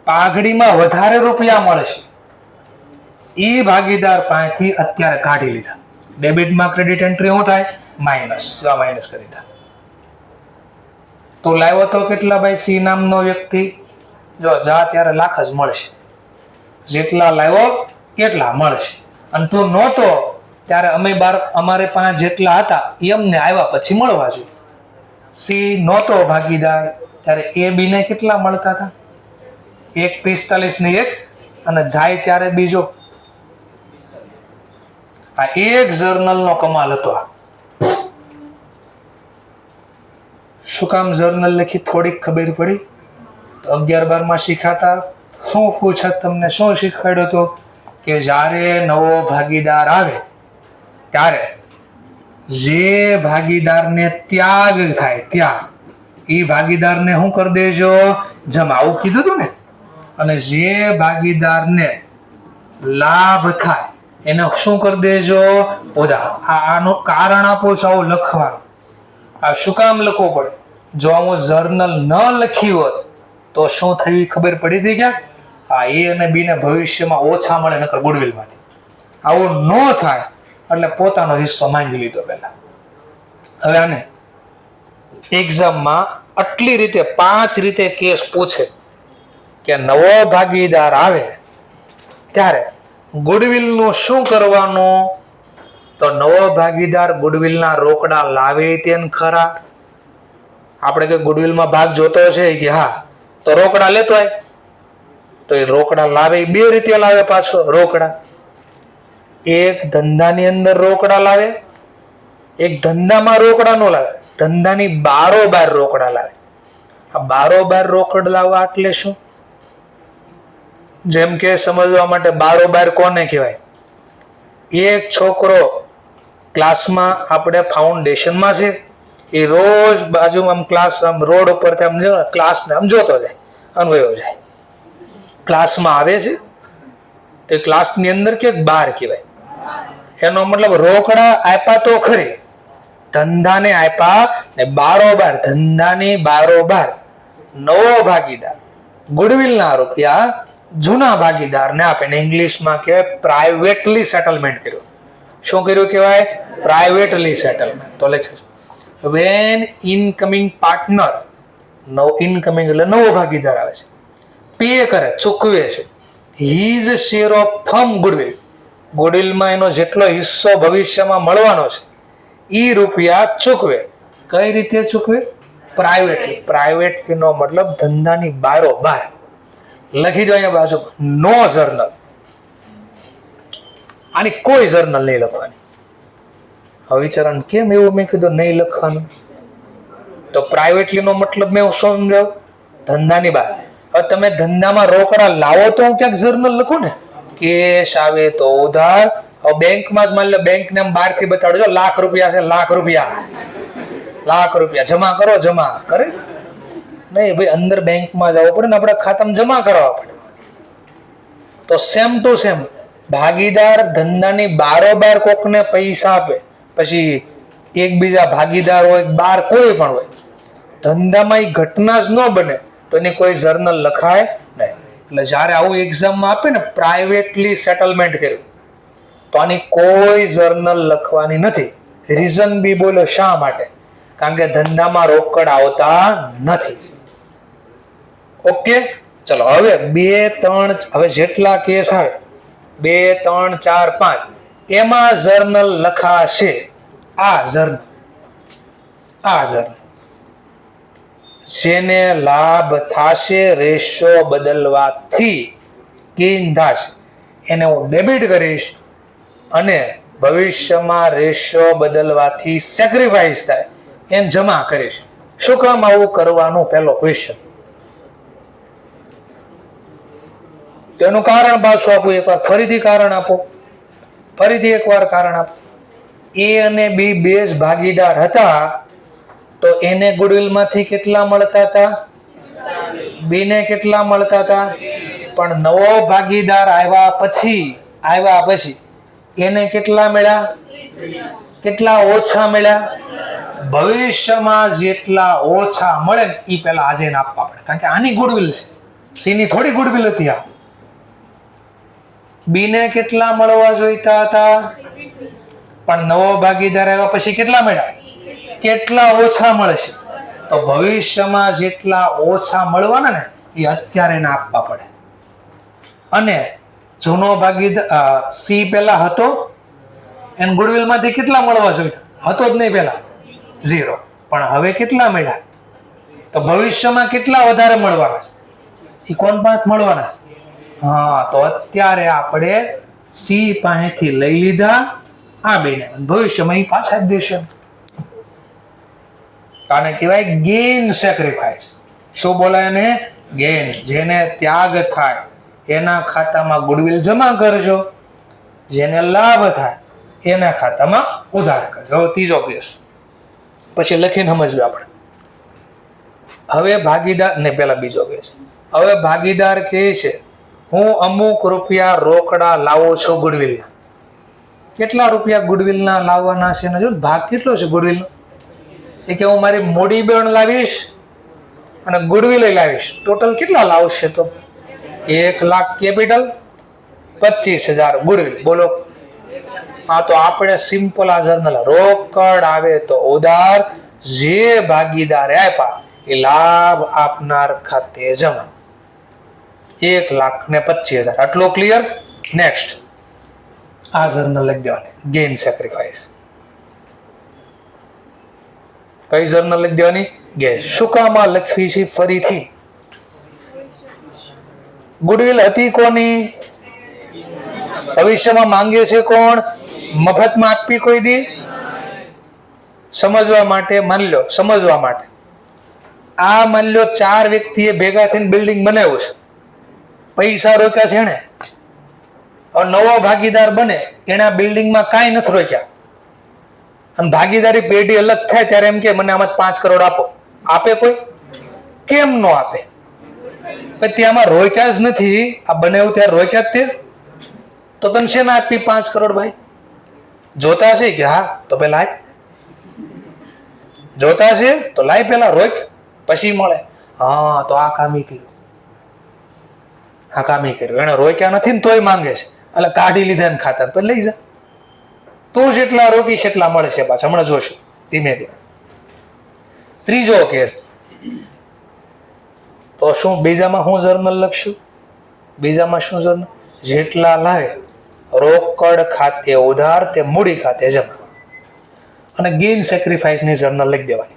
પાઘડીમાં વધારે રૂપિયા મળશે એ ભાગીદાર પાસેથી અત્યારે કાઢી લીધા. ડેબિટમાં ક્રેડિટ એન્ટ્રી શું થાય? માઇનસ. માઇનસ કરી દીધા. તો લાવ્યો તો કેટલા ભાઈ? સી નામનો વ્યક્તિ. જો જા ત્યારે લાખ જ મળશે. જેટલા લાવ્યો એટલા મળશે. અને તું નહોતો ત્યારે અમારે પાસે જેટલા હતા એ અમને આવ્યા પછી મળવા જોઈએ. સી નહોતો ભાગીદાર ત્યારે એ બી ને કેટલા મળતા હતા? 1.45 ને 1 અને જાય ત્યારે બીજો. આ એક જર્નલનો કમાલ હતો. શું કામ જર્નલ લખી? થોડીક ખબર પડી તો 11-12 માં શીખાતા શું પૂછત? તમને શું શીખવાડ્યું હતું? કે જ્યારે નવો ભાગીદાર આવે ત્યારે જે ભાગીદારને ત્યાગ થાય ત્યાગ એ ભાગીદારને શું કરી દેજો? જમા. આવું કીધું હતું ને. અને જે ભાગીદારને લાભ થાય એને શું કરી દેજો? ઉધાર. આનું કારણ આપો છો, આવું લખવાનું. આ શું કામ લખવું પડે? જો હું જર્નલ ન લખી હોત તો શું થયું ખબર પડી હતી? ક્યાં આ એ અને બી ને ભવિષ્યમાં ઓછા મળે નકર ગુડવિલમાંથી. આવું ન થાય એટલે પોતાનો હિસ્સો માંગી લીધો પહેલા. હવે આને એક્ઝામમાં આટલી રીતે 5 રીતે કેસ પૂછે કે નવો ભાગીદાર આવે ત્યારે ગુડવિલનું શું કરવાનું? તો નવો ભાગીદાર ગુડવિલના રોકડા લાવે તેન ખરા. આપણે કે ગુડવિલમાં ભાગ જોતો છે કે હા, તો રોકડા લેતો હોય તો એ રોકડા લાવે. 2 રીતે લાવે પાછો રોકડા. એક ધંધાની અંદર રોકડા લાવે, એક ધંધામાં રોકડા નો લાવે, ધંધાની બારોબાર રોકડા લાવે. આ બારોબાર રોકડ લાવવા એટલે શું? જેમ કે સમજવા માટે બારોબાર કોને કહેવાય? એક છોકરો ક્લાસમાં આપણે ફાઉન્ડેશનમાં છે, એ રોજ બાજુમાં ક્લાસ રોડ ઉપર ક્લાસને જોતો જાય, અનુભવ જાય. ક્લાસમાં આવે છે તે ક્લાસની અંદર કે બહાર કહેવાય. એનો મતલબ રોકડા આપ્યા તો ખરી, ધંધાને આપ્યા ને બારોબાર ધંધાની બારોબાર નવો ભાગીદાર ગુડવિલના રૂપિયા જૂના ભાગીદારને આપે. ને ઇંગ્લિશમાં કહેવાય પ્રાઇવેટલી સેટલમેન્ટ કર્યું. શું કર્યું કહેવાય? Privately settlement. તો લખ્યું વેન ઇનકમિંગ પાર્ટનર, ઇનકમિંગ એટલે નવો ભાગીદાર આવે છે, પે કરે ચૂકવે છે his share of firm goodwill, ગુડવિલમાં એનો જેટલો હિસ્સો ભવિષ્યમાં મળવાનો છે એ રૂપિયા ચૂકવે. કઈ રીતે ચૂકવે? પ્રાઇવેટલી. પ્રાઇવેટલી નો મતલબ ધંધાની બારોબાર. લખી દો અહીંયા બાજુ નો જર્નલ. આની કોઈ જર્નલ નહીં લખવાની. હવે વિચારણ કેમ એવું મેં કીધું નહીં લખવાનું? તો પ્રાઇવેટલી નો મતલબ મેં શું સમજાવ? ધંધાની બહાર. હવે તમે ધંધામાં રોકડા લાવો તો હું ક્યાંક જર્નલ લખું ને. કેશ આવે તો ઉધાર. હવે બેંકમાં જ માની લો, બેંક ને બહાર થી બતાડો, જો લાખ રૂપિયા છે, લાખ રૂપિયા જમા કરો. જમા કરે નહીં ભાઈ, અંદર બેંકમાં જવું પડે ને, આપણે ખાતામાં જમા કરવા પડે. તો સેમ ટુ સેમ ભાગીદાર ધંધાની બારોબાર કોકને પૈસા આપે, પછી એકબીજા ભાગીદાર હોય, બાર કોઈ પણ હોય, ધંધામાં એ ઘટના જ ન બને તો એની કોઈ જર્નલ લખાય નહીં. એટલે જ્યારે આવું એક્ઝામમાં આપે ને પ્રાઇવેટલી સેટલમેન્ટ કર્યું તો આની કોઈ જર્નલ લખવાની નથી. રીઝન બી બોલો શા માટે? કારણ કે ધંધામાં રોકડ આવતા નથી. ઓકે, ચલો હવે 2, 3 હવે જેટલા કેસ આવે 2, 3, 4, 5 એમાં જર્નલ લખાશે. આ જર્નલ જેને લાભ થશે રેશિયો બદલવાથી ગેઇન થશે એને હું ડેબિટ કરીશ, અને ભવિષ્યમાં રેશિયો બદલવાથી સેક્રિફાઈસ થાય એને જમા કરીશ. શું કામ આવું કરવાનું? પહેલો ક્વેશ્ચન. તેનું કારણ પાછું આપો. એકવાર ફરીથી કારણ આપો. ફરીથી એકવાર કારણ આપો. એ અને બી બે જ ભાગીદાર હતા તો એને ગુડવિલમાંથી કેટલા મળતા હતા? બી ને કેટલા મળતા હતા? પણ નવો ભાગીદાર આવ્યા પછી એને કેટલા મળ્યા? કેટલા ઓછા મળ્યા? ભવિષ્યમાં જેટલા ઓછા મળે ને એ પેલા આજે આપવા પડે, કારણ કે આની ગુડવિલ છે, સી ની થોડી ગુડવિલ હતી. આ બી ને કેટલા મળવા જોઈતા હતા? પણ નવો ભાગીદાર આવ્યા પછી કેટલા મળ્યા? કેટલા ઓછા મળશે? તો ભવિષ્યમાં જેટલા ઓછા મળવાના ને એ અત્યારે એને આપવા પડે. અને જૂનો ભાગીદાર સી પેલા હતો, એને ગુડવિલ માંથી કેટલા મળવા જોઈતા? હતો જ નહીં પેલા, 0. પણ હવે કેટલા મળ્યા? તો ભવિષ્યમાં કેટલા વધારે મળવાના છે? એ કોણ પાસે મળવાના છે? હા, તો અત્યારે આપણે સી પાસેથી લઈ લીધા આ બેને, ભવિષ્યમાં એ પાછા જ દેશે. આને કહેવાય ગેઇન સેક્રિફાઈસ. શું બોલાય એને? ગેઇન. જેને ત્યાગ થાય એના ખાતામાં ગુડવિલ જમા કરજો, જેને લાભ થાય એના ખાતામાં ઉધાર કરજો. હવે ત્રીજો કેસ પછી લખીને સમજવું આપણે. હવે ભાગીદાર ને પેલા બીજો કેસ. હવે ભાગીદાર કહે છે હું અમુક રૂપિયા રોકડા લાવો છું ગુડવિલના. કેટલા રૂપિયા ગુડવિલના લાવવાના છે? જો ભાગ કેટલો છે ગુડવિલનો? એ કે હું મારી મૂડી પણ લાવીશ અને ગુડવિલ લાવીશ. ટોટલ કેટલા લાવશે? તો 1 લાખ કેપિટલ, 25,000 ગુડવિલ. બોલો. હા, તો આપણે સિમ્પલ આ જર્નલ રોકડ આવે તો ઉધાર, જે ભાગીદારે આપ્યા એ લાભ આપનાર ખાતે જમા. 1,25,000. આટલો ક્લિયર? નેક્સ્ટ આ જર્નલ લખી દેવાની, ગેઇન સેક્રિફાઈસ. કઈ જર્નલ લખી દેવાની? ગેઇન. શું કામ આ લખવી છે ફરીથી? ગુડવિલ હતી કોની? ભવિષ્યમાં માંગે છે કોણ? મફતમાં આપવી કોઈ દી? સમજવા માટે માની લો, સમજવા માટે આ માની લો 4 વ્યક્તિએ ભેગા થઈને બિલ્ડિંગ બનાવ્યું છે, પૈસા રોક્યા છે એને. હવે નવો ભાગીદાર બને એને આ બિલ્ડિંગમાં કાંઈ નથી રોક્યા, અને ભાગીદારી પેઢી અલગ થાય ત્યારે એમ કે મને આમાં 5 કરોડ આપો. આપે કોઈ? કેમ નો આપે? પછી આમાં રોક્યા જ નથી, આ બનાવ્યું ત્યારે રોક્યા જ તે, તો તને શેના આપી 5 કરોડ? ભાઈ જોતા છે કે હા, તો પેલા આપ. જોતા છે તો લાય, પેલા રોક પછી મળે. હા, તો આ કામી કર્યું, આ કામી કર્યું. એને રોક્યા નથી ને તોય માંગે છે, એટલે કાઢી લીધા ને ખાતા પર લઈ જા. તું જેટલા રોકીશ એટલા મળશે પાછા. હમણાં જોશું ધીમે ધીમે. ત્રીજો કેસ. તો શું બીજામાં હું જર્નલ લખશું? બીજામાં શું જર્નલ? જેટલા લાવે રોકડ ખાતે ઉધાર, તે મૂડી ખાતે જમા. અને ગેઇન સેક્રિફાઈસ ની જર્નલ લખી દેવાની.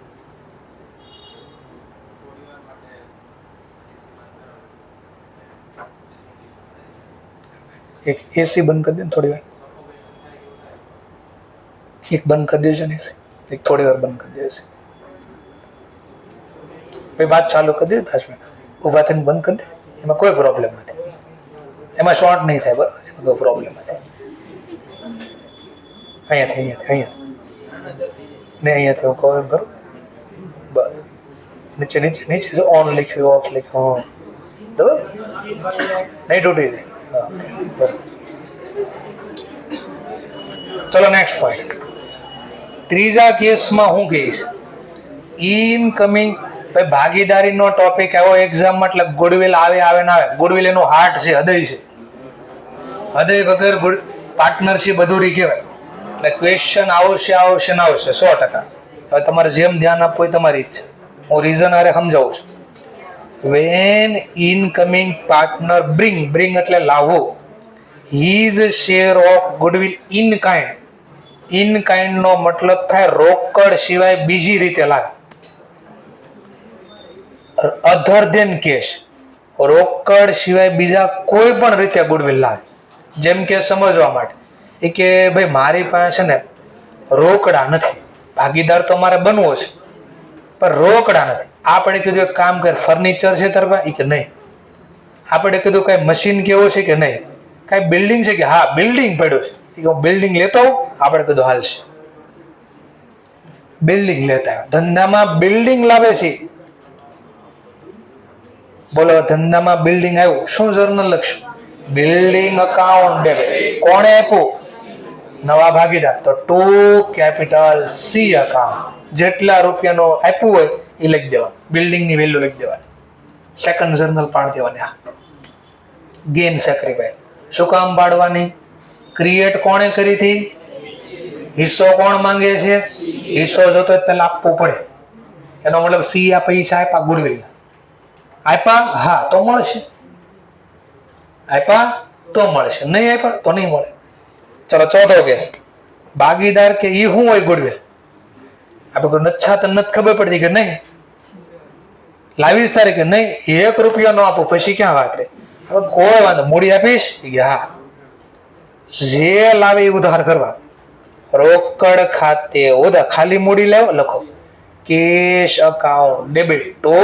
એક એસી બંધ કરી દે ને થોડી વાર. એક બંધ કરી દેજો ને એસી, એક થોડી વાર બંધ કરી દેજો. ભાઈ વાત ચાલુ કરી દે 10 મિનિટ, ઉભા થઈને બંધ કરી દે. એમાં કોઈ પ્રોબ્લેમ નથી, એમાં શોર્ટ નહીં થાય. બરાબર, એમાં કોઈ પ્રોબ્લેમ નથી. અહીંયાથી ને અહીંયાથી હું કહું એમ કરું. બસ નીચે નીચે નીચે જો ઓન લખ્યું, ઓફ લખ્યું. બરાબર, નહીં તૂટી જાય. હા, બરાબર. ચલો નેક્સ્ટ પોઈન્ટ. ત્રીજા કેસમાં હું કહીશ ઇનકમિંગ. ભાઈ ભાગીદારીનો ટોપિક આવ્યો એક્ઝામમાં એટલે ગુડવિલ આવે ના આવે. ગુડવિલ એનું હાર્ટ છે, હૃદય છે. હૃદય વગર પાર્ટનરશિપ અધૂરી કહેવાય. એટલે ક્વેશ્ચન આવશે ને આવશે 100%. હવે તમારે જેમ ધ્યાન આપવું હોય તમારી ઈચ્છા. હું રીઝન આરે સમજાવું છું. વેન ઇનકમિંગ પાર્ટનર બ્રિંગ એટલે લાવવું his share of goodwill in kind. In kind નો મતલબ થાય રોકડ સિવાય બીજી રીતે લાવે. અધર ધેન કેશ, રોકડ સિવાય બીજા કોઈ પણ રીતે ગુડવિલ લાવે. જેમ કે સમજવા માટે એ કે ભાઈ મારી પાસે છે ને રોકડા નથી, ભાગીદાર તો મારે બનવો છે પણ રોકડા નથી. આપણે કીધું એક કામ કર, ફર્નિચર છે તારા પાસે? કે નહીં. આપણે કીધું કઈ મશીન કેવું છે? કે નહીં. કઈ બિલ્ડિંગ છે? કે હા બિલ્ડિંગ પડ્યું છે. હું બિલ્ડિંગ લેતો આવું? આપણે કીધું હાલશે. બિલ્ડિંગ લેતા આવ્યા. ધંધામાં બિલ્ડિંગ લાવે છે. બોલો, ધંધામાં બિલ્ડિંગ આવ્યું, શું જર્નલ લખશું? Building account debit. કોણે આપ્યું? નવા ભાગીદાર તો ટુ કેપિટલ સી અકાઉન્ટ જેટલા રૂપિયાનો આપ્યું હોય એ લખી દેવાનું, બિલ્ડિંગની વેલ્યુ લખી દેવાની, સેકન્ડ જર્નલ પાડી દેવાની. ગેઇન સેક્રિફાઈસ શું કામ પાડવાની? ક્રિએટ કોણે કરી હતી? હિસ્સો કોણ માંગે છે? હિસ્સો જોતો પેલા આપવું પડે. એનો મતલબ સી આ પૈસા આપ્યા ગુડવિલ આપ્યા, હા તો મળશે, આપ્યા તો મળશે, નહીં આપ્યા તો નહીં મળે. ચલો ચોથો કેસ, ભાગીદાર કે ઈ શું હોય ગુડવિલ? આપણે કોઈ નચ્છા તો નથી ખબર પડતી કે નહીં લાવીશ તારે કે નહીં, 1 રૂપિયો ન આપું પછી ક્યાં વાત રહે? હવે કોઈ વાંધો, મૂડી આપીશ કે હા, જે લાવે એ ઉધાર કરવા. રોકડ ખાતે ઉધાર, ખાલી મૂડી લેવો લખો cache account debit to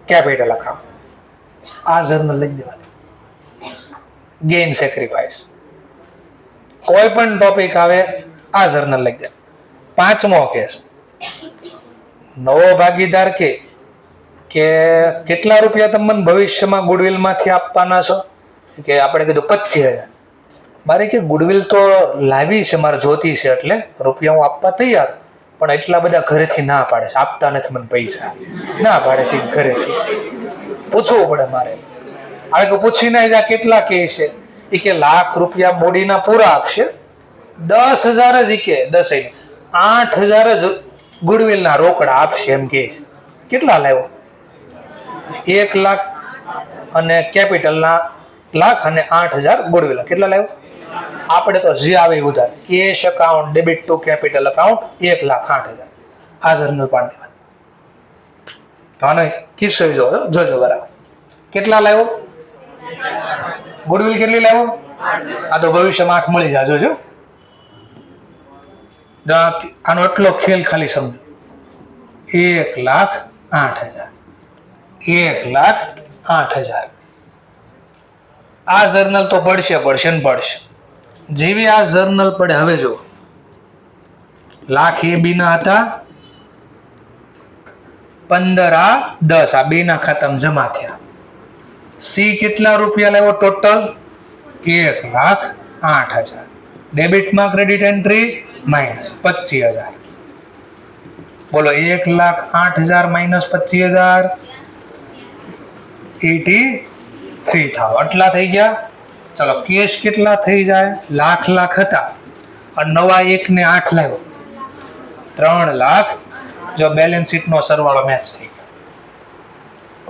capital account. આ જર્નલ લખી દેવાની. ગેઇન સેક્રિફાઈસ કોઈ પણ ટોપિક આવે આ જર્નલ લખી દે. પાંચમો કેસ, નવો ભાગીદાર કે કેટલા રૂપિયા તમને ભવિષ્યમાં ગુડવિલ માંથી આપવાના છો? કે આપણે કીધું 25,000. મારે કે ગુડવિલ તો લાવી છે, મારે જોતી છે, એટલે રૂપિયા હું આપવા તૈયાર, પણ એટલા બધા ઘરેથી ના પાડે છે, આપતા નથી મને પૈસા, ના પાડે છે ઘરેથી. પૂછવું પડે મારે. હવે કે પૂછીને જ આ કેટલા કે છે? એ કે લાખ રૂપિયા મૂડીના પૂરા આપશે, 10,000 જ કે 10 8,000 જ ગુડવિલના રોકડા આપશે એમ કે છે. કેટલા લાવ્યો? 1 લાખ અને કેપિટલના લાખ અને 8,000 ગુડવિલ. કેટલા લાવ્યો? આપણે તો જે આવે ઉધાર. Cache account debit to capital account 1,08,000. આ જર્નલ પાડી દેવાનું. કિસ્સો જોજો બરાબર. કેટલા લાવ્યો ગુડવિલ? કેટલી લાવ્યો? આ તો ભવિષ્યમાં 8 મળી જાય. જોજો આનો એટલો ખેલ ખાલી સમજો. 1,08,000. 1,08,000. આ જર્નલ તો પડશે ને પડશે. જેવી આ જર્નલ પડે, હવે જો લાખ એ બી ના હતા, 15 આ 10 આ બે ના ખાતામાં જમા થયા. સી કેટલા રૂપિયા લાવ્યો ટોટલ? 1,08,000. ડેબિટમાં credit entry -25,000. બોલો 1,08,000 -25,000 83,000. આટલા થઈ ગયા. ચલો કેશ કેટલા થઈ જાય? લાખ હતા અને નવા 1 ને 8 લાવ્યો, 3 લાખ. જો બેલેન્સ શીટ નો સરવાળો મેચ થઈ ગયો.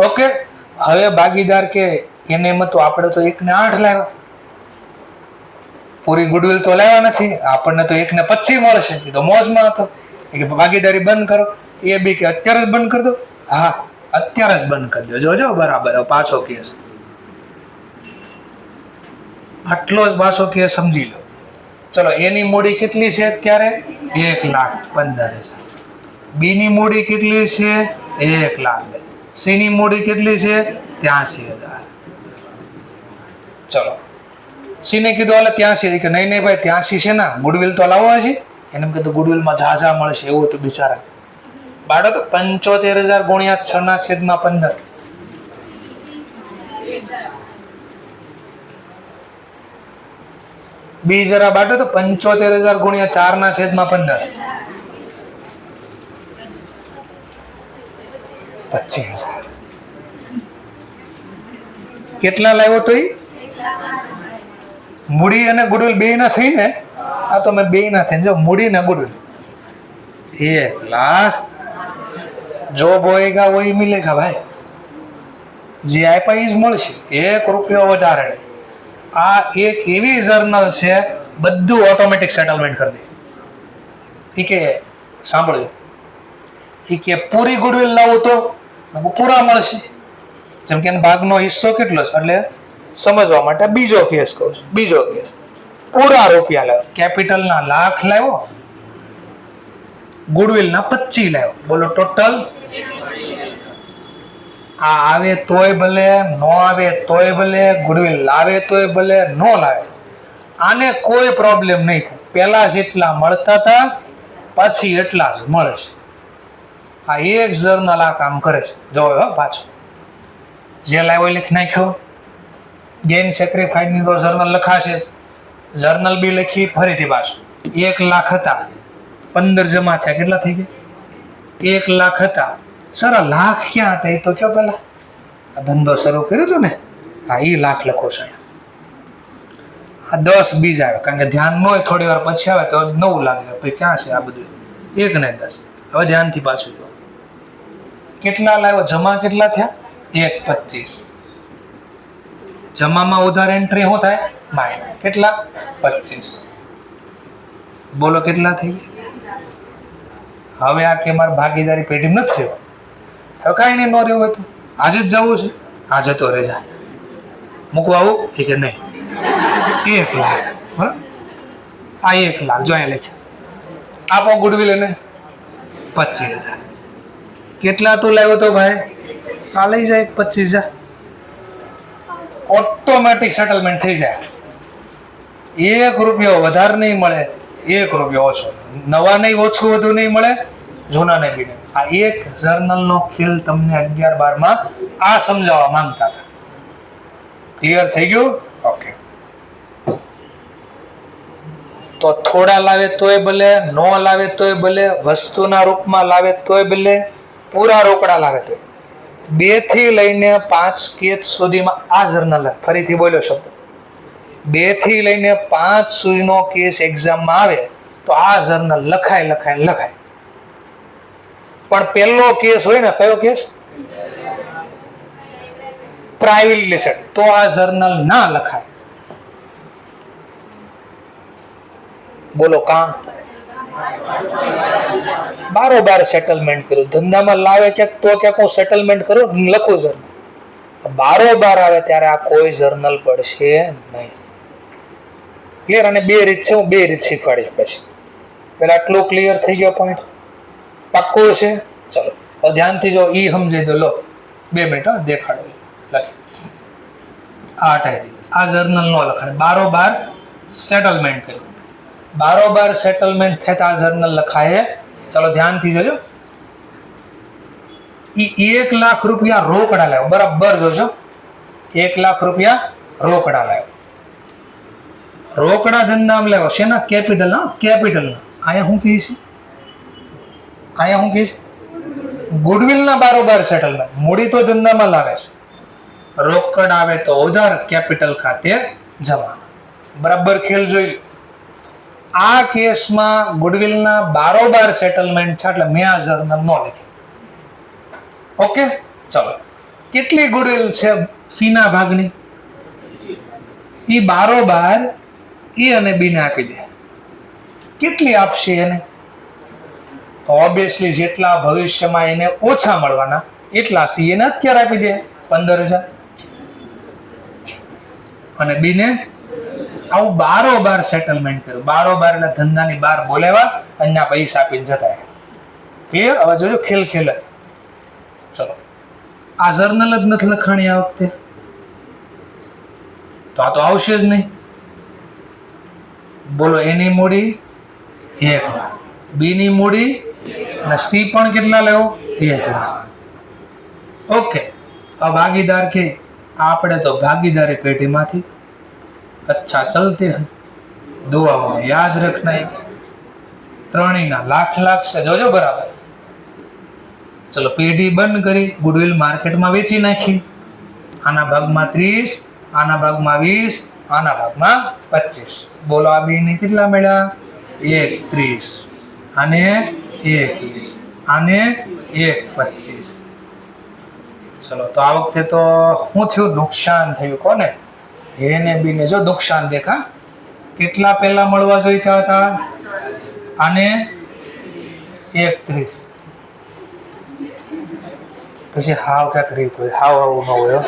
ઓકે, હવે ભાગીદાર કે એને એમ તો આપણે તો 1 ને 8 લાવ્યા, પૂરી ગુડવિલ તો લાવ્યા નથી, આપણને તો 1 ને 25 મળશે. એ તો મોજમાં હતો કે ભાગીદારી બંધ કરો. એ બી કે અત્યારે જ બંધ કરી દો. હા, અત્યારે જ બંધ કરી દો. જોજો બરાબર. પાછો કેસ, આટલો જ પાછો કેસ સમજી લો. ચલો એની મૂડી કેટલી છે અત્યારે? 1,15,000. બી ની મૂડી કેટલી છે? 1 લાખ. સી ની મૂડી કેટલી છે? 83,000. ચલો સી ને કીધું હાલે 83, કે નહીં ભાઈ 83 છે ના, ગુડવિલ તો લાવવા છે. એને કીધું ગુડવિલમાં ઝાઝા મળશે એવું તો બિચારા બાળો તો 75,000 ગુણ્યા 6/15. બી જરા બાટો તો 75,000 ગુણ્યા 4/15. 25,000. કેટલા લાવ્યો તો? મૂડી અને ગુડવિલ બે ના થઈ ને? આ તો મેં બે ના થઈને જો મૂડી ને ગુડવિલ 1 લાખ. જો બોએગા વહી મિલેગા ભાઈ. જે આપ્યા એ જ મળશે, 1 રૂપિયો વધારે. આ એક એવી જર્નલ છે બધું ઓટોમેટિક સેટલમેન્ટ કરી દે. એ કે સાંભળજો, એ કે પૂરી ગુડવિલ લાવું તો પૂરા મળશે. જેમ કે ભાગનો હિસ્સો કેટલો છે એટલે સમજવા માટે બીજો કેસ કહું છું. બીજો કેસ પૂરા રૂપિયા લાવ્યો, કેપિટલના લાખ લાવ્યો, ગુડવિલના 25 લાવ્યો. બોલો ટોટલ. આ આવે તોય ભલે, નો આવે તોય ભલે, ગુડવિલ લાવે તોય ભલે, નો લાવે, આને કોઈ પ્રોબ્લેમ નહીં થાય. પેલા જેટલા મળતા હતા પછી એટલા જ મળે છે. આ એક જર્નલ આ કામ કરે છે. જો પાછું જે લાવ્યો લખી નાખ્યો. ગેઇન સેક્રિફાઈસ ની તો જર્નલ લખાશે, જર્નલ બી લખી ફરીથી પાછું 1 લાખ હતા, 15 જમા થયા, કેટલા થઈ ગયા? 1 લાખ હતા. સર આ લાખ ક્યાં હતા એ તો કયો પેલા? આ ધંધો શરૂ કર્યો હતો ને, હા એ લાખ લખો છો. આ 10 બીજ આવે, કારણ કે ધ્યાન ન હોય થોડી વાર પછી આવે તો 9 લાગે. ભાઈ ક્યાં છે આ બધું? 1 ને 10. હવે ધ્યાનથી પાછું જો કેટલા લાવ્યો, જમા કેટલા થયા? 1.25. જમામાં ઉધાર એન્ટ્રી શું થાય? માઇનસ કેટલા? 25. બોલો કેટલા થઈ ગયા? હવે આ કે મારે ભાગીદારી પેઢી નથી રહ્યો. હવે કાંઈ નહીં, ન રહ્યું હોય તો આજે જ જવું છે, આજે તો રેજા મૂકવા આવું એ કે નહીં? 1 લાખ. આ 1 લાખ જો અહીંયા લખ્યું. આપો ગુડવિલ એને 25,000. કેટલા તું લાવ્યો તો ભાઈ? આ લઈ જાય 25,000. ઓટોમેટિક સેટલમેન્ટ થઈ જાય. 1 રૂપિયો વધારે નહીં મળે, 1 રૂપિયો ઓછો. નવા નહીં, ઓછું વધુ નહીં મળે, જૂના નહીં બી નહીં. આ એક જર્નલનો ખેલ તમને 11-12 આ સમજાવવા માંગતા હતા. ક્લિયર થઈ ગયું? ઓકે. તો થોડા લાવે તોય ભલે, નો લાવે તોય ભલે, વસ્તુના રૂપમાં લાવે તોય ભલે, પૂરા રોકડા લાવે તોય. 2 થી લઈને 5 કેસ સુધીમાં આ જર્નલ, ફરીથી બોલ્યો શબ્દ, 2 થી લઈને 5 સુધીનો કેસ એક્ઝામમાં આવે તો આ જર્નલ લખાય. પણ પહેલો કેસ હોય ને, કયો કેસ? પ્રાઇવેટ લિસ્ટેડ, તો આ જર્નલ ના લખાય. બોલો કાં? બારોબાર સેટલમેન્ટ કર્યું. ધંધામાં લાવે ક્યાંક તો ક્યાંક હું સેટલમેન્ટ કરું, લખું જર્નલ. બારોબાર આવે ત્યારે આ કોઈ જર્નલ પડશે નહીં. ક્લિયર? અને 2 રીત છે, હું 2 રીત શીખવાડીશ પછી. પેલા આટલું ક્લિયર થઈ ગયો પોઈન્ટ? પાક્કો છે? ચલો હવે ધ્યાનથી જો ઈ સમજી દો. લો 2 મિનિટ દેખાડો. લખી આ હટાવી દીધું. આ જર્નલ નો લખાય. બારોબાર સેટલમેન્ટ કર્યું. બારોબાર સેટલમેન્ટ થાય તો આ જર્નલ લખાય. ચલો ધ્યાનથી જોજો. ઈ 1 લાખ રૂપિયા રોકડા લાવ્યો. બરાબર જોજો. 1 લાખ રૂપિયા રોકડા લાવ્યો. રોકડા ધંધામાં લાવ્યો. શેના? કેપિટલ. કેપિટલના. અહીંયા શું કહીશ? ગુડવિલના બારોબાર સેટલમેન્ટ. મૂડી તો ધંધામાં લાવે છે, રોકડ આવે તો ઉધાર, કેપિટલ ખાતે જમા. બરાબર ખેલ જોઈ. આ કેસમાં ગુડવિલના બારોબાર સેટલમેન્ટ છે એટલે મેં આ જર્નલ નો લખી. ઓકે. ચલો કેટલી ગુડવિલ છે સીના ભાગની? ઈ બારોબાર એ અને બી ને આપી દે. કેટલી આપશે એને? તો ઓબ્વિયસલી જેટલા ભવિષ્યમાં એને ઓછા મળવાના એટલા સી એને અત્યારે આપી દે 15,000. અને બી ને આવું બારોબાર સેટલમેન્ટ કર્યું. બારોબાર એટલે ધંધાની બહાર બોલાવ્યા, અહીંયા પૈસા આપીને જતા. ક્લિયર? હવે જોજો ખેલ. ચલો આ જર્નલ જ નથી લખાણી આ વખતે, તો આ તો આવશે જ નહીં. બોલો એની મૂડી 1 લાખ, બી ની મૂડી અને સી પણ કેટલા લેવો? 1 લાખ. ઓકે. अब भागीदार के आपने तो भागीदारी पेटी माथी अच्छा चलते हैं, दुआ में याद रखना है त्रणी ना लाख लाख से जोजो बराबर. चलो पेटी बंद करी, गुडविल मार्केट में वेची नाखी. आना भाग में 30, आना भाग में 20, आना भाग में 25. बोलो आ बी ने कितना मिला? 1.30 आने 1.20 आने 1.25. चलो तो आ वखते तो શું થયું? નુકસાન થયું. કોને? એ ને બી ને. જો નુકસાન દેખા કેટલા પહેલા મળવા જોઈતા હતા? આને 1.30. પછી હાવ ક્યાંક રીત હોય, હાવ આવું ન હોય.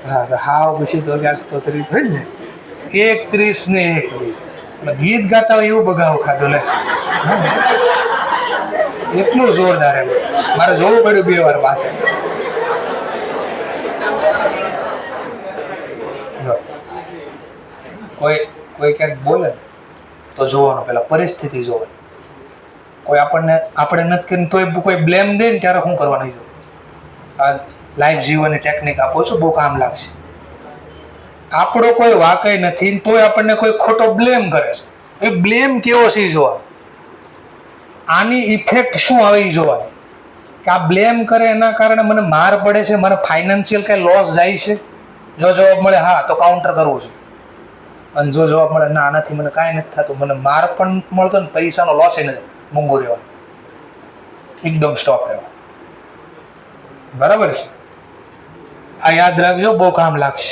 હા હાવ પછી તો ક્યાંક તો રીત હોય ને. 1.30 ને 1.20 ગીત ગાતા હોય એવું બગાવ ખાધો લે. એટલું જોરદાર એમ મારે જોવું પડ્યું 2 વાર પાસે. કોઈ ક્યાંક બોલે તો જોવાનું, પેલા પરિસ્થિતિ જોવાની. કોઈ આપણે નથી કરીને તોય કોઈ બ્લેમ દે ને ત્યારે શું કરવાનું? જો આ લાઈફ જીવવાની ટેકનિક આપો છો, બહુ કામ લાગશે. આપણો કોઈ વાકઈ નથી તોય આપણને કોઈ ખોટો બ્લેમ કરે છે, એ બ્લેમ કેવો છે એ જોવા, આની ઇફેક્ટ શું આવે એ જોવા, કે આ બ્લેમ કરે એના કારણે મને માર પડે છે, મને ફાઇનાન્શિયલ કઈ લોસ જાય છે. જો જવાબ મળે હા તો કાઉન્ટર કરવું છે, અને જો જવાબ મળે ના આનાથી મને કાંઈ નથી થતું, મને માર પણ મળતો ને પૈસાનો લોસ એ નથી, મોંઘું રહેવાનું, એકદમ સ્ટોપ રહેવા. બરાબર છે, આ યાદ રાખજો, બહુ કામ લાગશે.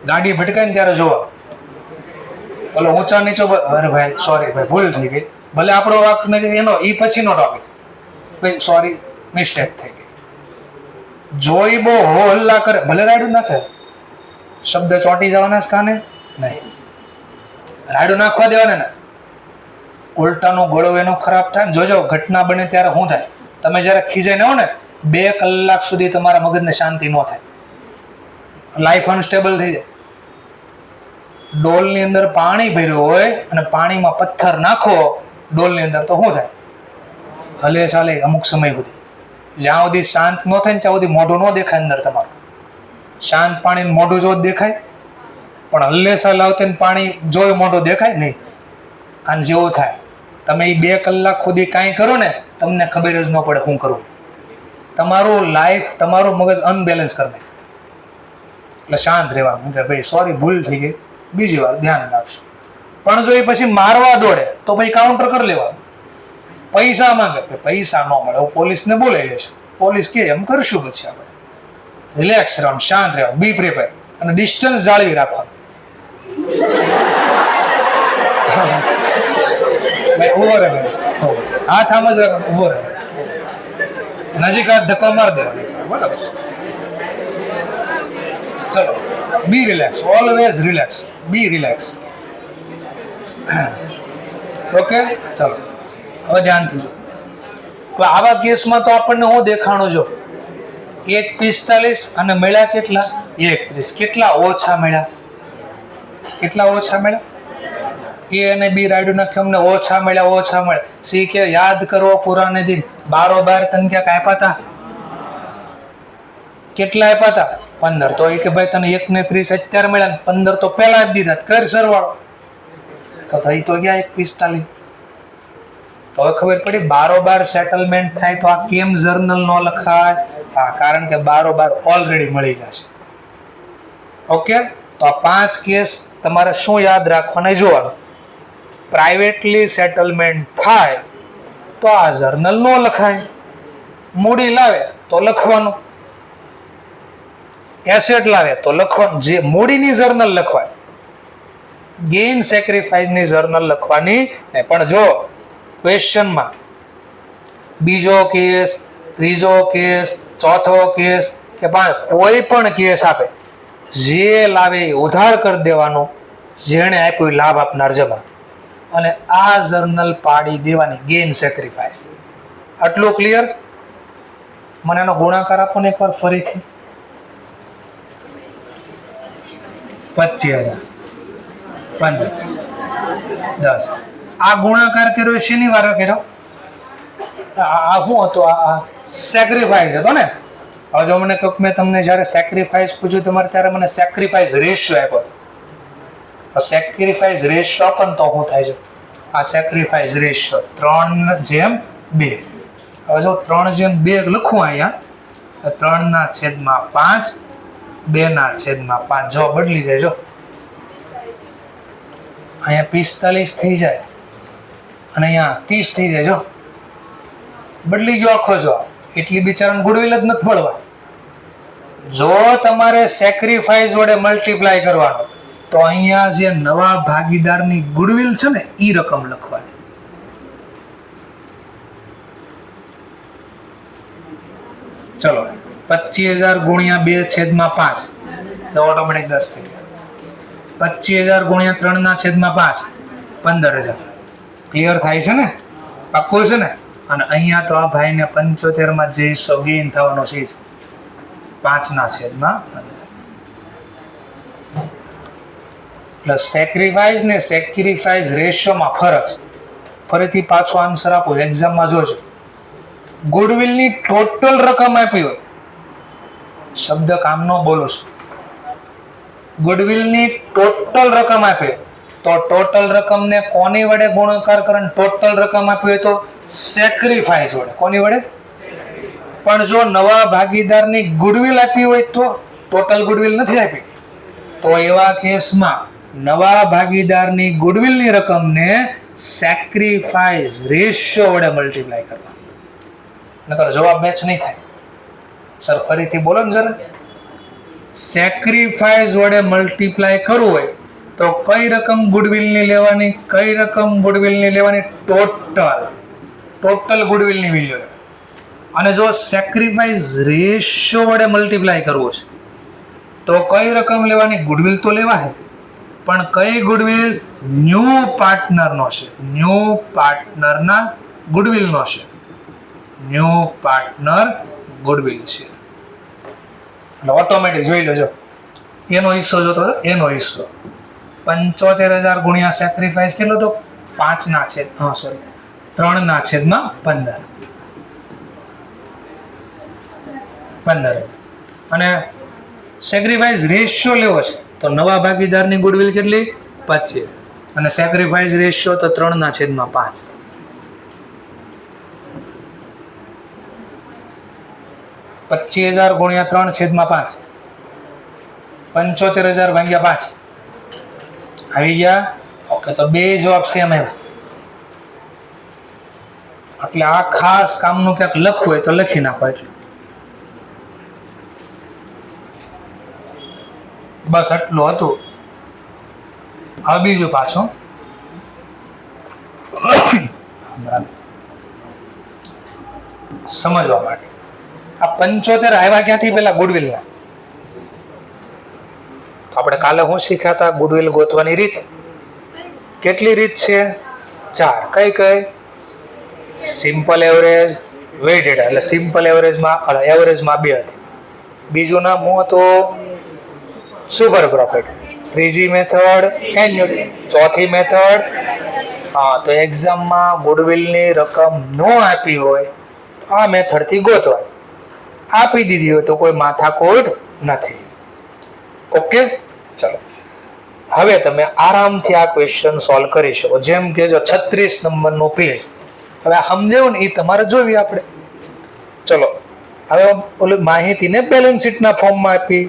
ગાડી ભટકાય ને ત્યારે જોવા, બોલો ઊંચા નીચો, અરે ભાઈ સોરી ભાઈ ભૂલ થઈ ગઈ, ભલે આપણો વાક એનો એ પછીનો ટોપિક, ભાઈ સોરી મિસ્ટેક થઈ ગઈ. જોઈ બહુ હોલ્લા કરે, ભલે રાયડું નાખે, શબ્દ ચોંટી જવાના જ કાને નહીં, રાયડું નાખવા દેવાને ને, ઉલટાનો ગળો એનો ખરાબ થાય ને. જોજો ઘટના બને ત્યારે શું થાય, તમે જ્યારે ખીજાઈને આવો ને 2 કલાક સુધી તમારા મગજને શાંતિ ન થાય, લાઈફ અનસ્ટેબલ થઈ જાય. ડોલની અંદર પાણી ભર્યું હોય અને પાણીમાં પથ્થર નાખો ડોલની અંદર તો શું થાય, હલે ચાલે અમુક સમય સુધી. જ્યાં સુધી શાંત ન થાય ને ત્યાં સુધી મોઢું ન દેખાય અંદર તમારું. શાંત પાણી મોઢું જો દેખાય, પણ હલ્લે ચાલે આવતી પાણી જોઈ મોઢું દેખાય નહીં. આને જેવું થાય, તમે એ 2 કલાક સુધી કાંઈ કરો ને તમને ખબર જ ન પડે શું કરવું. તમારું લાઈફ, તમારું મગજ અનબેલેન્સ કરી નાખે. એટલે શાંત રહેવાનું કે ભાઈ સોરી ભૂલ થઈ ગઈ, બીજી વાર ધ્યાન રાખશું. પણ જો એ પછી મારવા દોડે તો પછી કાઉન્ટર કરી લેવાનું. પૈસા માંગે, પૈસા ન મળે, હું પોલીસને બોલાવી લેશે, પોલીસ કે એમ કરશું. પછી આપણે રિલેક્સ રહેવાનું, શાંત રહેવાનું, બી પ્રિપેર, અને ડિસ્ટન્સ જાળવી રાખવાનું. ભાઈ ઉભો રહે, ભાઈ હાથ આમ જ રાખવાનું, ઉભો રહે, નજીક હાથ ધક્કો મારી દેવાનો. બરાબર, ચલો બી રિલેક્સ, ઓલવેઝ રિલેક્સ, બી રિલેક્સ. ઓકે ચલો હવે ધ્યાનથી જો. આવા કેસમાં તો આપણને હું દેખાણું જો 1:45 અને મળ્યા કેટલા 31. કેટલા ઓછા મળ્યા, કેટલા ઓછા મળ્યા? એ અને બી રાયડું નાખે અમને ઓછા મળ્યા, ઓછા મળ્યા. સી કે યાદ કરો પુરાને દિન, 12 તને ક્યાંક આપ્યા હતા, કેટલા આપ્યા હતા 15. તો એ કે ભાઈ તને 1 ને 30 અત્યારે મળ્યા, 15 તો પહેલા આપી દીધા, કર સરવાળો. તો થઈ તો ગયા 1:45. તો હવે ખબર પડી 12 સેટલમેન્ટ થાય તો આ કેમ જર્નલ ન લખાય? હા, કારણ કે 12 ઓલરેડી મળી જશે. ઓકે, તો આ 5 કેસ તમારે શું યાદ રાખવાના જોવાનું. પ્રાઇવેટલી સેટલમેન્ટ થાય તો આ જર્નલ ન લખાય, મૂડી લાવે તો લખવાનું, એસેટ લાવે તો લખવાનું. જે મૂડીની જર્નલ લખવાય, ગેઇન સેક્રિફાઈસની જર્નલ લખવાની નહીં. પણ જો ક્વેશ્ચનમાં બીજો કેસ, ત્રીજો કેસ, ચોથો કેસ કે કોઈ પણ કેસ આપે, જે લાવે એ ઉધાર કરી દેવાનો, જેણે આપ્યું લાભ આપનાર જમા, અને આ જર્નલ પાડી દેવાની, ગેઇન સેક્રિફાઈસ. આટલું ક્લિયર? મને એનો ગુણાકાર આપો ને એકવાર ફરીથી. 25,000, 15, 10. આ ગુણાકાર કર્યો શનિવારે કર્યો. આ શું હતું? આ સેક્રિફાઈસ હતો ને. હવે જો મને કહું, મેં તમને જ્યારે સેક્રિફાઈસ પૂછ્યું તમારે, ત્યારે મને સેક્રિફાઈસ રેશિયો આપ્યો હતો. સેક્રિફાઈસ રેશિયો પણ તો શું થાય છે? આ સેક્રિફાઈસ રેશિયો 3:2. હવે જો 3:2 લખું અહીંયા, 3/5, 2/5. જો બદલી જાય, જો અહીંયા 45 થઈ જાય અને અહીંયા 30 થઈ જાય. જો બદલી ગયો આખો. જો એટલી બિચારાને ગુડવિલ જ નથી મળવા. જો તમારે સેક્રિફાઈસ વડે મલ્ટીપ્લાય કરવાનો, તો અહીંયા જે નવા ભાગીદારની ગુડવિલ છે ને એ રકમ લખવાની. ચલો 25,000 ગુણ્યા 2/5 તો ઓટોમેટિક 10 થઈ ગયા. 25,000 ગુણ્યા 3/5 15,000. ક્લિયર થાય છે ને? પાક્કું છે ને? અને અહીંયા તો આ ભાઈને 75 જે હિસ્સો ગેઇન થવાનો છે 5/15. એટલે સેક્રિફાઈસ ને સેક્રિફાઈસ રેશિયોમાં ફરક. ફરીથી પાછો આન્સર આપો, એક્ઝામમાં જોજો. ગુડવિલની ટોટલ રકમ આપી હોય, શબ્દ કામ ન બોલું છું, ગુડવિલની ટોટલ રકમ આપે તો ટોટલ રકમને કોની વડે ગુણાકાર કરે? ટોટલ રકમ આપી હોય તો સેક્રિફાઈસ વડે. કોની વડે? પણ જો નવા ભાગીદારની ગુડવિલ આપી હોય તો ટોટલ ગુડવિલ નથી આપી, તો એવા કેસમાં નવા ભાગીદારની ગુડવિલની રકમને સેક્રિફાઈસ રેશિયો વડે મલ્ટીપ્લાય કરવા, નકર જવાબ મેચ નહીં થાય. સર ફરીથી બોલો ને જરા. સેક્રિફાઈસ વડે મલ્ટીપ્લાય કરવું હોય તો કઈ રકમ ગુડવિલની લેવાની? કઈ રકમ ગુડવિલની લેવાની? ટોટલ ગુડવિલની વેલ્યુ. અને જો સેક્રિફાઈસ રેશિયો વડે મલ્ટીપ્લાય કરવો છે તો કઈ રકમ લેવાની? ગુડવિલ તો લેવા છે, પણ કઈ ગુડવિલ? ન્યૂ પાર્ટનરનો છે, ન્યૂ પાર્ટનરના ગુડવિલનો છે, ન્યૂ પાર્ટનર ગુડવિલ છે. એટલે ઓટોમેટિક જોઈ લેજો, એનો હિસ્સો જોતો એનો હિસ્સો 75,000 ગુણ્યા સેક્રિફાઈસ કેટલો તો 3/15 અને સેક્રિફાઈસ રેશિયો લેવો છે તો નવા ભાગીદારની ગુડવિલ કેટલી? 25 અને સેક્રિફાઈસ રેશિયો તો 3/5. 25,000 ગુણ્યા 3/5 75,000 ભાગ્યા 5 આવી ગયા. ઓકે, તો બે જવાબ સેમ આવ્યા. એટલે આ ખાસ કામનું ક્યાંક લખવું હોય તો લખી નાખો. એટલે બસ આટલું હતું. હવે બીજું પાછું સમજવા માટે. આ 75 આવ્યા ક્યાંથી? પેલા ગુડવિલના. આપણે કાલે શું શીખ્યા હતા? ગુડવિલ ગોતવાની રીત. કેટલી રીત છે? 4. કઈ કઈ? Simple average, weighted. એટલે સિમ્પલ એવરેજમાં 2 હતી. બીજું નામ શું હતું? Super profit. ત્રીજી મેથડ એન્યુઅલ. ચોથી મેથડ તો એક્ઝામમાં ગુડવિલની રકમ ન આપી હોય આ મેથડથી ગોતવાની, આપી દીધી હોય તો કોઈ માથાકૂટ નથી. ઓકે, ચલો હવે તમે આરામથી આ ક્વેશ્ચન સોલ્વ કરી શકો. જેમ કે જો 36 નંબરનું પેજ હવે સમજાવું ને એ તમારે જોવી આપણે. ચલો હવે ઓલી માહિતીને બેલેન્સ શીટના ફોર્મમાં આપી.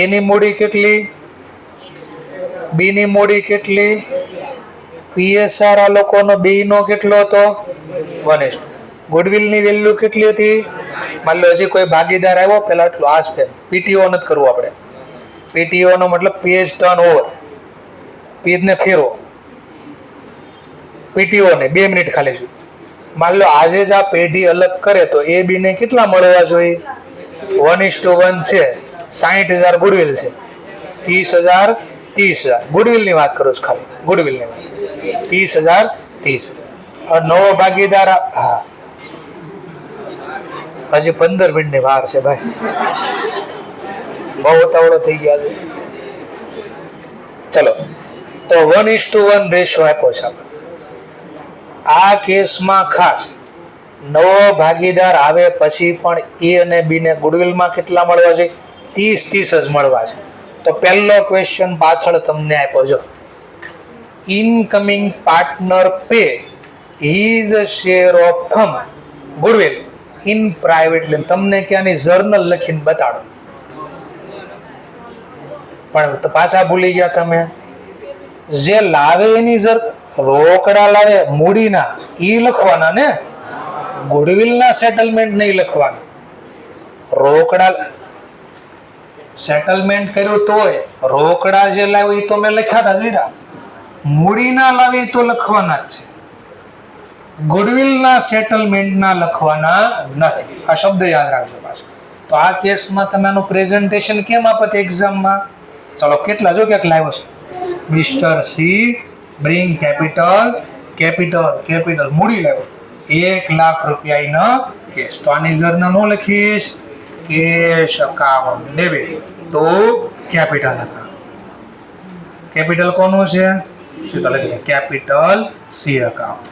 એની મૂડી કેટલી? બીની મૂડી કેટલી? પીએસઆર આ લોકોનો બીનો કેટલો હતો? 1:. ગુડવિલની વેલ્યુ કેટલી હતી? માની લો હજી કોઈ ભાગીદાર આવ્યો, પેલા એટલું આ સ્પેન પીટીઓ નથી કરવું આપણે. પીટીઓ નો મતલબ પેજ ટર્ન ઓવર, પેજને ફેરવો. પીટીઓ ને 2 મિનિટ ખાલી જોઈએ. માની લો આજે જ આ પેઢી અલગ કરે તો એ બી ને કેટલા મળવા જોઈએ? 1:1 છે. 60,000 ગુડવિલ છે. 30,000 ગુડવિલની વાત કરું છું, ખાલી ગુડવિલની વાત. 30,030. નવો ભાગીદાર. હા, હજી 15 મિનિટની વાર છે ભાઈ, બહુ ઉતાવળો થઈ ગયા છે. ચલો, તો 1:1 રેશિયો આપ્યો છે આપણે. આ કેસમાં ખાસ નવો ભાગીદાર આવે પછી પણ એ અને બી ને ગુડવિલમાં કેટલા મળવા છે? 30 જ મળવા છે. તો પહેલો ક્વેશ્ચન પાછળ તમને આપ્યો જો, incoming partner pay his share of firm goodwill in private limited. તમને ક્યાંની જર્નલ લખીને બતાડો, પણ પાછા ભૂલી ગયા તમે. જે લાવે એની રોકડા લાવે મૂડીના ઈ લખવાના ને, ગુડવિલના સેટલમેન્ટ નહીં લખવાના. રોકડા સેટલમેન્ટ કર્યું તોય રોકડા જે લાવ્યો એ તો મેં લખ્યા હતા જોયા. મૂડીના લાવે તો લખવાના જ છે, ગુડવિલના સેટલમેન્ટના લખવાના નથી. આ શબ્દ યાદ રાખજો પાછું. તો આ કેસમાં તમે આનું પ્રેઝન્ટેશન કેમ આપત એક્ઝામમાં? ચલો કેટલા જો ક્યાંક લાવ્યો છે. મિસ્ટર સી બ્રિંગ કેપિટલ મૂડી લાવ્યો 1 લાખ રૂપિયાનો કેસ. તો આની જર્નલ હું લખીશ? કેશ અકાઉન્ટ ડેબિટ તો કેપિટલ અકાઉન્ટ. કેપિટલ કોનું છે? Capital C account.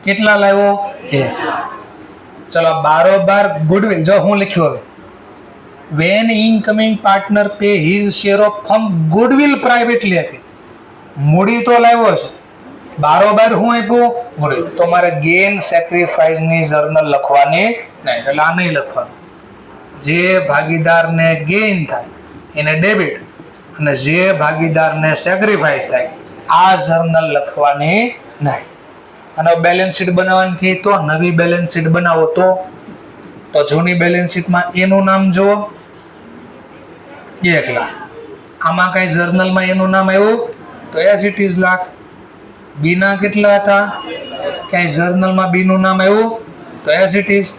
કેટલા લાવ્યો? 1. ચલો બારોબાર ગુડવિલ જો હું લખ્યું હવે, when incoming partner pay his share of firm goodwill privately આપી. મૂડી તો લાવ્યો છે, બારોબાર હું આપ્યું મૂડી, તો મારે ગેઇન સેક્રિફાઈસ ની જર્નલ લખવાની નહીં, એટલે આ નહીં લખવાનું. જે ભાગીદારને ગેઇન થાય એને ડેબિટ, અને જે ભાગીદારને સેક્રિફાઈસ થાય આ જર્નલ લખવાની નહીં. અને બેલેન્સ શીટ બનાવવાની કહી તો નવી બેલેન્સ શીટ બનાવો તો જૂની બેલેન્સ શીટમાં એનું નામ જુઓ 1 લાખ, આમાં કઈ જર્નલમાં એનું નામ આવ્યું તો એઝ ઇટ ઇઝ લાખ. બી ના કેટલા હતા, ક્યાંય જર્નલમાં બી નું નામ આવ્યું તો એઝ ઇટ ઇઝ.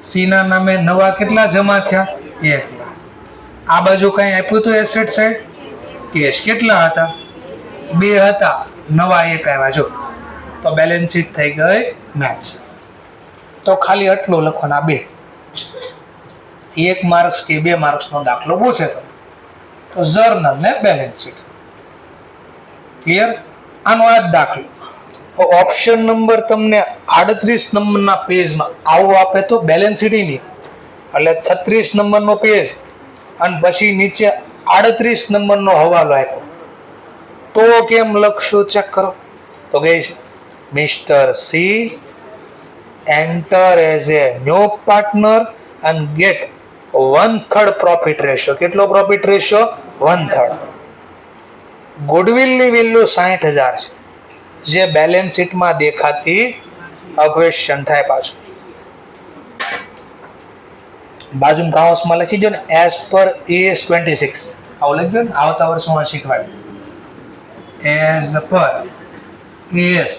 સી ના નામે નવા કેટલા જમા થયા 1 લાખ. આ બાજુ કઈ આપ્યું તો એસેટ સાઈડ, કેશ કેટલા હતા 2 હતા, નવા 1 આવ્યા. જો તો બેલેન્સ શીટ થઈ ગઈ મેચ. તો ખાલી આટલું લખવાના 2, 1 માર્ક્સ કે 2 માર્ક્સનો દાખલો પૂછે તો જર્નલ ને બેલેન્સ શીટ. ક્લિયર? આનો આ જ દાખલો. ઓપ્શન નંબર તમને 38 નંબરના પેજમાં આવું આપે તો બેલેન્સ શીટ નહીં, એટલે 36 નંબરનો પેજ અને પછી નીચે 38 નંબરનો હવાલો આપ્યો તો કેમ લખશો ચેક કરો. તો ગઈ છે mister C enter as a new partner and get 1/3 profit ratio. કેટલો profit ratio? 1/3. ગુડવિલ ની વેલ્યુ 60,000 છે, જે બેલેન્સ શીટમાં દેખાતી ક્વેશ્ચન થાય. પાછું બાજુમાં કાઉન્સમાં લખી દો ને as per AS 26, આવું લખજો ને, આવતા વર્ષમાં શીખવાડ્યું as per AS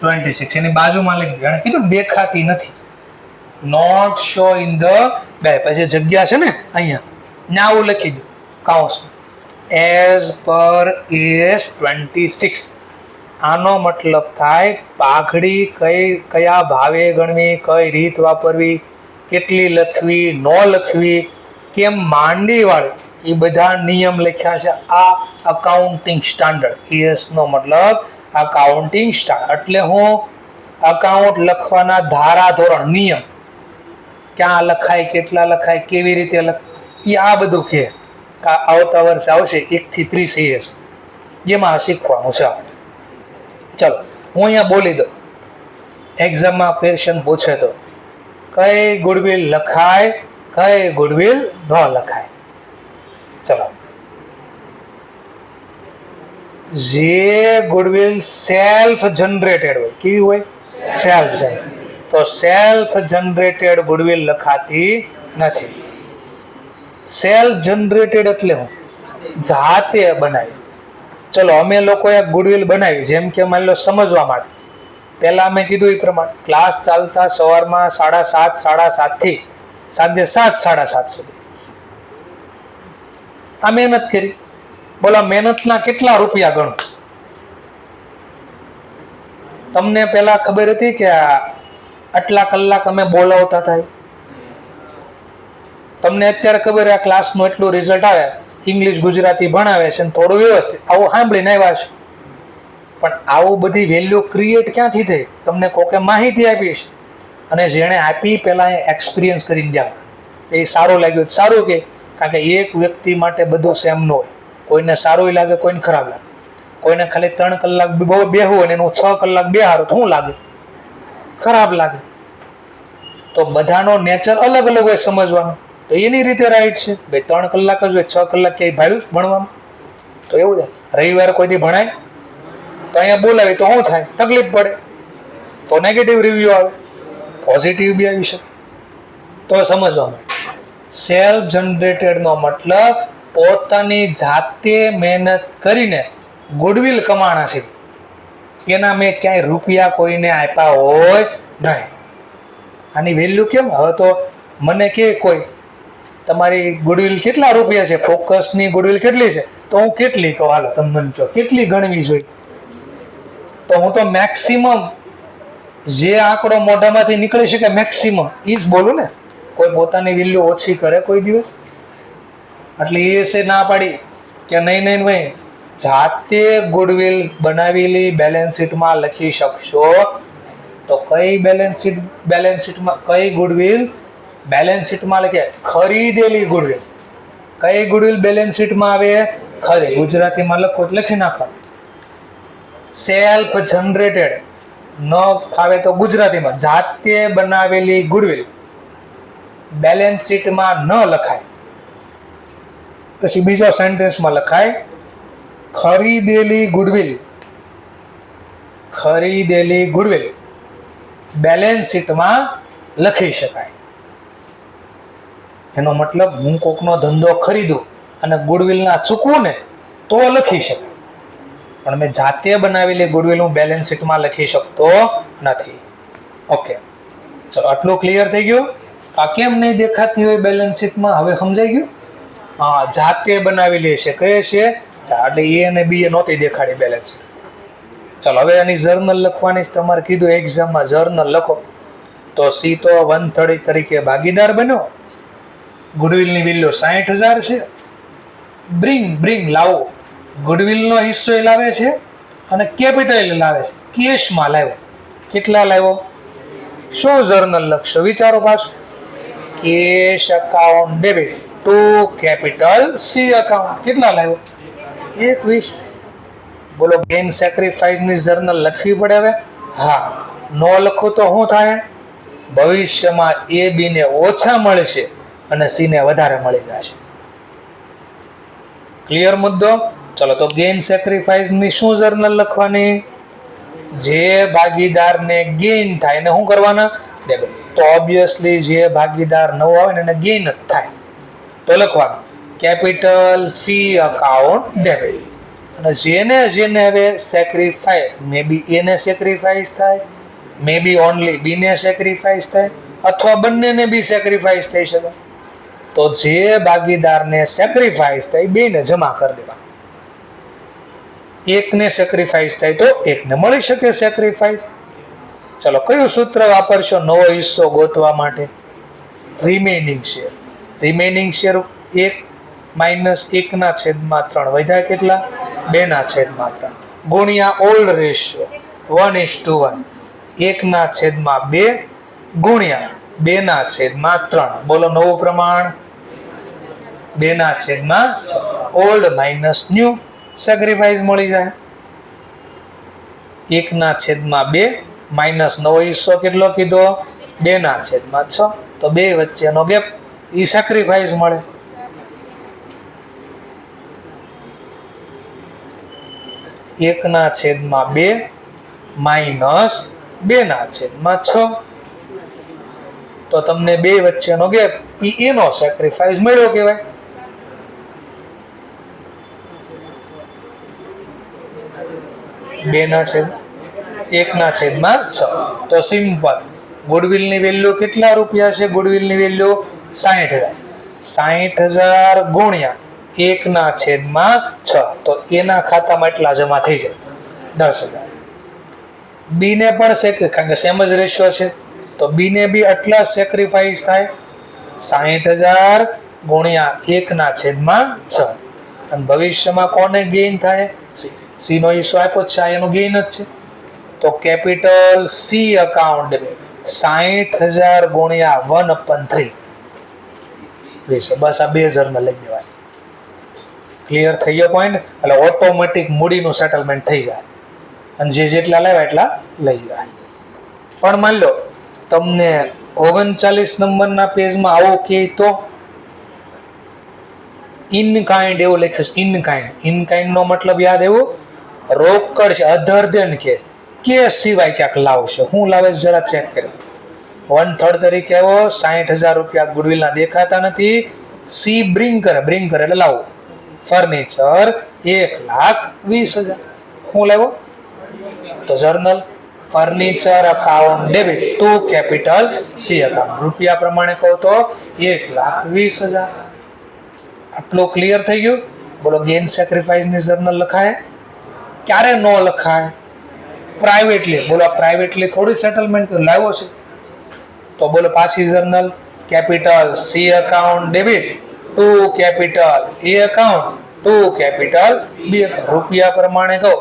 26 એની બાજુમાં લખી દો. એને કીધું દેખાતી નથી, નોટ શો ઇન ધ બે, પછી જગ્યા છે ને અહીંયા ને આવું લખી દો કાઉન્સમાં as per AS 26. આનો મતલબ થાય પાઘડી કયા ભાવે ગણવી, કઈ રીત વાપરવી, કેટલી લખવી, ન લખવી, કેમ માંડી વાળી, એ બધા નિયમ લખ્યા છે. આ અકાઉન્ટિંગ સ્ટાન્ડર્ડ, AS નો મતલબ અકાઉન્ટિંગ સ્ટાન્ડર્ડ, એટલે હું અકાઉન્ટ લખવાના ધારા ધોરણ નિયમ, ક્યાં લખાય, કેટલા લખાય, કેવી રીતે લખાય, એ આ બધું કે આવતા વર્ષે આવશે 1 થી 30 AS, જેમાં શીખવાનું છે આપણે. ચલો હું અહીંયા બોલી દઉં, એક્ઝામમાં ક્વેશ્ચન પૂછે તો કઈ ગુડવિલ લખાય, કઈ ગુડવિલ ન લખાય. ચલો, જે ગુડવિલ સેલ્ફ જનરેટેડ હોય, કેવી હોય? Self generated. તો સેલ્ફ જનરેટેડ ગુડવિલ લખાતી નથી. સેલ્ફ જનરેટેડ એટલે હું જાતે બનાવી. ચલો અમે લોકોએ ગુડવિલ બનાવી, જેમ કે માની લો સમજવા માટે, પહેલા મેં કીધું એ પ્રમાણે ક્લાસ ચાલતા સવારમાં 7:30 7:30 થી સાંજે 7 7:30 સુધી આ મહેનત કરી. બોલો મહેનતના કેટલા રૂપિયા ગણો? તમને પહેલા ખબર હતી કે આટલા કલાક અમે બોલાવતા થાય? તમને અત્યારે ખબર આ ક્લાસનું એટલું રિઝલ્ટ આવે, ઇંગ્લિશ ગુજરાતી ભણાવે છે ને થોડું વ્યવસ્થિત, આવું સાંભળીને આવ્યા છે. પણ આવું બધી વેલ્યુ ક્રિએટ ક્યાંથી થઈ? તમને કોકે માહિતી આપી છે, અને જેણે આપી પહેલાં એક્સપિરિયન્સ કરીને જાઓ. એ સારું લાગ્યું સારું કે, કારણ કે એક વ્યક્તિ માટે બધું સેમ ન હોય. કોઈને સારું લાગે, કોઈને ખરાબ લાગે. કોઈને ખાલી 3 કલાક બહુ બેહવું અને એનું 6 કલાક બેહારું તો શું લાગે? ખરાબ લાગે. તો બધાનો નેચર અલગ અલગ હોય સમજવાનો. તો એની રીતે રાઈટ છે ભાઈ, 3 કલાક જ હોય, 6 કલાક ક્યાંય ભાડ્યું ભણવાનું? તો એવું થાય. રવિવારે કોઈ દી ભણાય તો અહીંયા બોલાવી તો શું થાય? તકલીફ પડે, તો નેગેટિવ રિવ્યુ આવે, પોઝિટિવ બી આવી શકે. તો સમજવાનું સેલ્ફ જનરેટેડનો મતલબ પોતાની જાતે મહેનત કરીને ગુડવિલ કમાણા છે, એના મેં ક્યાંય રૂપિયા કોઈને આપ્યા હોય નહીં. આની વેલ્યુ કેમ? હવે તો મને કે કોઈ તમારી ગુડવિલ કેટલા રૂપિયા છે, ફોકસની ગુડવિલ કેટલી છે, તો હું કેટલી કહું? હાલો તમે મને કહો કેટલી ગણવી જોઈએ? તો હું તો મેક્સિમમ જે આંકડો મોઢામાંથી નીકળી શકે મેક્સિમમ એ જ બોલું ને. કોઈ પોતાની વેલ્યુ ઓછી કરે કોઈ દિવસ? એટલે એ છે ના પાડી કે નહીં નહીં ભાઈ, જાતે ગુડવિલ બનાવેલી બેલેન્સ શીટમાં લખી શકશો. તો કઈ બેલેન્સ શીટમાં કઈ ગુડવિલ બેલેન્સ શીટમાં લખે? ખરીદેલી ગુડવિલ. કઈ ગુડવિલ બેલેન્સ શીટમાં આવે? ખરી. ગુજરાતીમાં લખો લખી નાખો. સેલ્ફ જનરેટેડ, ન ફાવે તો ગુજરાતીમાં જાતે બનાવેલી ગુડવિલ બેલેન્સ શીટમાં ન લખાય. પછી બીજો સેન્ટેન્સમાં લખાય ખરીદેલી ગુડવિલ બેલેન્સ શીટમાં લખી શકાય. એનો મતલબ હું કોકનો ધંધો ખરીદું અને ગુડવિલના ચૂકવું ને તો લખી શકાય, પણ મેં જાતે બનાવેલી ગુડવિલ હું બેલેન્સ શીટમાં લખી શકતો નથી. ઓકે, ચલો આટલું ક્લિયર થઈ ગયું. આ કેમ નહીં દેખાતી હોય બેલેન્સ શીટમાં, હવે સમજાઈ ગયું? હા, જાતે બનાવેલી છે. કઈ છે? એટલે એ અને બી એ નહોતી દેખાડી બેલેન્સ શીટ. ચલો હવે આની જર્નલ લખવાની છે. તમારે કીધું એક્ઝામમાં જર્નલ લખો, તો સી તો 1/3 તરીકે ભાગીદાર બન્યો. ગુડવિલની વેલ્યુ 60,000 છે. બ્રિંગ લાવો, ગુડવિલનો હિસ્સો એ લાવે છે અને કેપિટલ લાવે છે. કેશમાં લાવ્યો. કેટલા લાવ્યો? શું જર્નલ લખશો? વિચારો પાછું. Cache account debit to capital C account. કેટલા લાવ્યો? 21. બોલો, ગેઇન સેક્રિફાઈસ ની જર્નલ લખવી પડે હવે? હા. નો લખો તો શું થાય? ભવિષ્યમાં એ બી ને ઓછા મળશે અને સી ને વધારે મળી જશે. ક્લિયર મુદ્દો? ચલો, તો ગેઇન સેક્રિફાઈસ ની શું જર્નલ લખવાની? જે ભાગીદારને ગેઇન થાય એને શું કરવાના? ડેબિટ. તો ઓબ્વિયસલી જે ભાગીદાર નવો આવે ને એને ગેઇન જ થાય, તો લખવાનું કેપિટલ સી અકાઉન્ટ ડેબિટ. અને જેને હવે સેક્રિફાઈ, મે બી એને સેક્રિફાઈસ થાય, મે બી ઓનલી બી ને સેક્રિફાઈસ થાય, અથવા બંનેને બી સેક્રિફાઈસ થઈ શકે. તો જે ભાગીદારને સેક્રિફાઈસ થાય બેને જમા કરી દેવા. એકને સેક્રિફાઈસ થાય તો એકને મળી શકે સેક્રિફાઈસ. ચલો, કયું સૂત્ર વાપરશો નવો હિસ્સો ગોતવા માટે? Remaining share. Remaining share 1 minus 1/3 વધ્યા કેટલા? 2/3 ગુણ્યા ઓલ્ડ રેશિયો 1:1 1/2 ગુણ્યા 2/3. બોલો નવું પ્રમાણ 2/6. ઓલ્ડ માઇનસ ન્યુ સેક્રિફાઈસ મળી જાય. 1/2 માઇનસ નવો હિસ્સો કેટલો કીધો? 2/6. તો બે વચ્ચેનો ગેપ એ સેક્રિફાઈસ મળે. એક ના છેદમાં 2 માઇનસ 2/6. તો તમને બે વચ્ચેનો ગેપ એનો સેક્રિફાઈસ મળ્યો કહેવાય. એક ના છેદમાં 6. તો સિમ્પલ. ગુડવિલની વેલ્યુ કેટલા રૂપિયા છે? ગુડવિલની વેલ્યુ 60,000. 60,000 ગુણ્યા 1/6. તો એના ખાતામાં એટલા જમા થઈ જાય 10,000. બી ને પણ કારણ કે સેમ જ રેશિયો છે, તો બી ને બી આટલા સેક્રિફાઈસ થાય. 60,000 ગુણ્યા 1/6. અને ભવિષ્યમાં કોને ગેઇન થાય? સી નો હિસ્સો આપ્યો છે, એનો ગેઇન જ છે. તો કેપિટલ સી અકાઉન્ટ 60,000 ગુણ્યા 1/3. બસ આ બે જર્નલ લઈ દેવાય. ક્લિયર થઈ ગયો પોઈન્ટ? એટલે ઓટોમેટિક મૂડીનું સેટલમેન્ટ થઈ જાય અને જે જેટલા લેવા એટલા લઈ જાય. પણ માન લો તમને 39 નંબરના પેજમાં આવો કે તો ઇન કાઇન્ડ એવું લખ્યું છે. ઇન કાઇન્ડ નો મતલબ યાદ એવું રોકડ છે, અધર દેન કે સિવાય ક્યાંક લાવશે. હું લાવે જરા ચેક કર્યો. 1/3 તરીકે આવો 60,000 રૂપિયા ગુડવિલના દેખાતા નથી. સી બ્રિંગ કરે એટલે લાવો ફર્નિચર 1,20,000. હું લેવો? તો journal furniture account debit to capital C account. રૂપિયા પ્રમાણે કહો તો 1,20,000. આટલું ક્લિયર થઈ ગયું? બોલો, ગેઇન સેક્રિફાઈસ ની જર્નલ લખાય? ક્યારે નો લખાય? પ્રાઇવેટલી. બોલો, પ્રાઇવેટલી થોડી સેટલમેન્ટ લાવ્યો છે. તો બોલો પાછી journal capital C account debit to capital A account to capital B account. રૂપિયા પ્રમાણે કહો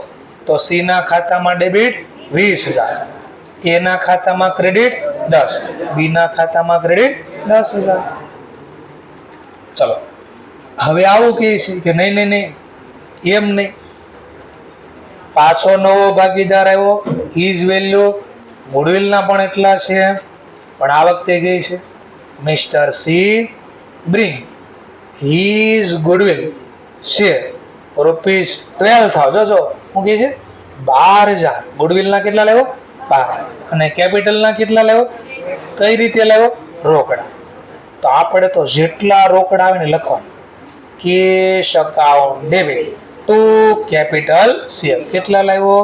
તો સી ના ખાતામાં ડેબિટ 20,000, એ ના ખાતામાં ક્રેડિટ 10, બી ના ખાતામાં ક્રેડિટ 10,000. ચલો હવે આવું કહે છે કે નહીં એમ નહીં. પાછો નવો ભાગીદાર આવ્યો, ઈઝ વેલ્યુ ગુડવિલના પણ એટલા છે, પણ આ વખતે ગઈ છે mister C bring his goodwill share ₹12,000. જો શું કહે છે 12,000. ગુડવિલના કેટલા લેવો 12, અને કેપિટલના કેટલા લેવો, કઈ રીતે લેવો, રોકડા. તો આપણે તો જેટલા રોકડા આવે ને લખવાનું, cash account debit to capital share. કેટલા લાવ્યો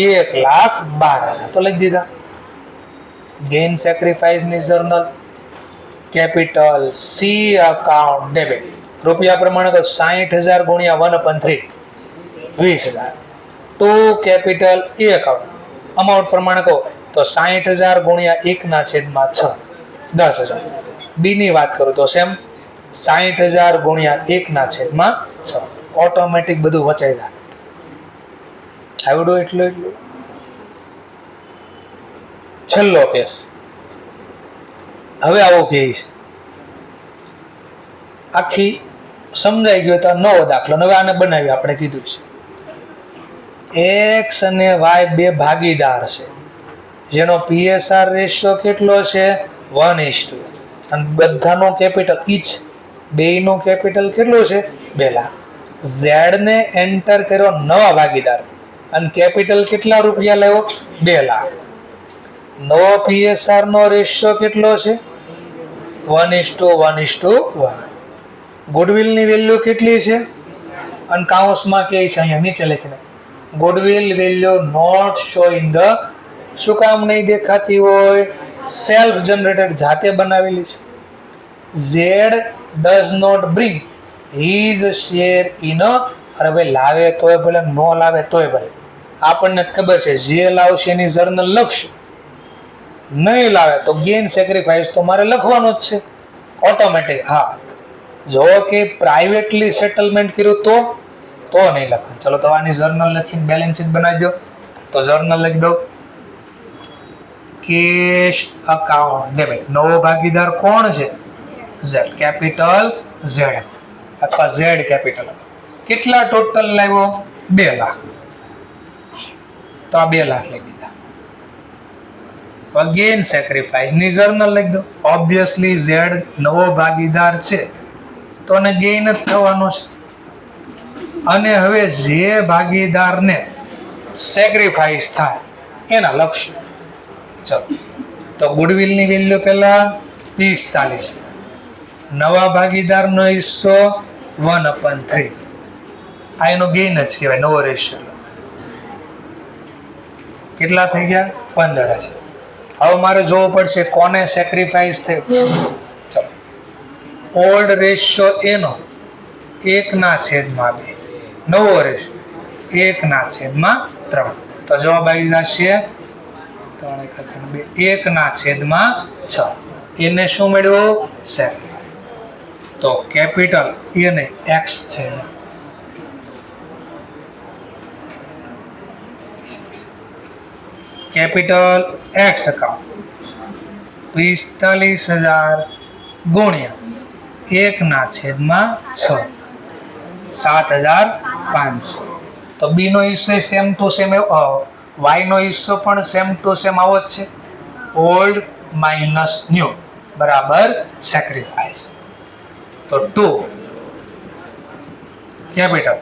1,12,000. તો લખી દીધા. ગેઇન સેક્રિફાઈસ ની journal capital C account debit રૂપિયા પ્રમાણે તો 60,000 ગુણ્યા 1/3 20,000 to capital A account amount પ્રમાણે કહો તો 60,000 ગુણ્યા 1/6 10,000. બી ની વાત કરું તો સેમ 60,000 ગુણ્યા 1/6 ઓટોમેટિક બધું વચાઈ જાય. આવડું એટલું છેલ્લો કેસ. હવે આવો કે છે આખી સમજાઈ ગયો તો નવો દાખલો. હવે આને બનાવી આપણે કીધું છે એક્સ અને વાય બે ભાગીદાર છે જેનો પીએસઆર રેશિયો કેટલો છે 1:2, અને બધાનો કેપિટલ ઈચ બેયનો કેપિટલ કેટલો છે 2 લાખ. ઝેડ ને એન્ટર કર્યો નવા ભાગીદાર અને કેપિટલ કેટલા રૂપિયા લેવો 2 લાખ. નવો પીએસઆર નો રેશિયો કેટલો છે 1:1:1. ગુડવિલ ની વેલ્યુ કેટલી છે, અને કાઉન્સમાં કે છે અહીંયા નીચે લખીને goodwill value not show in the, શું કામ નહીં દેખાતી હોય, સેલ્ફ જનરેટેડ જાતે બનાવેલી છે. Z does not bring his share in, અરે ભાઈ લાવે તોય ભલે, નો લાવે તોય ભલે, આપણને ખબર છે જે લાવશે એની જર્નલ લખશું, નહીં લાવે તો ગેઇન સેક્રિફાઈસ તો મારે લખવાનું જ છે ઓટોમેટિક. હા, જો કે પ્રાઇવેટલી સેટલમેન્ટ કર્યું તો નહીં લખવાનું. ચલો તો આની જર્નલ લખીને બેલેન્સ શીટ બનાવી દો. તો જર્નલ લખી દો કેશ અકાઉન્ટ ડેબિટ. નવો ભાગીદાર કોણ છે ઝેડ, કેપિટલ ઝેડ અથવા ઝેડ કેપિટલ. કેટલા ટોટલ લાવ્યો 2 લાખ. તો આ 2 લાખ લખી દીધા. ગેઇન સેક્રિફાઈસ ની જર્નલ લખી દો. ઓબ્વિયસલી ઝેડ નવો ભાગીદાર છે તો ને ગેઇન જ થવાનો છે. અને હવે જે ભાગીદારને સેક્રિફાઈસ થાય એના લખશું. ચલો તો ગુડવિલ ની વેલ્યુ પહેલા 45, નવા ભાગીદારનો હિસ્સો 1/3. આ એનો ગેઇન જ કહેવાય, નવો રેશિયો. કેટલા થઈ ગયા 15,000. હવે મારે જોવું પડશે કોને સેક્રિફાઈસ થયું. ચલો ઓલ્ડ રેશિયો એનો 1/2, નવો રેશિયો 1/3. તો જવાબ આવી જશે 1/6. એને શું મળ્યું સેક્રિફાઈસ. તો કેપિટલ એને એક્સ છે, કેપિટલ એક્સ અકાઉન્ટ 45,000 ગુણ્યા 1/6 7,500. તો બી નો હિસ્સો સેમ ટુ સેમ, વાય નો હિસ્સો પણ સેમ ટુ સેમ આવો જ છે. ઓલ્ડ માઇનસ ન્યુ બરાબર સેક્રિફાઈસ. તો 2 કેપિટલ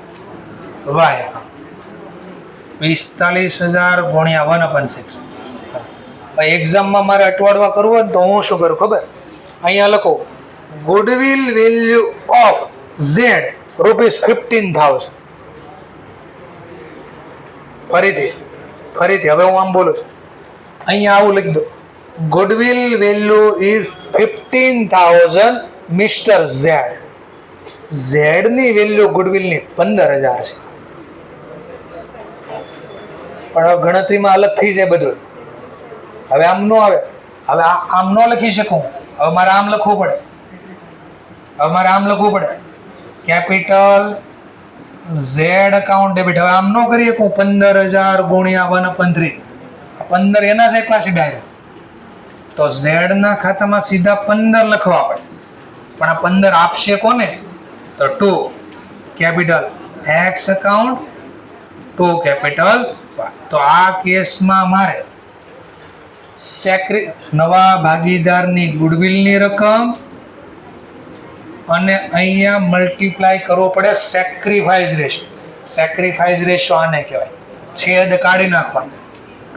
વાય 45,000 ગુણ્યા 1/6. એક્ઝામમાં મારે અટવાડવા કરવું હોય તો હું શું કરું ખબર, અહીંયા લખો ગુડવિલ વેલ્યુ ઓફ ઝેડ ₹15,000. ફરીથી હવે હું આમ બોલું છું, અહીંયા આવું લખી દો goodwill value is 15,000 mister Z. Z ની વેલ્યુ ગુડવિલ ની 15,000 છે. પણ હવે ગણતરીમાં અલગ થઈ જાય બધું. હવે આમ નો આવે, હવે આમ નો લખી શકું, હવે મારે આમ લખવું પડે. Capital Z account debit. હવે આમ નો કરી શકું 15,000 ગુણ્યા 1/3. 15 એના જ એકલા છે ડાયરેક્ટ. તો ઝેડ ના ખાતામાં સીધા 15 લખવા પડે, પણ આ 15 આપશે કોને, તો 2 capital x account to capital 1. તો આ કેસમાં મારે નવા ભાગીદારની ગુડવિલની રકમ અને અહીંયા મલ્ટીપ્લાય કરવો પડે સેક્રિફાઈસ રેશિયો. સેક્રિફાઈસ રેશિયો આને કહેવાય. છેદ કાઢી નાખવાનો.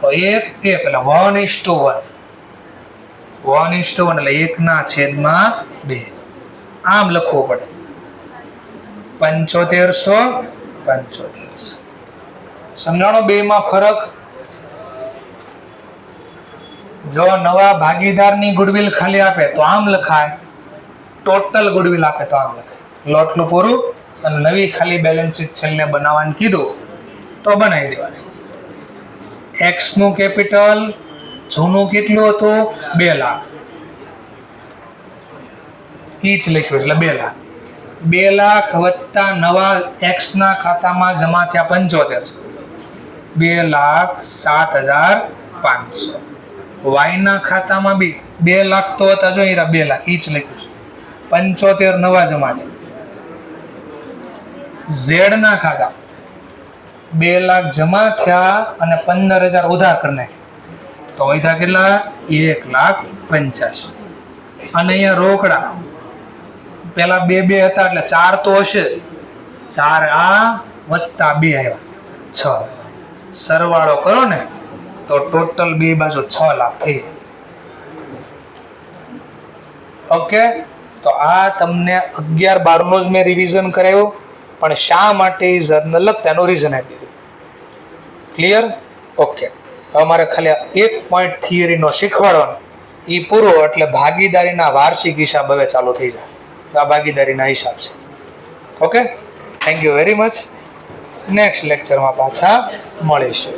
તો 1 એટલે 1:1. 1:1 એટલે 1/2. આમ લખવું પડે. 7575. સમજાણો બે માં ફરક? જો નવા ભાગીદારની ગુડવિલ ખાલી આપે તો આમ લખાય, ટોટલ ગુડવિલ આપે તો આમ લખાય. લોટલું પૂરું. અને નવી ખાલી બેલેન્સ શીટ છેલ્લે બનાવવાનું કીધું તો બનાવી દેવાની. એક્સ નું કેપિટલ જૂનું કેટલું હતું? 2 લાખ. ઈ જ લખ્યું એટલે 2 લાખ. 2 લાખ વત્તા નવા એક્સ ના ખાતામાં જમા થયા 75. 2,07,500. વાય ના ખાતામાં બી 2 લાખ તો હતા. જો 2 લાખ ઈ જ લખ્યું છે. 75 નવા જમા છે. ઝેડ ના ખાતા 2 લાખ જમા થયા અને 15,000 ઉધાર કરી નાખ્યા. તો વધ્યા કેટલા? 1,85,000. અને અહીંયા રોકડા પેલા 2 હતા એટલે 4 તો હશે. 4 આ વત્તા 2 આવ્યા 6. સરવાળો કરો ને તો ટોટલ બે બાજુ 6 લાખ થઈ જાય. ઓકે, તો આ તમને 11-12 નો જ મેં રિવિઝન કરાવ્યું, પણ શા માટે જર્નલ લખતા એનું રીઝન આપી દીધું. ક્લિયર? ઓકે, હવે મારે ખાલી એક પોઈન્ટ થિયરીનો શીખવાડવાનો, એ પૂરો એટલે ભાગીદારીના વાર્ષિક હિસાબ હવે ચાલુ થઈ જાય. આ ભાગીદારીના હિસાબ છે. Okay, thank you very much. Next લેક્ચરમાં પાછા મળીશું.